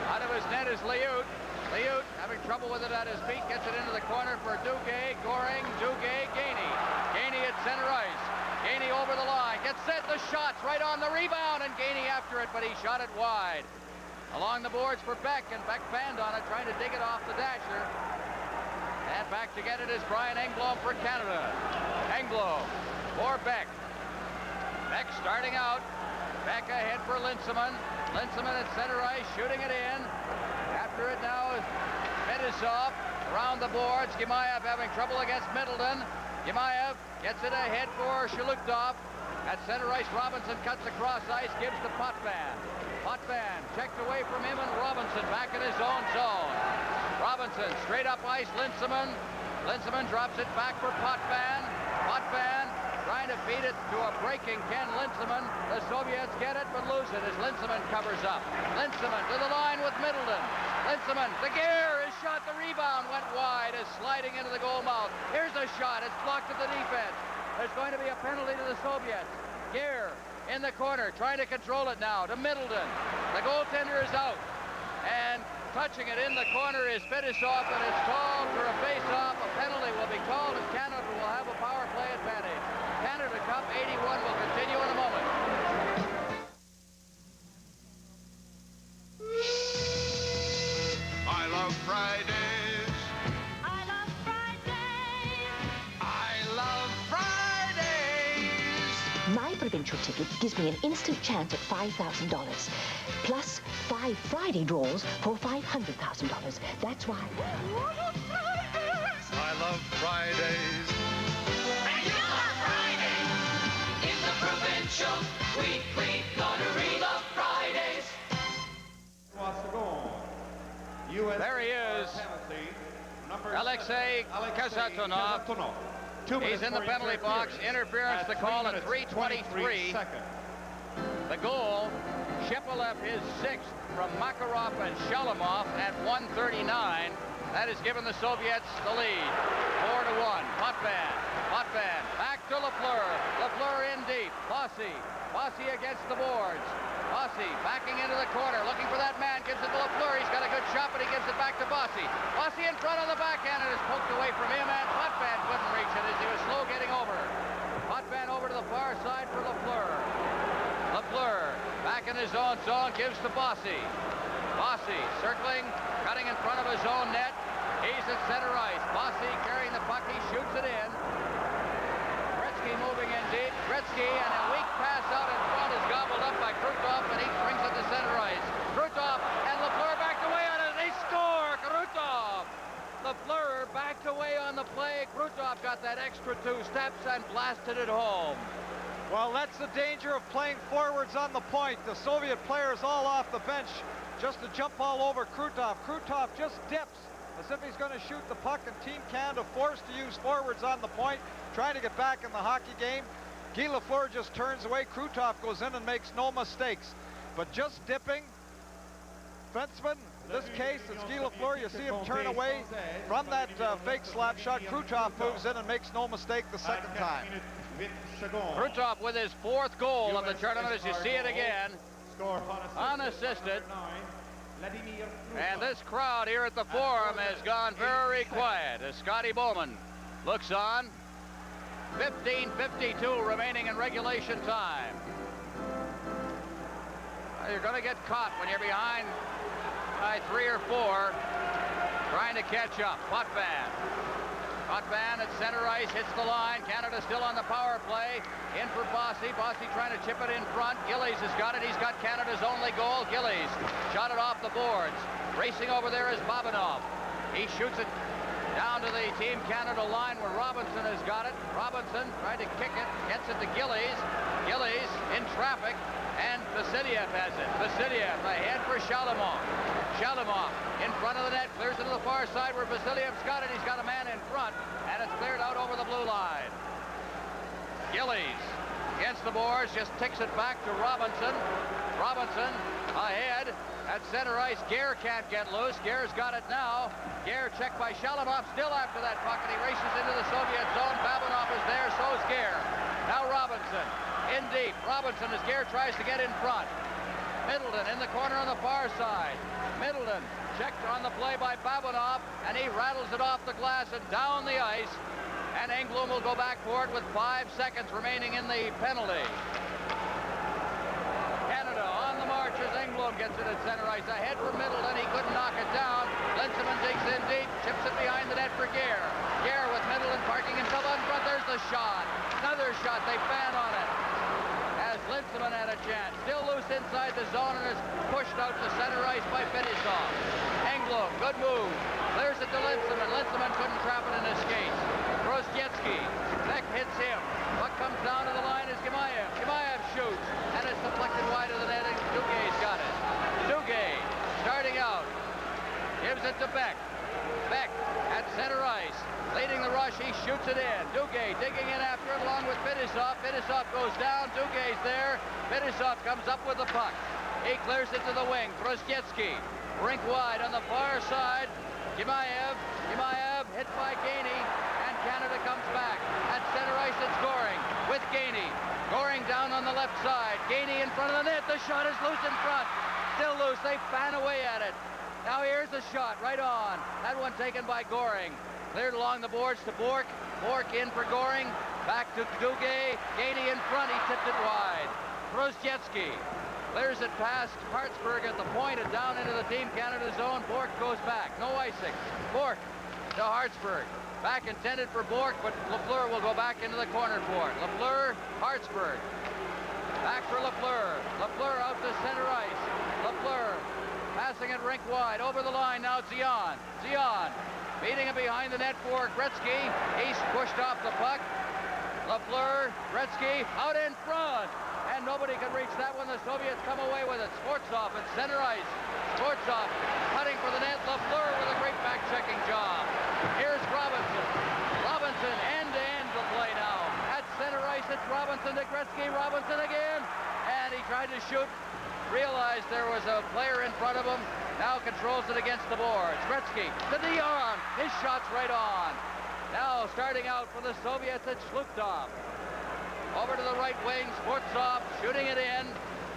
Out of his net is Liut. Liut having trouble with it at his feet, gets it into the corner for Duguay. Goring, Duguay, Gainey. Gainey at center ice. Gainey over the line, gets set, the shots right on the rebound, and Gainey after it, but he shot it wide. Along the boards for Beck, and Beck fanned on it, trying to dig it off the dasher. And back to get it is Brian Engblom for Canada. Engblom for Beck. Beck starting out. Beck ahead for Linseman. Linseman at center ice, shooting it in. After it now is Fedosov around the boards. Gimayev having trouble against Middleton. Gimayev gets it ahead for Shalukov. At center ice, Robinson cuts across ice, gives to Potvin. Potvin checked away from him, and Robinson back in his own zone. Robinson straight up ice, Linseman. Linseman drops it back for Potvin. Potvin trying to feed it to a breaking Ken Linseman. The Soviets get it, but lose it as Linseman covers up. Linseman to the line with Middleton. Linseman, the gear is shot, the rebound went wide, is sliding into the goal mouth. Here's a shot, it's blocked at the defense. There's going to be a penalty to the Soviets. Gear in the corner, trying to control it now to Middleton. The goaltender is out, and touching it in the corner is Fedosov, and it's called for a face-off. A penalty will be called, and Canada will have a power play advantage. Canada Cup 81 will continue in a moment. I love Fridays. I love Fridays. I love Fridays. My provincial ticket gives me an instant chance at $5,000, plus 5 Friday draws for $500,000. That's why. I love Fridays. And you love Fridays. In the provincial weekly lottery, love Fridays. There he is, Alexei Kazatonov. He's in the penalty box. Interference to call at 3:23. The goal, Shepelev his 6th from Makarov and Shalamov at 1:39. That has given the Soviets the lead. 4-1. Potvin. Potvin back to Lafleur. Lafleur in deep. Bossy. Bossy against the boards. Bossy backing into the corner, looking for that man, gives it to Lafleur. He's got a good shot, but he gives it back to Bossy. Bossy in front on the backhand, and is poked away from him, and Potvin couldn't reach it as he was slow getting over. Potvin over to the far side for Lafleur. Lafleur back in his own zone, gives to Bossy. Bossy circling, cutting in front of his own net. He's at center ice. Bossy carrying the puck, he shoots it in. Gretzky moving in deep. Gretzky, and a weak pass out in front is gobbled up by Krutov, and he brings it to center ice. Krutov and Lafleur backed away on it, and they score! Krutov! Lafleur backed away on the play. Krutov got that extra 2 steps and blasted it home. Well, that's the danger of playing forwards on the point. The Soviet players all off the bench just to jump all over Krutov. Krutov just dips as if he's going to shoot the puck, and Team Canada forced to use forwards on the point, trying to get back in the hockey game. Guy Lafleur just turns away. Krutov goes in and makes no mistakes. But just dipping, defenseman, in this case, it's Guy Lafleur. You see him turn away from that fake slap shot. Krutov moves in and makes no mistake the second time. Krutov with his 4th goal of the tournament, as you see it again. Unassisted. And this crowd here at the Forum has gone very quiet as Scotty Bowman looks on. 15:52 remaining in regulation time. Well, you're going to get caught when you're behind by 3 or 4 trying to catch up. Potvin. Potvin at center ice hits the line. Canada still on the power play. In for Bossy. Bossy trying to chip it in front. Gillies has got it. He's got Canada's only goal. Gillies shot it off the boards. Racing over there is Babanov. He shoots it down to the Team Canada line where Robinson has got it. Robinson trying to kick it. Gets it to Gillies. Gillies in traffic. And Vasiliev has it. Vasiliev ahead for Shalimov. Shalimov in front of the net. Clears it to the far side where Vasiliev's got it. He's got a man in front. And it's cleared out over the blue line. Gillies against the boards. Just ticks it back to Robinson. Robinson ahead at center ice. Gare can't get loose. Gare's got it now. Gare checked by Shalimov. Still after that puck. And he races into the Soviet zone. Babanov is there. So's Gare. Now Robinson. In deep. Robinson as Gare tries to get in front. Middleton in the corner on the far side. Middleton checked on the play by Babanov, and he rattles it off the glass and down the ice. And Englund will go back for it with 5 seconds remaining in the penalty. Canada on the march as Englund gets it at center ice. Ahead for Middleton. He couldn't knock it down. Linsman digs in deep. Chips it behind the net for Gare. Gare with Middleton parking himself out in front. There's the shot. Another shot. They ban on it. Linsman had a chance. Still loose inside the zone and is pushed out to center ice by Fetisov. Englund, good move. Clears it to Linsman. Linsman couldn't trap it in his skates. Grozdetsky. Beck hits him. Puck comes down to the line is Gimayev. Gimayev shoots. And it's deflected wide of the net and Duguay's got it. Duguay starting out. Gives it to Beck. Beck at center ice. Leading the rush, he shoots it in. Duguay digging in after it along with Fetisov. Fetisov goes down. Duguay's there. Fetisov comes up with the puck. He clears it to the wing. Grozdetsky. Rink wide on the far side. Gimayev. Gimayev hit by Gainey. And Canada comes back. At center ice, it's Goring with Gainey. Goring down on the left side. Gainey in front of the net. The shot is loose in front. Still loose. They fan away at it. Now here's the shot right on. That one taken by Goring. Cleared along the boards to Bork. Bork in for Goring. Back to Duguay. Gainey in front. He tipped it wide. Grozdetsky clears it past Hartsburg at the point and down into the Team Canada zone. Bork goes back. No icing. Bork to Hartsburg. Back intended for Bork, but Lafleur will go back into the corner for it. Lafleur, Hartsburg. Back for Lafleur. Lafleur out to center ice. Lafleur passing it rink wide. Over the line now, Zion. Zion. Beating it behind the net for Gretzky. He's pushed off the puck. Lafleur, Gretzky out in front. And nobody could reach that one. The Soviets come away with it. Sportsov at center ice. Sportsov cutting for the net. Lafleur with a great back-checking job. Here's Robinson. Robinson end-to-end to play now. At center ice, it's Robinson to Gretzky. Robinson again. And he tried to shoot. Realized there was a player in front of him. Now controls it against the boards. Gretzky to Dion. His shot's right on. Now starting out for the Soviets, it's Shlukhtov. Over to the right wing, Sportsov shooting it in.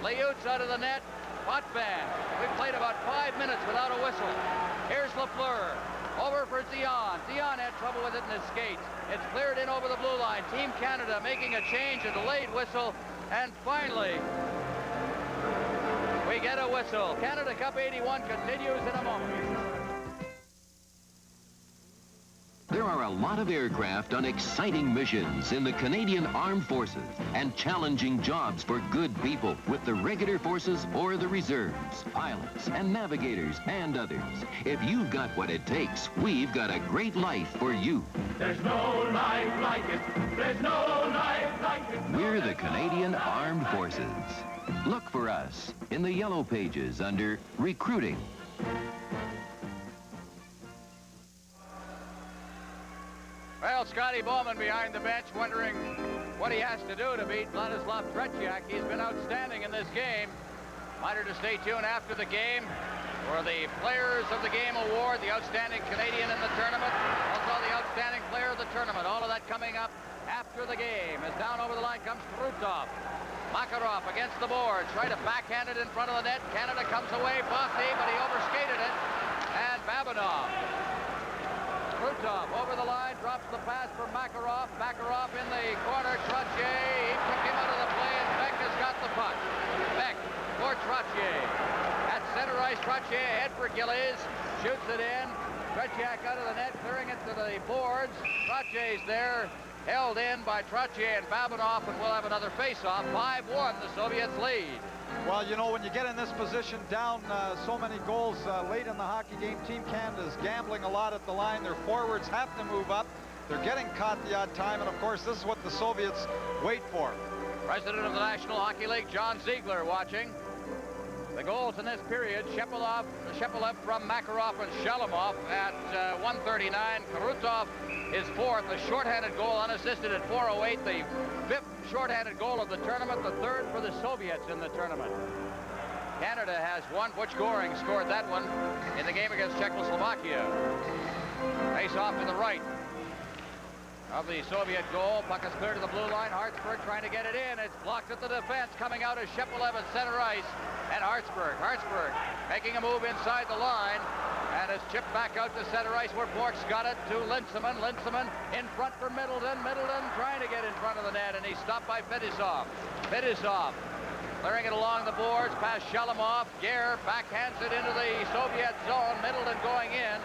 Liutz out of the net. Potvin. We've played about 5 minutes without a whistle. Here's Lafleur. Over for Dion. Dion had trouble with it in his skates. It's cleared in over the blue line. Team Canada making a change, a delayed whistle. And finally, we get a whistle. Canada Cup 81 continues in a moment. There are a lot of aircraft on exciting missions in the Canadian Armed Forces and challenging jobs for good people with the regular forces or the reserves, pilots and navigators and others. If you've got what it takes, we've got a great life for you. There's no life like it. There's no life like it. We're the Canadian Armed Forces. Look for us in the yellow pages under Recruiting. Well, Scotty Bowman behind the bench wondering what he has to do to beat Vladislav Tretiak. He's been outstanding in this game. Reminder to stay tuned after the game for the Players of the Game Award, the outstanding Canadian in the tournament, also the outstanding player of the tournament. All of that coming up after the game. As down over the line comes Krutov. Makarov against the board, trying to backhand it in front of the net. Canada comes away, Bossy, but he overskated it. And Babinov. Krutov over the line, drops the pass for Makarov. Makarov in the corner, Trottier. He took him out of the play, and Beck has got the puck. Beck for Trottier. At center ice, Trottier ahead for Gillies. Shoots it in. Tretiak out of the net, clearing it to the boards. Trottier's there. Held in by Trottier and Babinov, and we'll have another face-off. 5-1, the Soviets lead. Well, you know, when you get in this position down so many goals late in the hockey game, Team Canada's gambling a lot at the line. Their forwards have to move up. They're getting caught the odd time, and of course, this is what the Soviets wait for. President of the National Hockey League, John Ziegler, watching. The goals in this period, Shepelev from Makarov and Shalamov at 1:39. Krutov is fourth, a shorthanded goal unassisted at 4:08. The fifth shorthanded goal of the tournament, the third for the Soviets in the tournament. Canada has one. Butch Goring scored that one in the game against Czechoslovakia. Face off to the right of the Soviet goal. Puck is clear to the blue line. Hartsburg trying to get it in. It's blocked at the defense. Coming out is Shepelev at center ice. And Hartsburg making a move inside the line. And it's chipped back out to center ice where Bork's got it to Linseman. Linseman in front for Middleton. Middleton trying to get in front of the net, and he's stopped by Fetisov. Fetisov clearing it along the boards past Shalamov. Gare backhands it into the Soviet zone. Middleton going in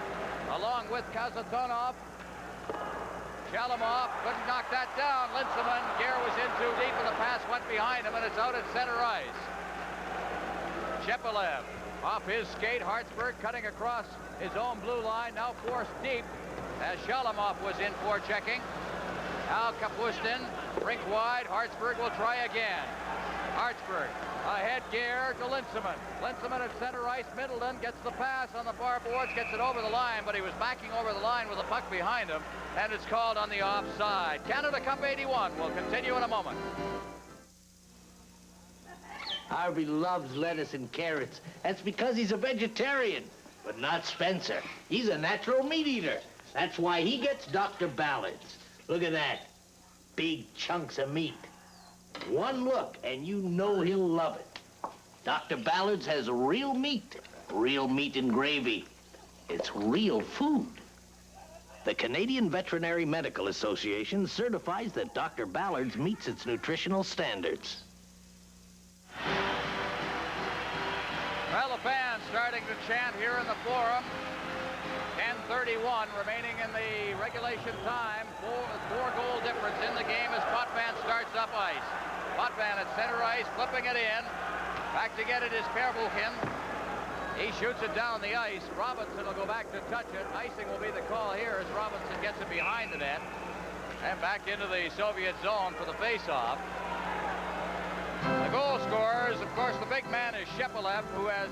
along with Kazatonov. Shalamov couldn't knock that down. Linseman. Gare was in too deep, and the pass went behind him, and it's out at center ice. Shepelev off his skate. Hartsburg cutting across his own blue line, now forced deep as Shalamov was in for checking. Al Kapustin, rink wide. Hartsburg will try again. Hartsburg ahead, Gare to Linseman. Linseman at center ice. Middleton gets the pass on the far boards, gets it over the line, but he was backing over the line with the puck behind him, and it's called on the offside. Canada Cup 81 will continue in a moment. Harvey loves lettuce and carrots. That's because he's a vegetarian, but not Spencer. He's a natural meat eater. That's why he gets Dr. Ballard's. Look at that. Big chunks of meat. One look, and you know he'll love it. Dr. Ballard's has real meat and gravy. It's real food. The Canadian Veterinary Medical Association certifies that Dr. Ballard's meets its nutritional standards. Well, the fans starting to chant here in the Forum. 10:31 remaining in the regulation time. Four-goal difference in the game as Potvin starts up ice. Potvin at center ice, flipping it in. Back to get it is Pervukin. He shoots it down the ice. Robinson will go back to touch it. Icing will be the call here as Robinson gets it behind the net. And back into the Soviet zone for the face-off. The goal scorers, of course, the big man is Shepelev, who has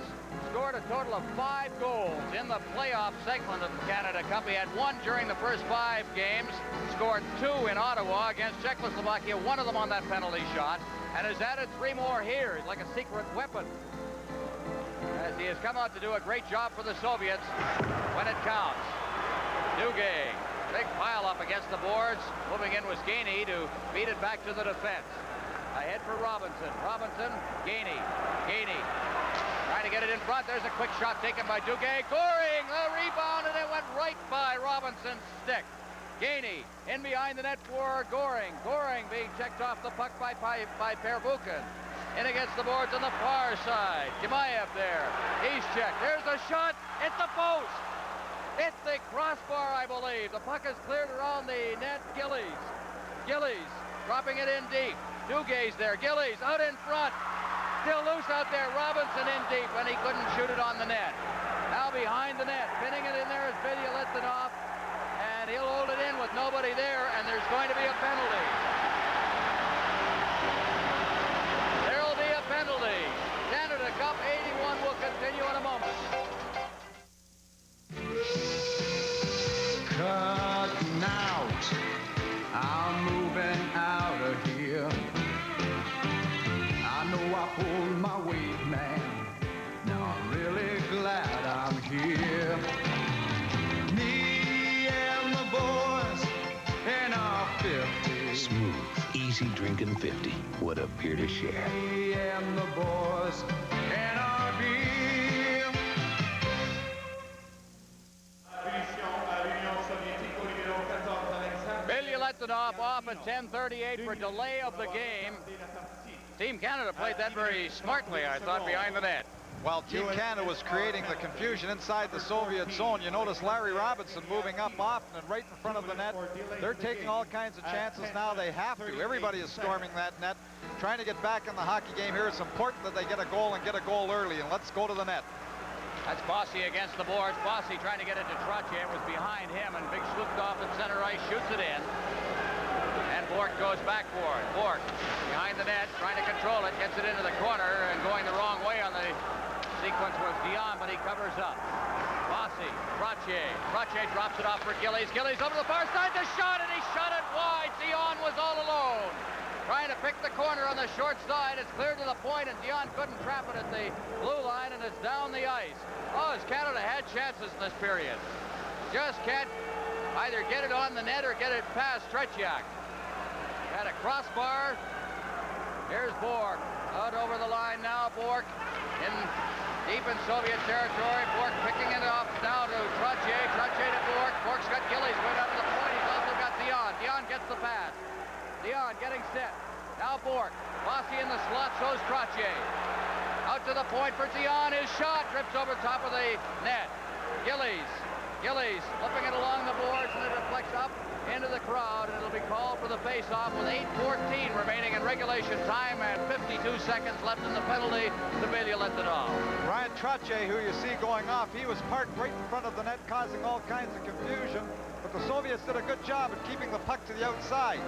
scored a total of 5 goals in the playoff segment of the Canada Cup. He had 1 during the first 5 games, scored 2 in Ottawa against Czechoslovakia, 1 of them on that penalty shot, and has added 3 more here. He's like a secret weapon, as he has come out to do a great job for the Soviets when it counts. Duguay, big pile up against the boards. Moving in was Gainey to beat it back to the defense. Ahead for Robinson. Robinson, Gainey. Trying to get it in front. There's a quick shot taken by Duguay. Goring, the rebound, and it went right by Robinson's stick. Gainey in behind the net for Goring. Goring being checked off the puck by Pervukin. In against the boards on the far side. Jimaev there. He's checked. There's a shot. It's the post. It's the crossbar, I believe. The puck is cleared around the net. Gillies dropping it in deep. Dugay's there. Gillies out in front. Still loose out there. Robinson in deep, and he couldn't shoot it on the net. Now behind the net. Pinning it in there is Vidyalitsinov, and he'll hold it in with nobody there, and there's going to be a penalty. There'll be a penalty. Canada Cup 81 will continue in a moment. Cutting out. I'm moving out of here. I know I pulled my weight, man. Now I'm really glad I'm here. Me and the boys in our 50s. Smooth, easy easy drinking 50. What a beer to share. And the boys and our beer. Billy Letinoff off at 10:38 for delay of the game. Team Canada played that very smartly, I thought, behind the net. While Team Canada was creating the confusion inside the Soviet zone, you notice Larry Robinson moving up often and right in front of the net. They're taking all kinds of chances now. They have to. Everybody is storming that net, trying to get back in the hockey game here. It's important that they get a goal and get a goal early, and let's go to the net. That's Bossy against the boards. Bossy trying to get it to Trottier. It was behind him, and Big swooped off at center ice, shoots it in. And Bork goes back for it. Bork behind the net, trying to control it, gets it into the corner, and going the wrong way on the sequence was Dion, but he covers up. Bossy, Trottier. Trottier drops it off for Gillies. Gillies over the far side, the shot, and he shot it wide. Dion was all alone. Trying to pick the corner on the short side. It's cleared to the point, and Dion couldn't trap it at the blue line, and it's down the ice. Oh, as Canada had chances in this period. Just can't either get it on the net or get it past Tretiak. Had a crossbar. Here's Bork. Out over the line now, Bork. Deep in Soviet territory. Bork picking it up now to Trottier. Trottier to Bork. Bork's got Gillies right out of the point. He's also got Dion. Dion gets the pass. Dion getting set. Now Bork. Bossy in the slot, shows Trottier. Out to the point for Dion. His shot drips over top of the net. Gillies. Gillies flipping it along the boards, and it deflects up into the crowd, and it'll be called for the face-off with 8:14 remaining in regulation time and 52 seconds left in the penalty to Billy Letinoff. Ryan Trottier, who you see going off, he was parked right in front of the net, causing all kinds of confusion. But the Soviets did a good job at keeping the puck to the outside.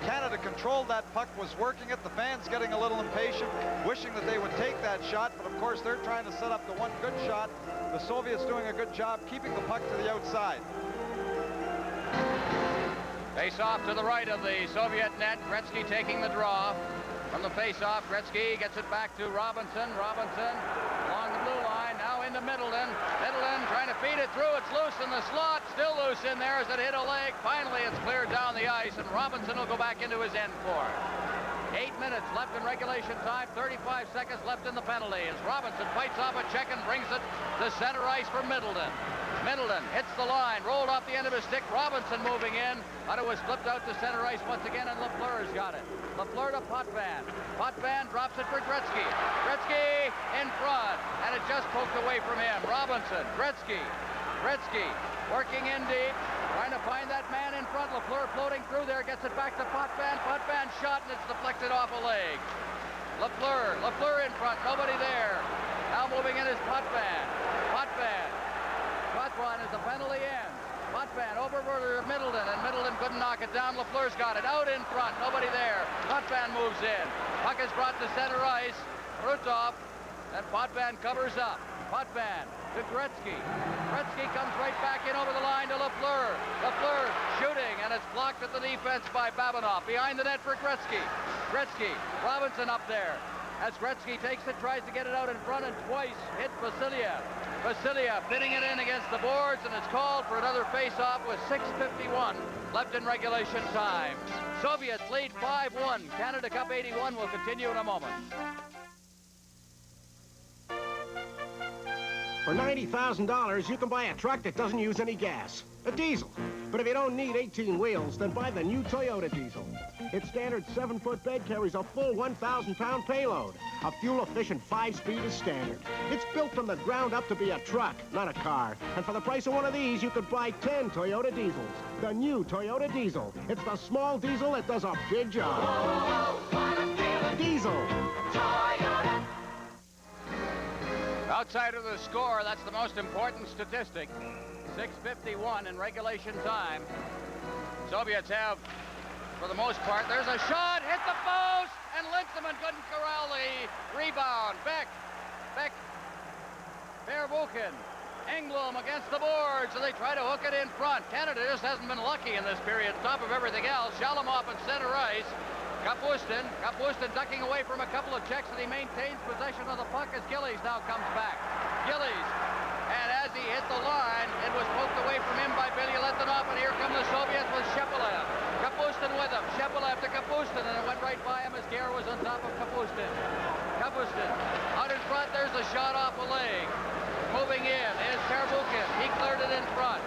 Canada controlled that puck, was working it. The fans getting a little impatient, wishing that they would take that shot. But of course, they're trying to set up the one good shot. The Soviets doing a good job keeping the puck to the outside. Face-off to the right of the Soviet net. Gretzky taking the draw. From the face-off, Gretzky gets it back to Robinson. Robinson along the blue line, now into Middleton. Middleton trying to feed it through. It's loose in the slot. Still loose in there as it hit a leg. Finally, it's cleared down the ice, and Robinson will go back into his end for it. 8 minutes left in regulation time. 35 seconds left in the penalty as Robinson fights off a check and brings it to center ice for Middleton. Middleton hits the line, rolled off the end of his stick. Robinson moving in, but it was flipped out to center ice once again, and Lafleur's got it. Lafleur to Potvin. Potvin drops it for Gretzky. Gretzky in front, and it just poked away from him. Robinson, Gretzky. Gretzky working in deep, trying to find that man in front. Lafleur floating through there, gets it back to Potvin. Potvin shot, and it's deflected off a leg. Lafleur in front, nobody there. Now moving in is Potvin. Potvin as the penalty ends. Potvin over Middleton, and Middleton couldn't knock it down. Lafleur's got it out in front, nobody there. Potvin moves in. Puck is brought to center ice. Rutov, and Potvin covers up. Potvin to Gretzky. Gretzky comes right back in over the line to Lafleur. Lafleur shooting, and it's blocked at the defense by Babinoff. Behind the net for Gretzky. Gretzky, Robinson up there. As Gretzky takes it, tries to get it out in front, and twice hit Vasiliev. Vasiliev pinning it in against the boards, and it's called for another face-off with 6:51 left in regulation time. Soviets lead 5-1. Canada Cup 81 will continue in a moment. For $90,000, you can buy a truck that doesn't use any gas, a diesel. But if you don't need 18 wheels, then buy the new Toyota diesel. Its standard 7-foot bed carries a full 1,000-pound payload. A fuel-efficient 5-speed is standard. It's built from the ground up to be a truck, not a car. And for the price of one of these, you could buy 10 Toyota diesels. The new Toyota diesel. It's the small diesel that does a big job. Whoa, what a feeling. Diesel. Toyota. Outside of the score, that's the most important statistic. 6:51 in regulation time. Soviets have, for the most part, there's a shot, hit the post, and Linseman couldn't corral the rebound. Beck, Verbuchen, Englund against the boards, and they try to hook it in front. Canada just hasn't been lucky in this period, top of everything else. Shalamov in center ice. Kapustin ducking away from a couple of checks, and he maintains possession of the puck as Gillies now comes back. Gillies, and as he hit the line, it was poked away from him by Billy Letinoff, and here come the Soviets with Shepelev. Kapustin with him. Shepelev to Kapustin, and it went right by him as Gare was on top of Kapustin. Kapustin out in front. There's a shot off a leg. Moving in is Terbukin. He cleared it in front.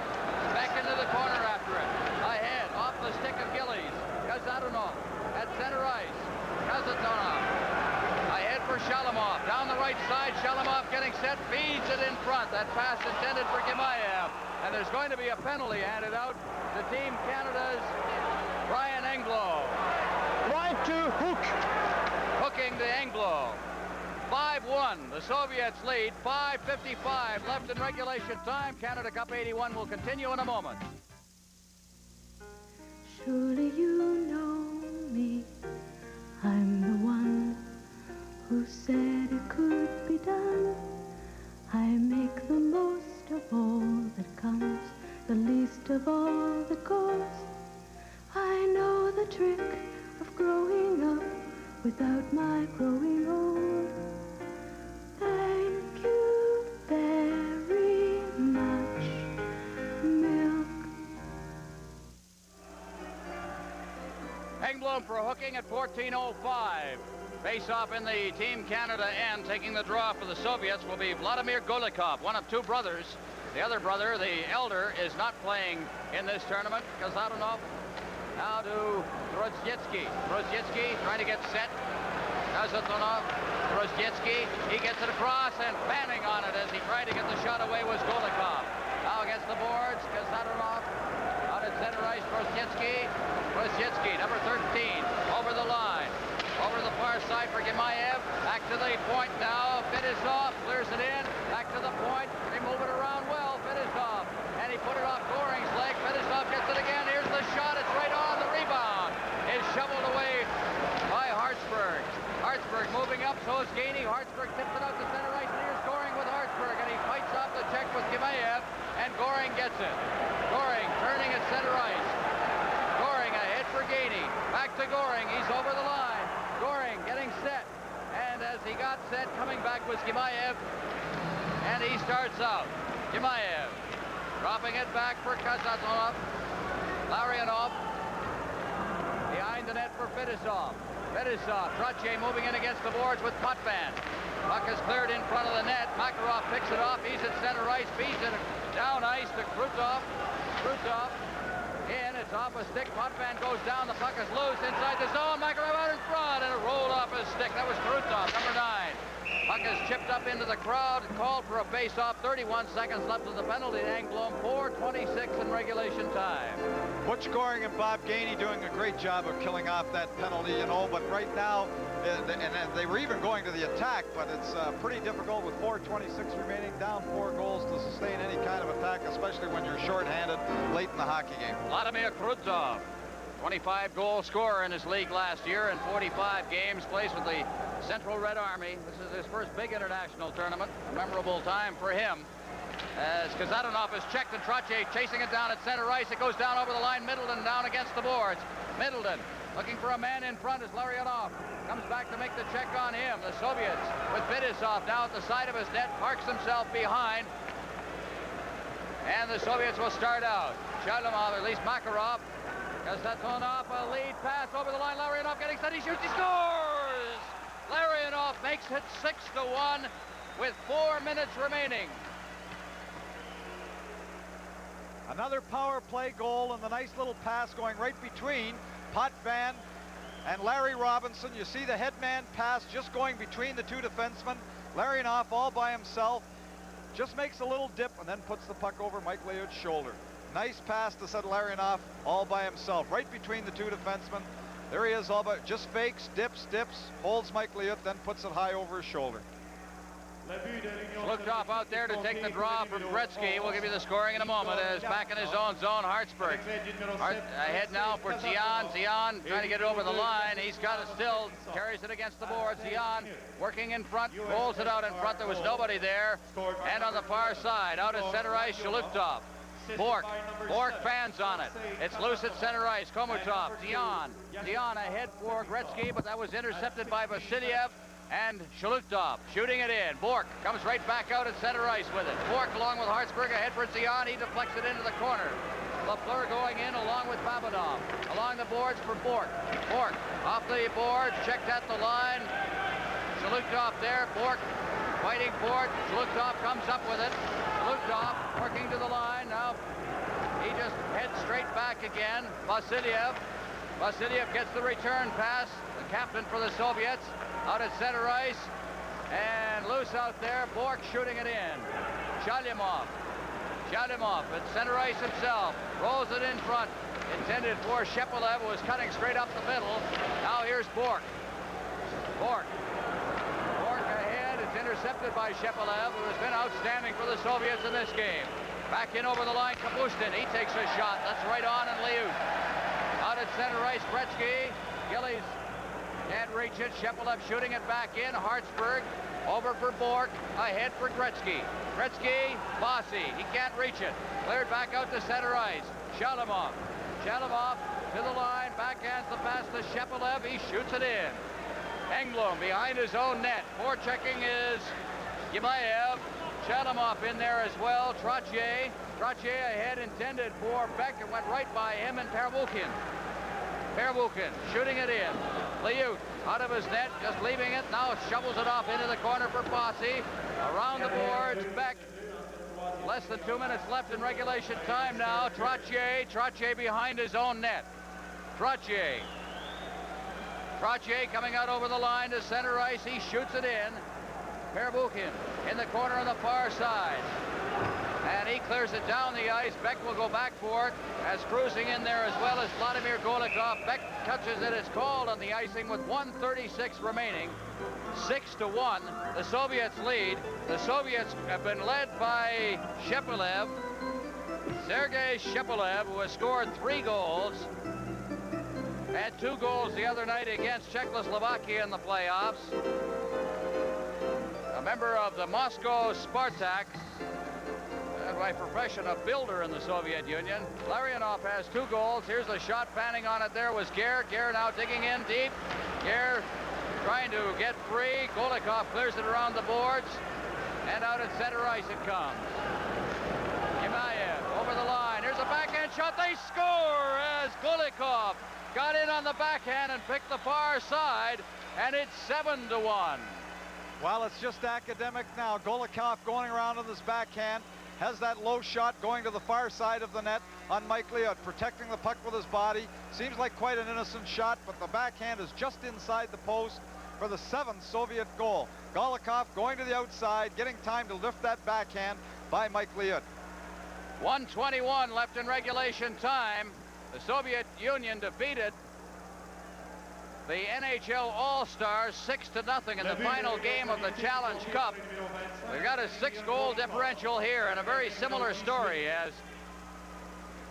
Back into the corner after it. Ahead, off the stick of Gillies. Kazatunov at center ice. Kazatunov ahead for Shalimov. Down the right side, Shalimov getting set, feeds it in front. That pass intended for Gimayev. And there's going to be a penalty handed out to Team Canada's Brian Englo. Right to Hook. Hooking to Englo. 5-1, the Soviets lead. 5:55 left in regulation time. Canada Cup 81 will continue in a moment. Surely you know me. I'm the one who said it could be done. I make the most of all that comes, the least of all that goes. I know the trick of growing up without my growing old. Thank you very much, milk. Engblom for hooking at 14:05. Face-off in the Team Canada end. Taking the draw for the Soviets will be Vladimir Golikov, one of two brothers. The other brother, the elder, is not playing in this tournament. Kazatunov now to Drozdetsky. Drozdetsky trying to get set. Kazatunov, Drozdetsky, he gets it across, and fanning on it as he tried to get the shot away was Golikov. Now against the boards, Kazatunov out at center ice, Drozdetsky. Drozdetsky, number 13, over the line. Over to the far side for Gimayev. Back to the point now. Fedisov clears it in. Back to the point. They move it around well. Fedisov. And he put it off Goring's leg. Fedisov gets it again. Here's the shot. It's right on. The rebound is shoveled away by Hartsburg. Hartsburg moving up. So is Gainey. Hartsburg tips it out to center ice. And here's Goring with Hartsburg. And he fights off the check with Gimayev. And Goring gets it. Goring turning at center ice. Goring ahead for Gainey. Back to Goring. He's over the line. Goring getting set, and as he got set, coming back was Gimayev, and he starts out. Gimayev dropping it back for Kazatunov. Larionov behind the net for Fedisov. Fedisov, Trottier moving in against the boards with Potvin. Puck is cleared in front of the net. Makarov picks it off. He's at center ice, feeds it down ice to Krutov. Krutov in, it's off a stick. Potvin goes down, the puck is loose inside the zone. Makarov out in front, and it rolled off his stick. That was Krutov, number 9. Puck is chipped up into the crowd, called for a face-off. 31 seconds left of the penalty. Anglo 4:26 in regulation time. Butch Goring and Bob Gainey doing a great job of killing off that penalty, you know, but right now, and they were even going to the attack, but it's pretty difficult with 4:26 remaining, down 4 goals to sustain any kind of attack, especially when you're shorthanded late in the hockey game. Vladimir Krutov, 25-goal scorer in his league last year in 45 games, plays with the Central Red Army. This is his first big international tournament. A memorable time for him. As Kazatunov is checked and Trottier chasing it down at center ice. It goes down over the line. Middleton down against the boards. Middleton looking for a man in front as Larionov comes back to make the check on him. The Soviets with Fedisov now at the side of his net, parks himself behind. And the Soviets will start out. Shalimov, at least Makarov. Kazatunov, a lead pass over the line. Larionov getting set. He shoots. He scores! Larionov makes it 6-1 with 4 minutes remaining. Another power play goal, and the nice little pass going right between Potvin and Larry Robinson. You see the headman pass just going between the two defensemen. Larionov all by himself, just makes a little dip and then puts the puck over Mike Leo's shoulder. Nice pass to set Larionov all by himself, right between the two defensemen. There he is, all by, just fakes, dips, holds Mike Leo, then puts it high over his shoulder. Looked off out there to take the draw from Gretzky. We'll give you the scoring in a moment. As back in his own zone, Hartsburg. Ahead now for Zian. Zian trying to get it over the line. He's got it still. Carries it against the board. Zian working in front. Rolls it out in front. There was nobody there. And on the far side, out at center ice, Shalutov. Bork fans on it. It's loose at center ice. Komutov. Zian ahead for Gretzky, but that was intercepted by Vasiliev. And Shalutov shooting it in. Bork comes right back out at center ice with it. Bork along with Hartsburg ahead for Zian. He deflects it into the corner. Lafleur going in along with Babinov. Along the boards for Bork. Bork off the board, checked at the line. Shalukov there. Bork fighting for it. Shalukov comes up with it. Shalukov working to the line. Now he just heads straight back again. Vasiliev. Vasiliev gets the return pass. The captain for the Soviets out at center ice. And loose out there. Bork shooting it in. Shalimov. Shalimov at center ice himself. Rolls it in front. Intended for Shepelev, who was cutting straight up the middle. Now here's Bork. Bork. Bork ahead. It's intercepted by Shepelev, who has been outstanding for the Soviets in this game. Back in over the line, Kapustin. He takes a shot. That's right on, and Liut. Out at center ice, Gretzky. Gillies can't reach it. Shepelev shooting it back in. Hartsburg over for Bork. Ahead for Gretzky. Gretzky, Bossy. He can't reach it. Cleared back out to center ice. Shalimov. Shalimov to the line. Backhands the pass to Shepelev. He shoots it in. Engblom behind his own net. Forechecking is Yimaev. Shalimov in there as well. Trottier. Trottier ahead, intended for Beck. It went right by him and Pervukhin. Pervukhin shooting it in. Liut out of his net, just leaving it. Now shovels it off into the corner for Bossy. Around the boards, Beck. Less than 2 minutes left in regulation time now. Trottier. Trottier behind his own net. Trottier. Trottier coming out over the line to center ice. He shoots it in. Pervukhin in the corner on the far side. And he clears it down the ice. Beck will go back for it. As cruising in there as well as Vladimir Golikov. Beck touches it. It's called on the icing with 1:36 remaining. 6-1. The Soviets lead. The Soviets have been led by Shepelev. Sergei Shepelev, who has scored 3 goals. Had 2 goals the other night against Czechoslovakia in the playoffs. A member of the Moscow Spartak. By profession, a builder in the Soviet Union. Larionov has 2 goals. Here's the shot panning on it. There was Gare. Gare now digging in deep. Gare trying to get free. Golikov clears it around the boards. And out at center ice it comes. Yimaev over the line. Here's a backhand shot. They score as Golikov got in on the backhand and picked the far side. And it's 7-1. Well, it's just academic now. Golikov going around on this backhand. Has that low shot going to the far side of the net on Mike Liut, protecting the puck with his body. Seems like quite an innocent shot, but the backhand is just inside the post for the 7th Soviet goal. Golikov going to the outside, getting time to lift that backhand by Mike Liut. 1:21 left in regulation time. The Soviet Union defeated the NHL All-Stars 6-0 in the final game of the Challenge Cup. We've got a 6-goal differential here, and a very similar story as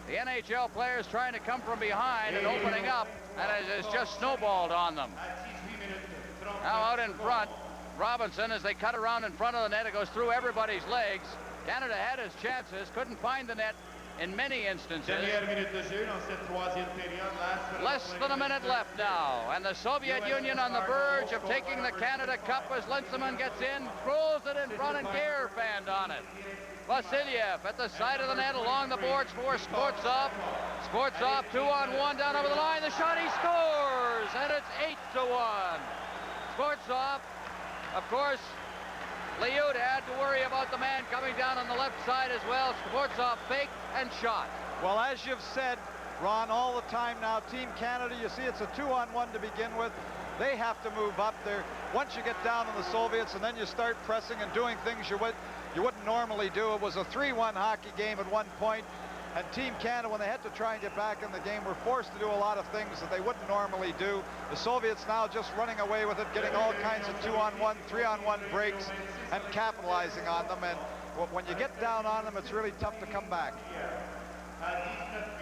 the NHL players trying to come from behind and opening up, and it has just snowballed on them. Now out in front, Robinson, as they cut around in front of the net, it goes through everybody's legs. Canada had his chances, couldn't find the net in many instances. Less than a minute left now, and the Soviet Union on the verge of taking the Canada Cup as Linseman gets in, throws it in front, and Gare fanned on it. Vasiliev at the side of the net along the boards for Skvortsov. Skvortsov 2-on-1 down over the line. The shot, he scores, and it's 8-1. Skvortsov, of course, Liut had to worry about the man coming down on the left side as well. Skvortsov faked and shot. Well, as you've said, Ron, all the time now, Team Canada, you see it's a 2-on-1 to begin with. They have to move up there. Once you get down on the Soviets and then you start pressing and doing things you wouldn't normally do. It was a 3-1 hockey game at one point. And Team Canada, when they had to try and get back in the game, were forced to do a lot of things that they wouldn't normally do. The Soviets now just running away with it, getting all kinds of 2-on-1, 3-on-1 breaks, and capitalizing on them. And when you get down on them, it's really tough to come back.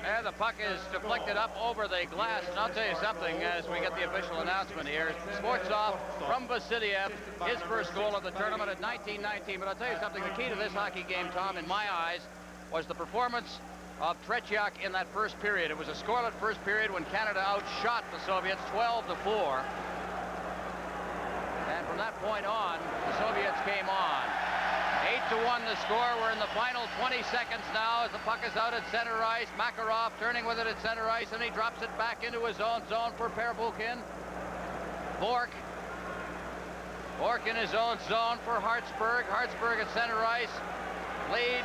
And the puck is deflected up over the glass. And I'll tell you something as we get the official announcement here. Skvortsov from Vasiliev, his first goal of the tournament at 19-19. But I'll tell you something, the key to this hockey game, Tom, in my eyes, was the performance of Tretiak in that first period. It was a scoreless first period when Canada outshot the Soviets 12-4. And from that point on, the Soviets came on. 8-1 the score. We're in the final 20 seconds now as the puck is out at center ice. Makarov turning with it at center ice, and he drops it back into his own zone for Perbukin. Bork in his own zone for Hartsburg. Hartsburg at center ice. Lead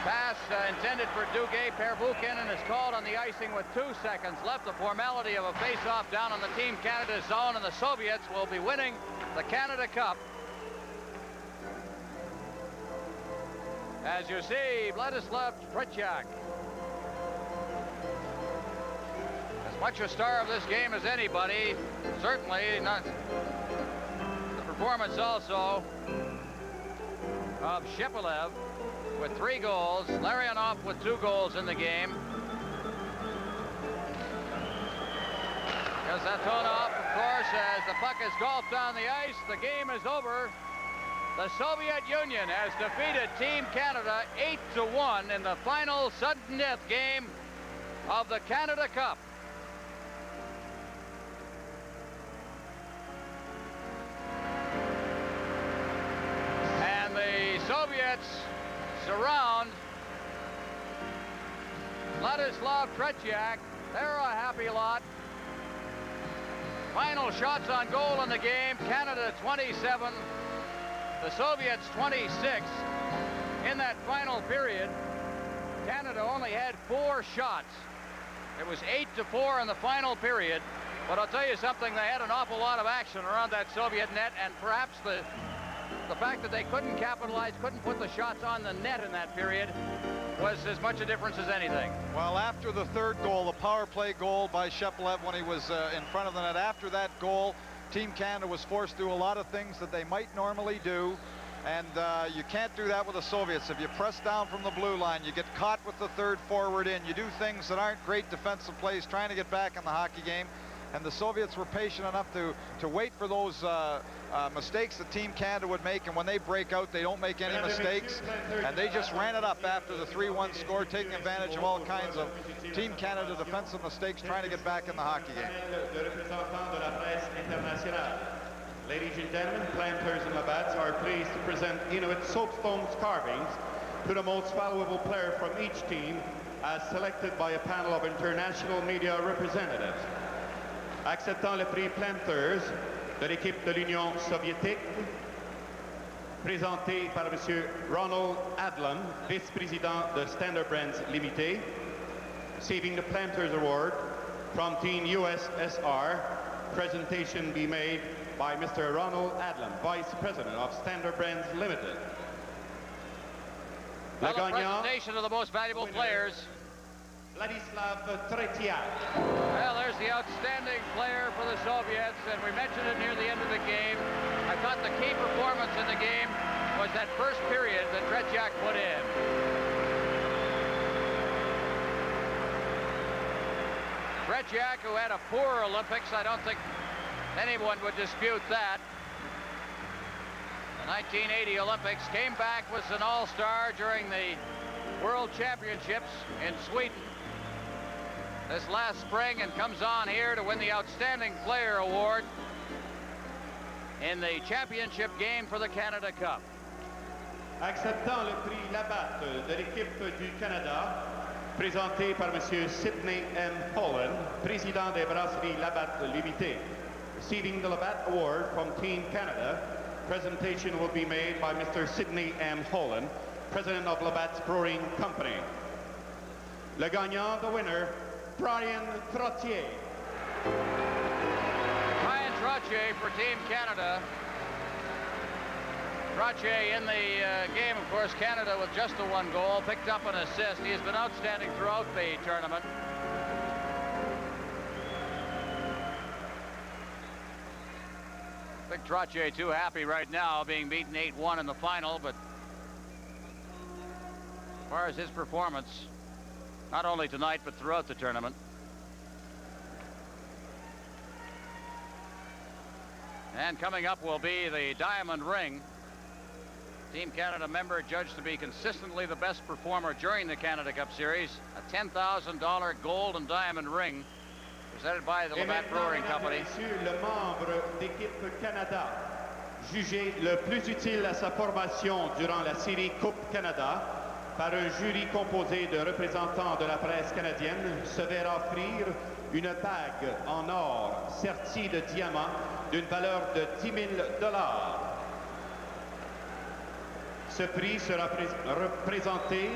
pass intended for Duguay. Perbukin, and is called on the icing with 2 seconds left. The formality of a face-off down on the Team Canada zone, and the Soviets will be winning the Canada Cup. As you see, Vladislav Tretiak, as much a star of this game as anybody, certainly not. The performance also of Shepelev with 3 goals, Larionov with 2 goals in the game. Kazatonov, of course, as the puck is golfed down the ice, the game is over. The Soviet Union has defeated Team Canada 8-1 in the final sudden death game of the Canada Cup. And the Soviets surround Vladislav Tretiak. They're a happy lot. Final shots on goal in the game. Canada 27. The Soviets 26. In that final period, Canada only had 4 shots. It was 8-4 in the final period. But I'll tell you something, they had an awful lot of action around that Soviet net, and perhaps the fact that they couldn't capitalize, couldn't put the shots on the net in that period was as much a difference as anything. Well, after the 3rd goal, the power play goal by Shepelev when he was in front of the net, after that goal, Team Canada was forced to do a lot of things that they might normally do, and you can't do that with the Soviets. If you press down from the blue line, you get caught with the 3rd forward in, you do things that aren't great defensive plays, trying to get back in the hockey game, and the Soviets were patient enough to wait for those mistakes that Team Canada would make, and when they break out, they don't make any mistakes, and they just ran it up after the 3-1 score, taking advantage of all kinds of Team Canada defensive mistakes, trying to get back in the hockey game. Ladies and gentlemen, planters and Labatt's are pleased to present Inuit soapstone carvings to the most valuable player from each team, as selected by a panel of international media representatives. Acceptant le prix planters de l'équipe de l'Union soviétique, présenté par M. Ronald Adlam, vice-président de Standard Brands Limited, receiving the Planters Award from Team USSR. Presentation be made by Mr. Ronald Adlam, Vice President of Standard Brands Limited. Well, the presentation of the most valuable players. Vladislav Tretiak. Well, there's the outstanding player for the Soviets, and we mentioned it near the end of the game. I thought the key performance in the game was that first period that Tretiak put in. Tretiak, who had a poor Olympics, I don't think anyone would dispute that. The 1980 Olympics, came back, was an all-star during the World Championships in Sweden this last spring, and comes on here to win the Outstanding Player Award in the championship game for the Canada Cup. Acceptant le prix Labatt de l'équipe du Canada, présenté par M. Sidney M. Holland, président des brasseries Labatt Limited. Receiving the Labatt Award from Team Canada, presentation will be made by Mr. Sidney M. Holland, president of Labatt's Brewing Company. Le gagnant, the winner, Brian Trottier. Brian Trottier for Team Canada. Trottier in the game, of course, Canada with just the 1 goal, picked up an assist. He has been outstanding throughout the tournament. I think Trottier too happy right now, being beaten 8-1 in the final, but as far as his performance, not only tonight, but throughout the tournament. And coming up will be the Diamond Ring. Team Canada member judged to be consistently the best performer during the Canada Cup Series. A $10,000 gold and diamond ring presented by the Labatt Brewing Company. Le membre d'équipe Canada, jugé le plus utile à sa formation durant la série Coupe Canada par un jury composé de représentants de la presse canadienne, se verra offrir une bague en or sertie de diamants d'une valeur de $10 000. Ce prix sera représenté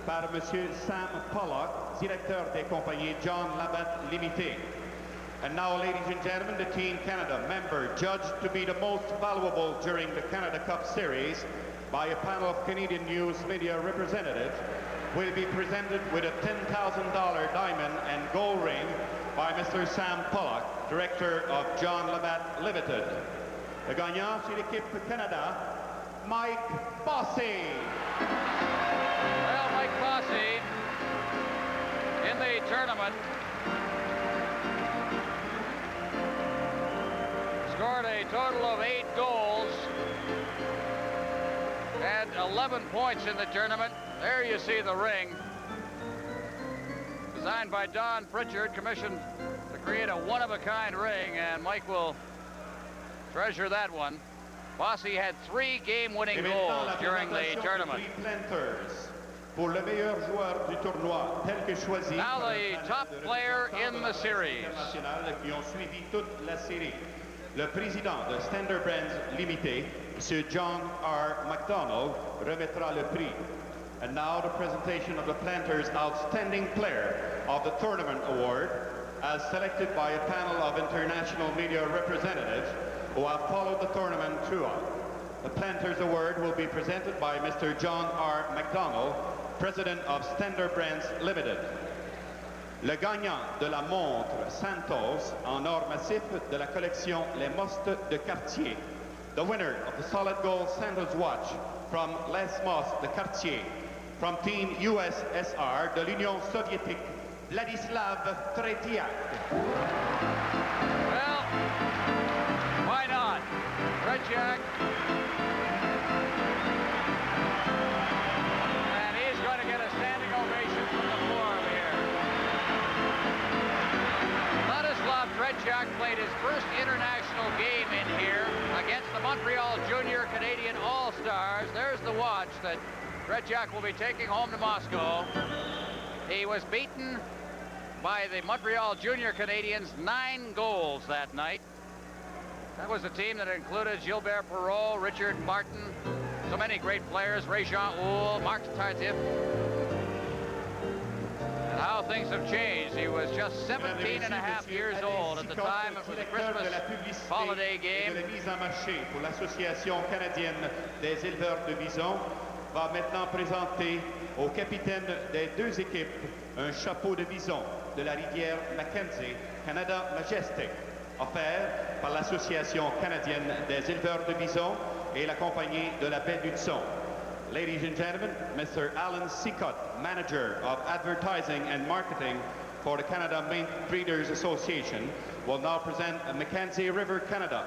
par M. Sam Pollock, directeur des compagnies John Labatt Limited. And now, ladies and gentlemen, the Team Canada member judged to be the most valuable during the Canada Cup Series by a panel of Canadian news media representatives will be presented with a $10,000 diamond and gold ring by Mr. Sam Pollock, director of John Labatt Limited. Le gagnant chez l'équipe Canada, Mike Bossy. Well, Mike Bossy in the tournament scored a total of 8 goals, had 11 points in the tournament. There you see the ring, designed by Don Pritchard, commissioned to create a one-of-a-kind ring, and Mike will treasure that one. Bossy had 3 game-winning goals during the tournament. Pour le meilleur joueur du tournoi, tel que choisi now the top player in the series. Qui ont suivi toute la série. Le président de Standard Brands Limited, Monsieur John R. McDonald, remettra le prix. And now the presentation of the Planters' Outstanding Player of the Tournament Award, as selected by a panel of international media representatives who have followed the tournament throughout. The Planters Award will be presented by Mr. John R. McDonald, President of Standard Brands Limited. Le gagnant de la montre Santos en or massif de la collection Les Mostes de Cartier. The winner of the solid gold Santos watch from Les Mostes de Cartier. From Team USSR de l'Union soviétique, Vladislav Tretiak. Well, why not? Tretiak. And he's going to get a standing ovation from the floor here. Vladislav Tretiak played his first international game in here against the Montreal Junior Canadian All-Stars. There's the watch that Tretiak will be taking home to Moscow. He was beaten by the Montreal Junior Canadians 9 goals that night. That was a team that included Gilbert Perreault, Richard Martin, so many great players, Ray-Jean Houle, Marc Tardif. And how things have changed. He was just 17 and a half years old at the time. It was a Christmas holiday game. De la mise en marché pour l'Association canadienne des éleveurs de visons va maintenant présenter au capitaine des deux équipes un chapeau de vison de la rivière Mackenzie, Canada Majestic, offert par l'Association canadienne des éleveurs de visons et la compagnie de la baie d'Hudson. Ladies and gentlemen, Mr. Alan Seacott, Manager of Advertising and Marketing for the Canada Mink Breeders Association, will now present a Mackenzie River Canada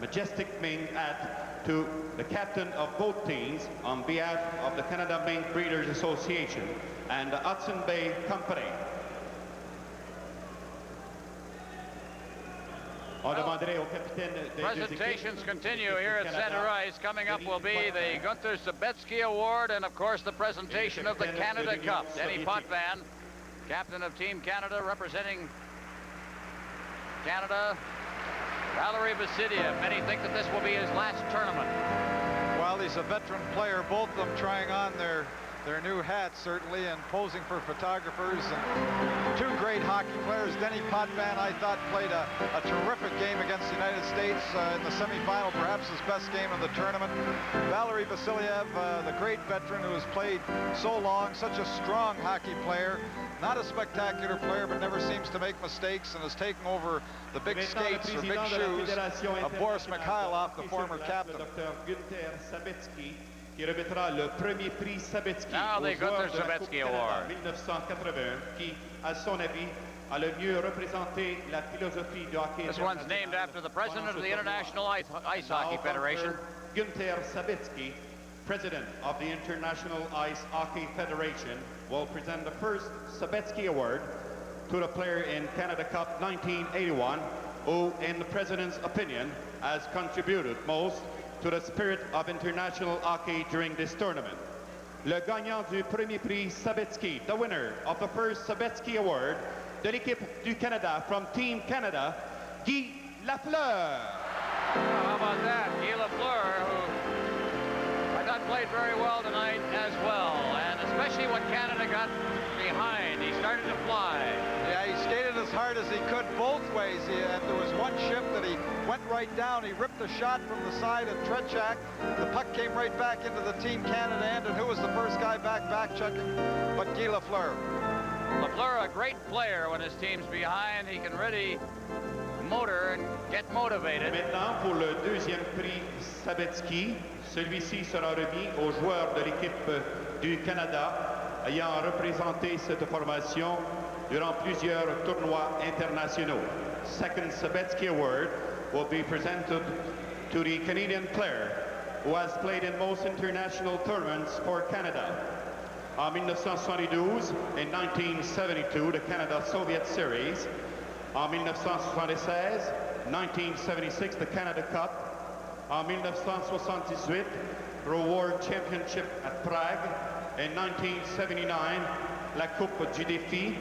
Majestic Mink hat to the captain of both teams on behalf of the Canada Mink Breeders Association and the Hudson Bay Company. Presentations continue here at center ice. Coming up will be the Gunther Sabetsky Award and, of course, the presentation of the Canada Cup. Denny Potvin, captain of Team Canada, representing Canada. Valery Vasiliev. Many think that this will be his last tournament. Well, he's a veteran player, both of them trying on their new hats, certainly, and posing for photographers. And 2 great hockey players. Denny Potvin, I thought, played a terrific game against the United States in the semifinal, perhaps his best game of the tournament. Valery Vasiliev, the great veteran who has played so long, such a strong hockey player. Not a spectacular player, but never seems to make mistakes and has taken over the big skates or big shoes of Boris Mikhailov, the former captain. Qui remettra le premier prix Sabetsky now the Gunther Sabetsky Award. 1981, qui, à son avis, a le mieux représenté la philosophie du hockey. This one's named after the president of the International Ice Hockey Federation. Gunther Sabetsky, president of the International Ice Hockey Federation, will present the first Sabetsky Award to the player in Canada Cup 1981, who, in the president's opinion, has contributed most to the spirit of international hockey during this tournament. Le gagnant du premier prix Sabetsky, the winner of the first Sabetsky Award de l'équipe du Canada from Team Canada, Guy Lafleur. How about that? Guy Lafleur, who I thought played very well tonight as well, and especially when Canada got behind, he started to fly. Yeah, he skated as hard as he could both ways. There was one shift that he went right down. He ripped a shot from the side of Tretiak. The puck came right back into the Team Canada end, and who was the first guy back checking? But Guy Lafleur. Lafleur, a great player when his team's behind. He can really motor and get motivated. Maintenant, pour le deuxième prix Sabetsky, celui-ci sera remis aux joueurs de l'équipe du Canada ayant représenté cette formation durant plusieurs tournois internationaux. Second Sabetsky Award will be presented to the Canadian player who has played in most international tournaments for Canada. En 1972 et 1972, the Canada-Soviet Series. En 1976, 1976, the Canada Cup. En 1978, the World Championship at Prague. In 1979, la Coupe du Défi.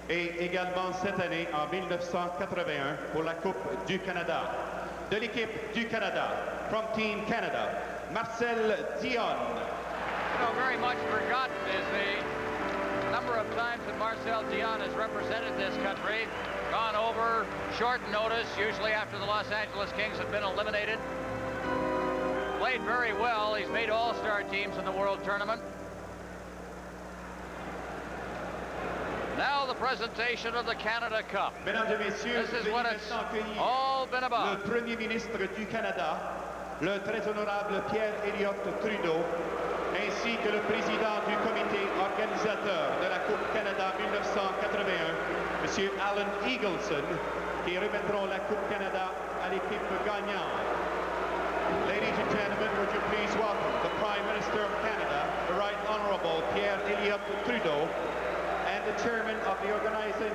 Et également cette année, en 1981, pour la Coupe du Canada. De l'équipe du Canada, from Team Canada, Marcel Dion. You know, very much forgotten is the number of times that Marcel Dion has represented this country, gone over short notice, usually after the Los Angeles Kings have been eliminated. Played very well. He's made all-star teams in the World Tournament. Now the presentation of the Canada Cup. Mesdames et messieurs, this is what it's all been about. Le Premier ministre du Canada, le très honorable Pierre Elliott Trudeau, ainsi que le président du comité organisateur de la Coupe Canada 1981, M. Alan Eagleson, qui remettront la Coupe Canada à l'équipe gagnante. Ladies and gentlemen, would you please welcome the Prime Minister of Canada, the Right Honourable Pierre Elliott Trudeau, and the Chairman of the Organizing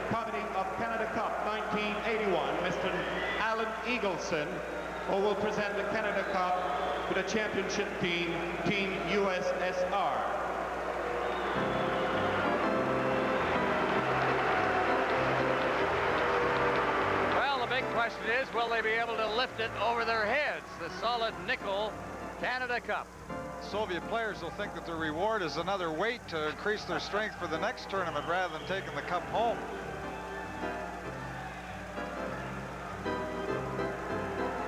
Committee of Canada Cup 1981, Mr. Alan Eagleson, who will present the Canada Cup to the championship team, Team USSR. Well, the big question is, will they be able to lift it over their heads? The solid nickel Canada Cup. Soviet players will think that the reward is another weight to increase their strength for the next tournament rather than taking the cup home.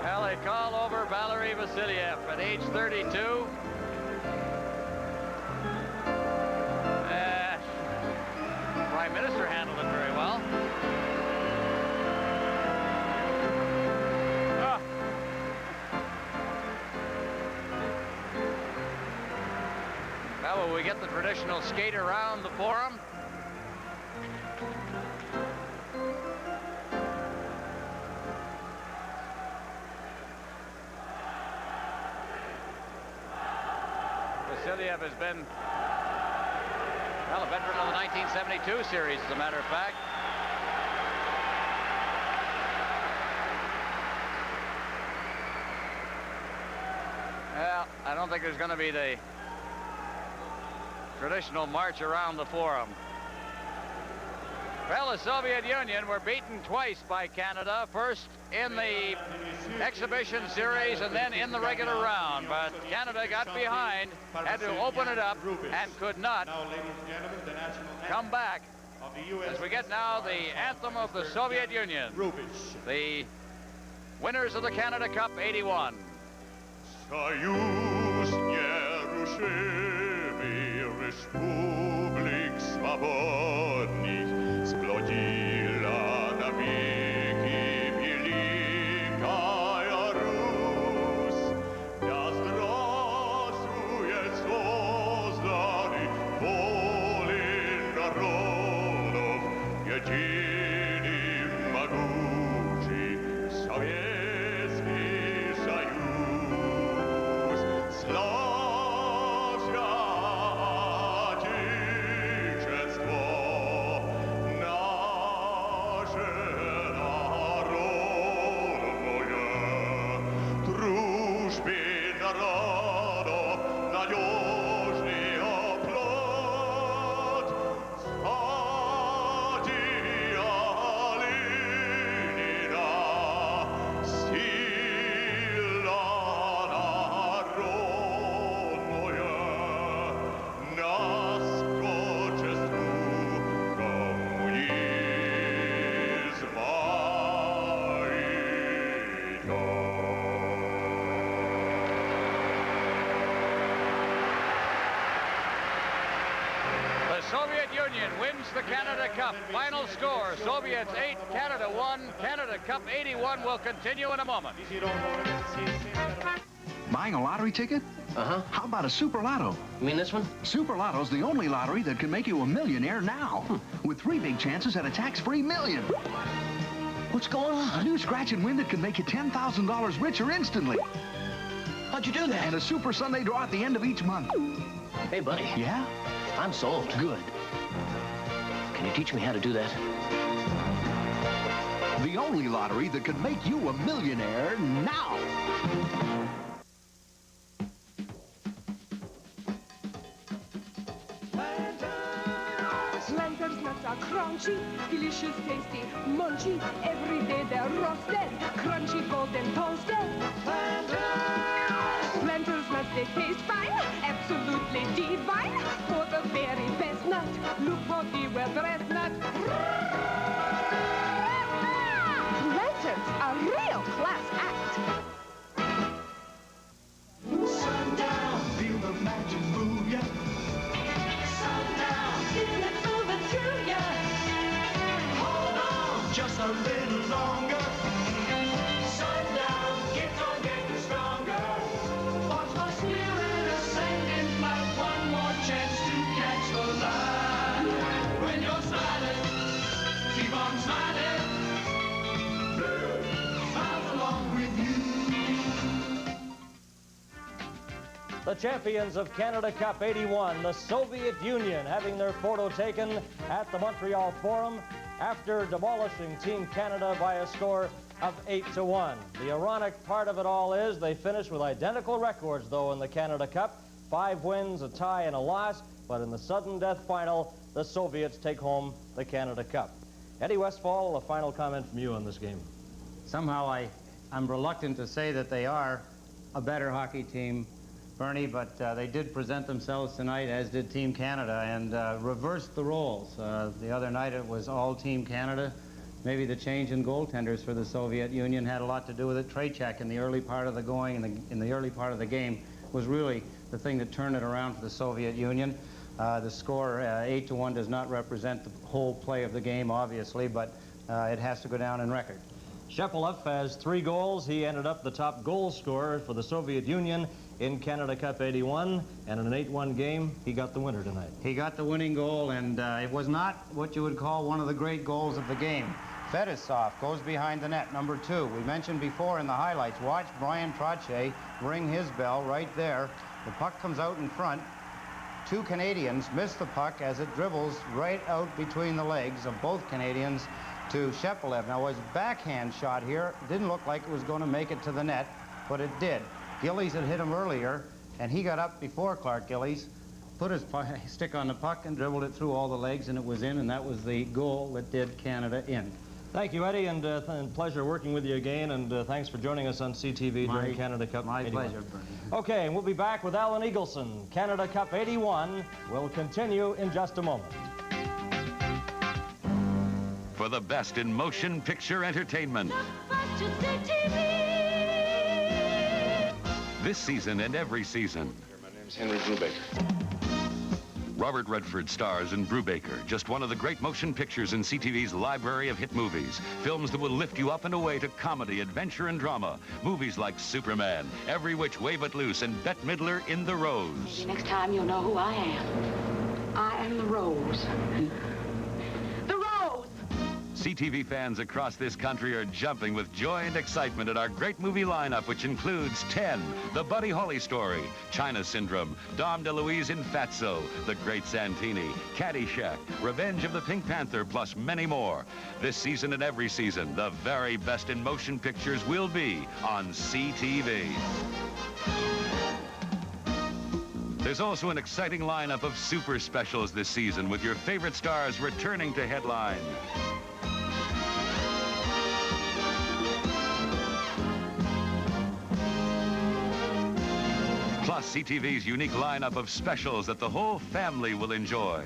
Well, they call over Valery Vasiliev at age 32. Prime Minister handled it very well. Now, will we get the traditional skate around the forum? Vasiliev has been, well, a veteran of the 1972 series, as a matter of fact. Well, I don't think there's going to be the traditional march around the forum. Well, the Soviet Union were beaten twice by Canada, first in the exhibition series and then in the regular round. But Canada got behind, had to open it up, and could not come back. As we get now the anthem of the Soviet Union, the winners of the Canada Cup 81. Republik swobodnych splodzila na wieki wielka Rus. Ja zdrosuje sozdany wolę narodów, jedyny могучий Советский Союз. Славься Отечество Union wins the Canada Cup. Final score, Soviets 8, Canada 1. Canada Cup 81 will continue in a moment. Buying a lottery ticket? Uh-huh. How about a Super Lotto? You mean this one? Super Lotto's the only lottery that can make you a millionaire now. With 3 big chances at a tax-free million. What's going on? A new scratch and win that can make you $10,000 richer instantly. How'd you do that? And a Super Sunday draw at the end of each month. Hey, buddy. Yeah? I'm sold. Good. Can you teach me how to do that? The only lottery that can make you a millionaire now. Planters nuts are crunchy, delicious, tasty, munchy. Every day they're roasted, crunchy, golden, toasted. Planters nuts, they taste fine, absolutely divine. For the very best nut, look for the well-dressed nut. Planters, a real class act. Sundown, feel the magic move ya. Sundown, feel it moving through ya. Hold on, just a little longer. Sundown, keeps on getting stronger. Watch my spirit ascending like one more chance to catch the light. When you're smiling, keep on smiling. Blue smiles along with you. The champions of Canada Cup 81, the Soviet Union, having their photo taken at the Montreal Forum after demolishing Team Canada by a score of 8-1. The ironic part of it all is they finished with identical records, though, in the Canada Cup. 5 wins, a tie, and a loss. But in the sudden death final, the Soviets take home the Canada Cup. Eddie Westfall, a final comment from you on this game. Somehow I'm reluctant to say that they are a better hockey team, Bernie, but they did present themselves tonight, as did Team Canada, and reversed the roles. The other night it was all Team Canada. Maybe the change in goaltenders for the Soviet Union had a lot to do with it. Treychak in the early part of the early part of the game was really the thing that turned it around for the Soviet Union. The score 8-1 does not represent the whole play of the game, obviously, but it has to go down in record. Shepelev has 3 goals. He ended up the top goal scorer for the Soviet Union in Canada Cup 81, and in an 8-1 game, he got the winner tonight. He got the winning goal, and it was not what you would call one of the great goals of the game. Fedosov goes behind the net, number 2. We mentioned before in the highlights, watch Brian Trottier ring his bell right there. The puck comes out in front. 2 Canadians miss the puck as it dribbles right out between the legs of both Canadians to Shepelev. Now, his backhand shot here didn't look like it was going to make it to the net, but it did. Gillies had hit him earlier, and he got up before Clark Gillies, put his stick on the puck and dribbled it through all the legs, and it was in, and that was the goal that did Canada in. Thank you, Eddie, and pleasure working with you again, and thanks for joining us on CTV during Canada Cup 81. My pleasure, Bernie. Okay, and we'll be back with Alan Eagleson. Canada Cup 81 will continue in just a moment. For the best in motion picture entertainment. This season and every season. My name's Henry Brubaker. Robert Redford stars in Brubaker, just one of the great motion pictures in CTV's library of hit movies. Films that will lift you up and away to comedy, adventure, and drama. Movies like Superman, Every Which Way But Loose, and Bette Midler in The Rose. Next time you'll know who I am. I am the Rose. The Rose! CTV fans across this country are jumping with joy and excitement at our great movie lineup, which includes 10, The Buddy Holly Story, China Syndrome, Dom DeLuise in Fatso, The Great Santini, Caddyshack, Revenge of the Pink Panther, plus many more. This season and every season, the very best in motion pictures will be on CTV. There's also an exciting lineup of super specials this season, with your favorite stars returning to headline. Plus CTV's unique lineup of specials that the whole family will enjoy.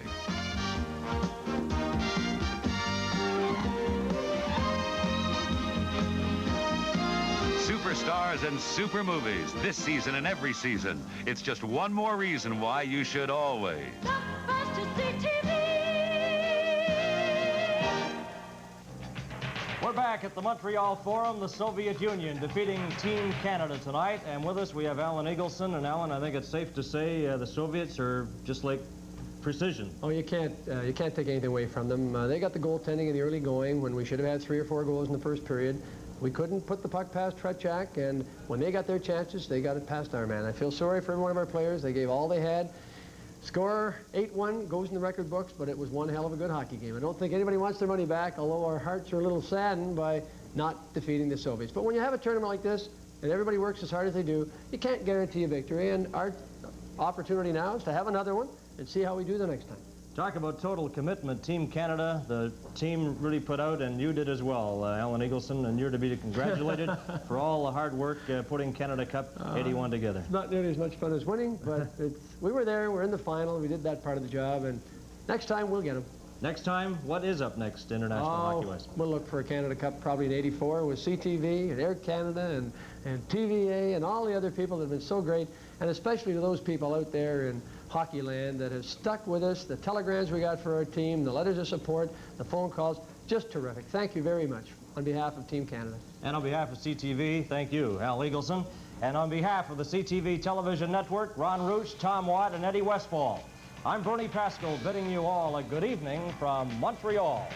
Superstars and super movies this season and every season. It's just one more reason why you should always The first to CTV. We're back at the Montreal Forum, the Soviet Union defeating Team Canada tonight. And with us, we have Alan Eagleson. And Alan, I think it's safe to say the Soviets are just like precision. Oh, you can't take anything away from them. They got the goaltending in the early going when we should have had 3 or 4 goals in the first period. We couldn't put the puck past Tretiak, and when they got their chances, they got it past our man. I feel sorry for every one of our players. They gave all they had. Score 8-1 goes in the record books, but it was one hell of a good hockey game. I don't think anybody wants their money back, although our hearts are a little saddened by not defeating the Soviets. But when you have a tournament like this, and everybody works as hard as they do, you can't guarantee a victory, and our opportunity now is to have another one and see how we do the next time. Talk about total commitment. Team Canada, the team really put out, and you did as well, Alan Eagleson, and you're to be congratulated for all the hard work putting Canada Cup 81 together. It's not nearly as much fun as winning, but we were there, we're in the final, we did that part of the job, and next time we'll get them. Next time, what is up next, international hockey-wise? We'll look for a Canada Cup probably in '84 with CTV and Air Canada and TVA and all the other people that have been so great, and especially to those people out there in hockey land that have stuck with us, the telegrams we got for our team, the letters of support, the phone calls, just terrific. Thank you very much on behalf of Team Canada. And on behalf of CTV, thank you, Al Eagleson. And on behalf of the CTV Television Network, Ron Roos, Tom Watt, and Eddie Westfall, I'm Bernie Pascal bidding you all a good evening from Montreal.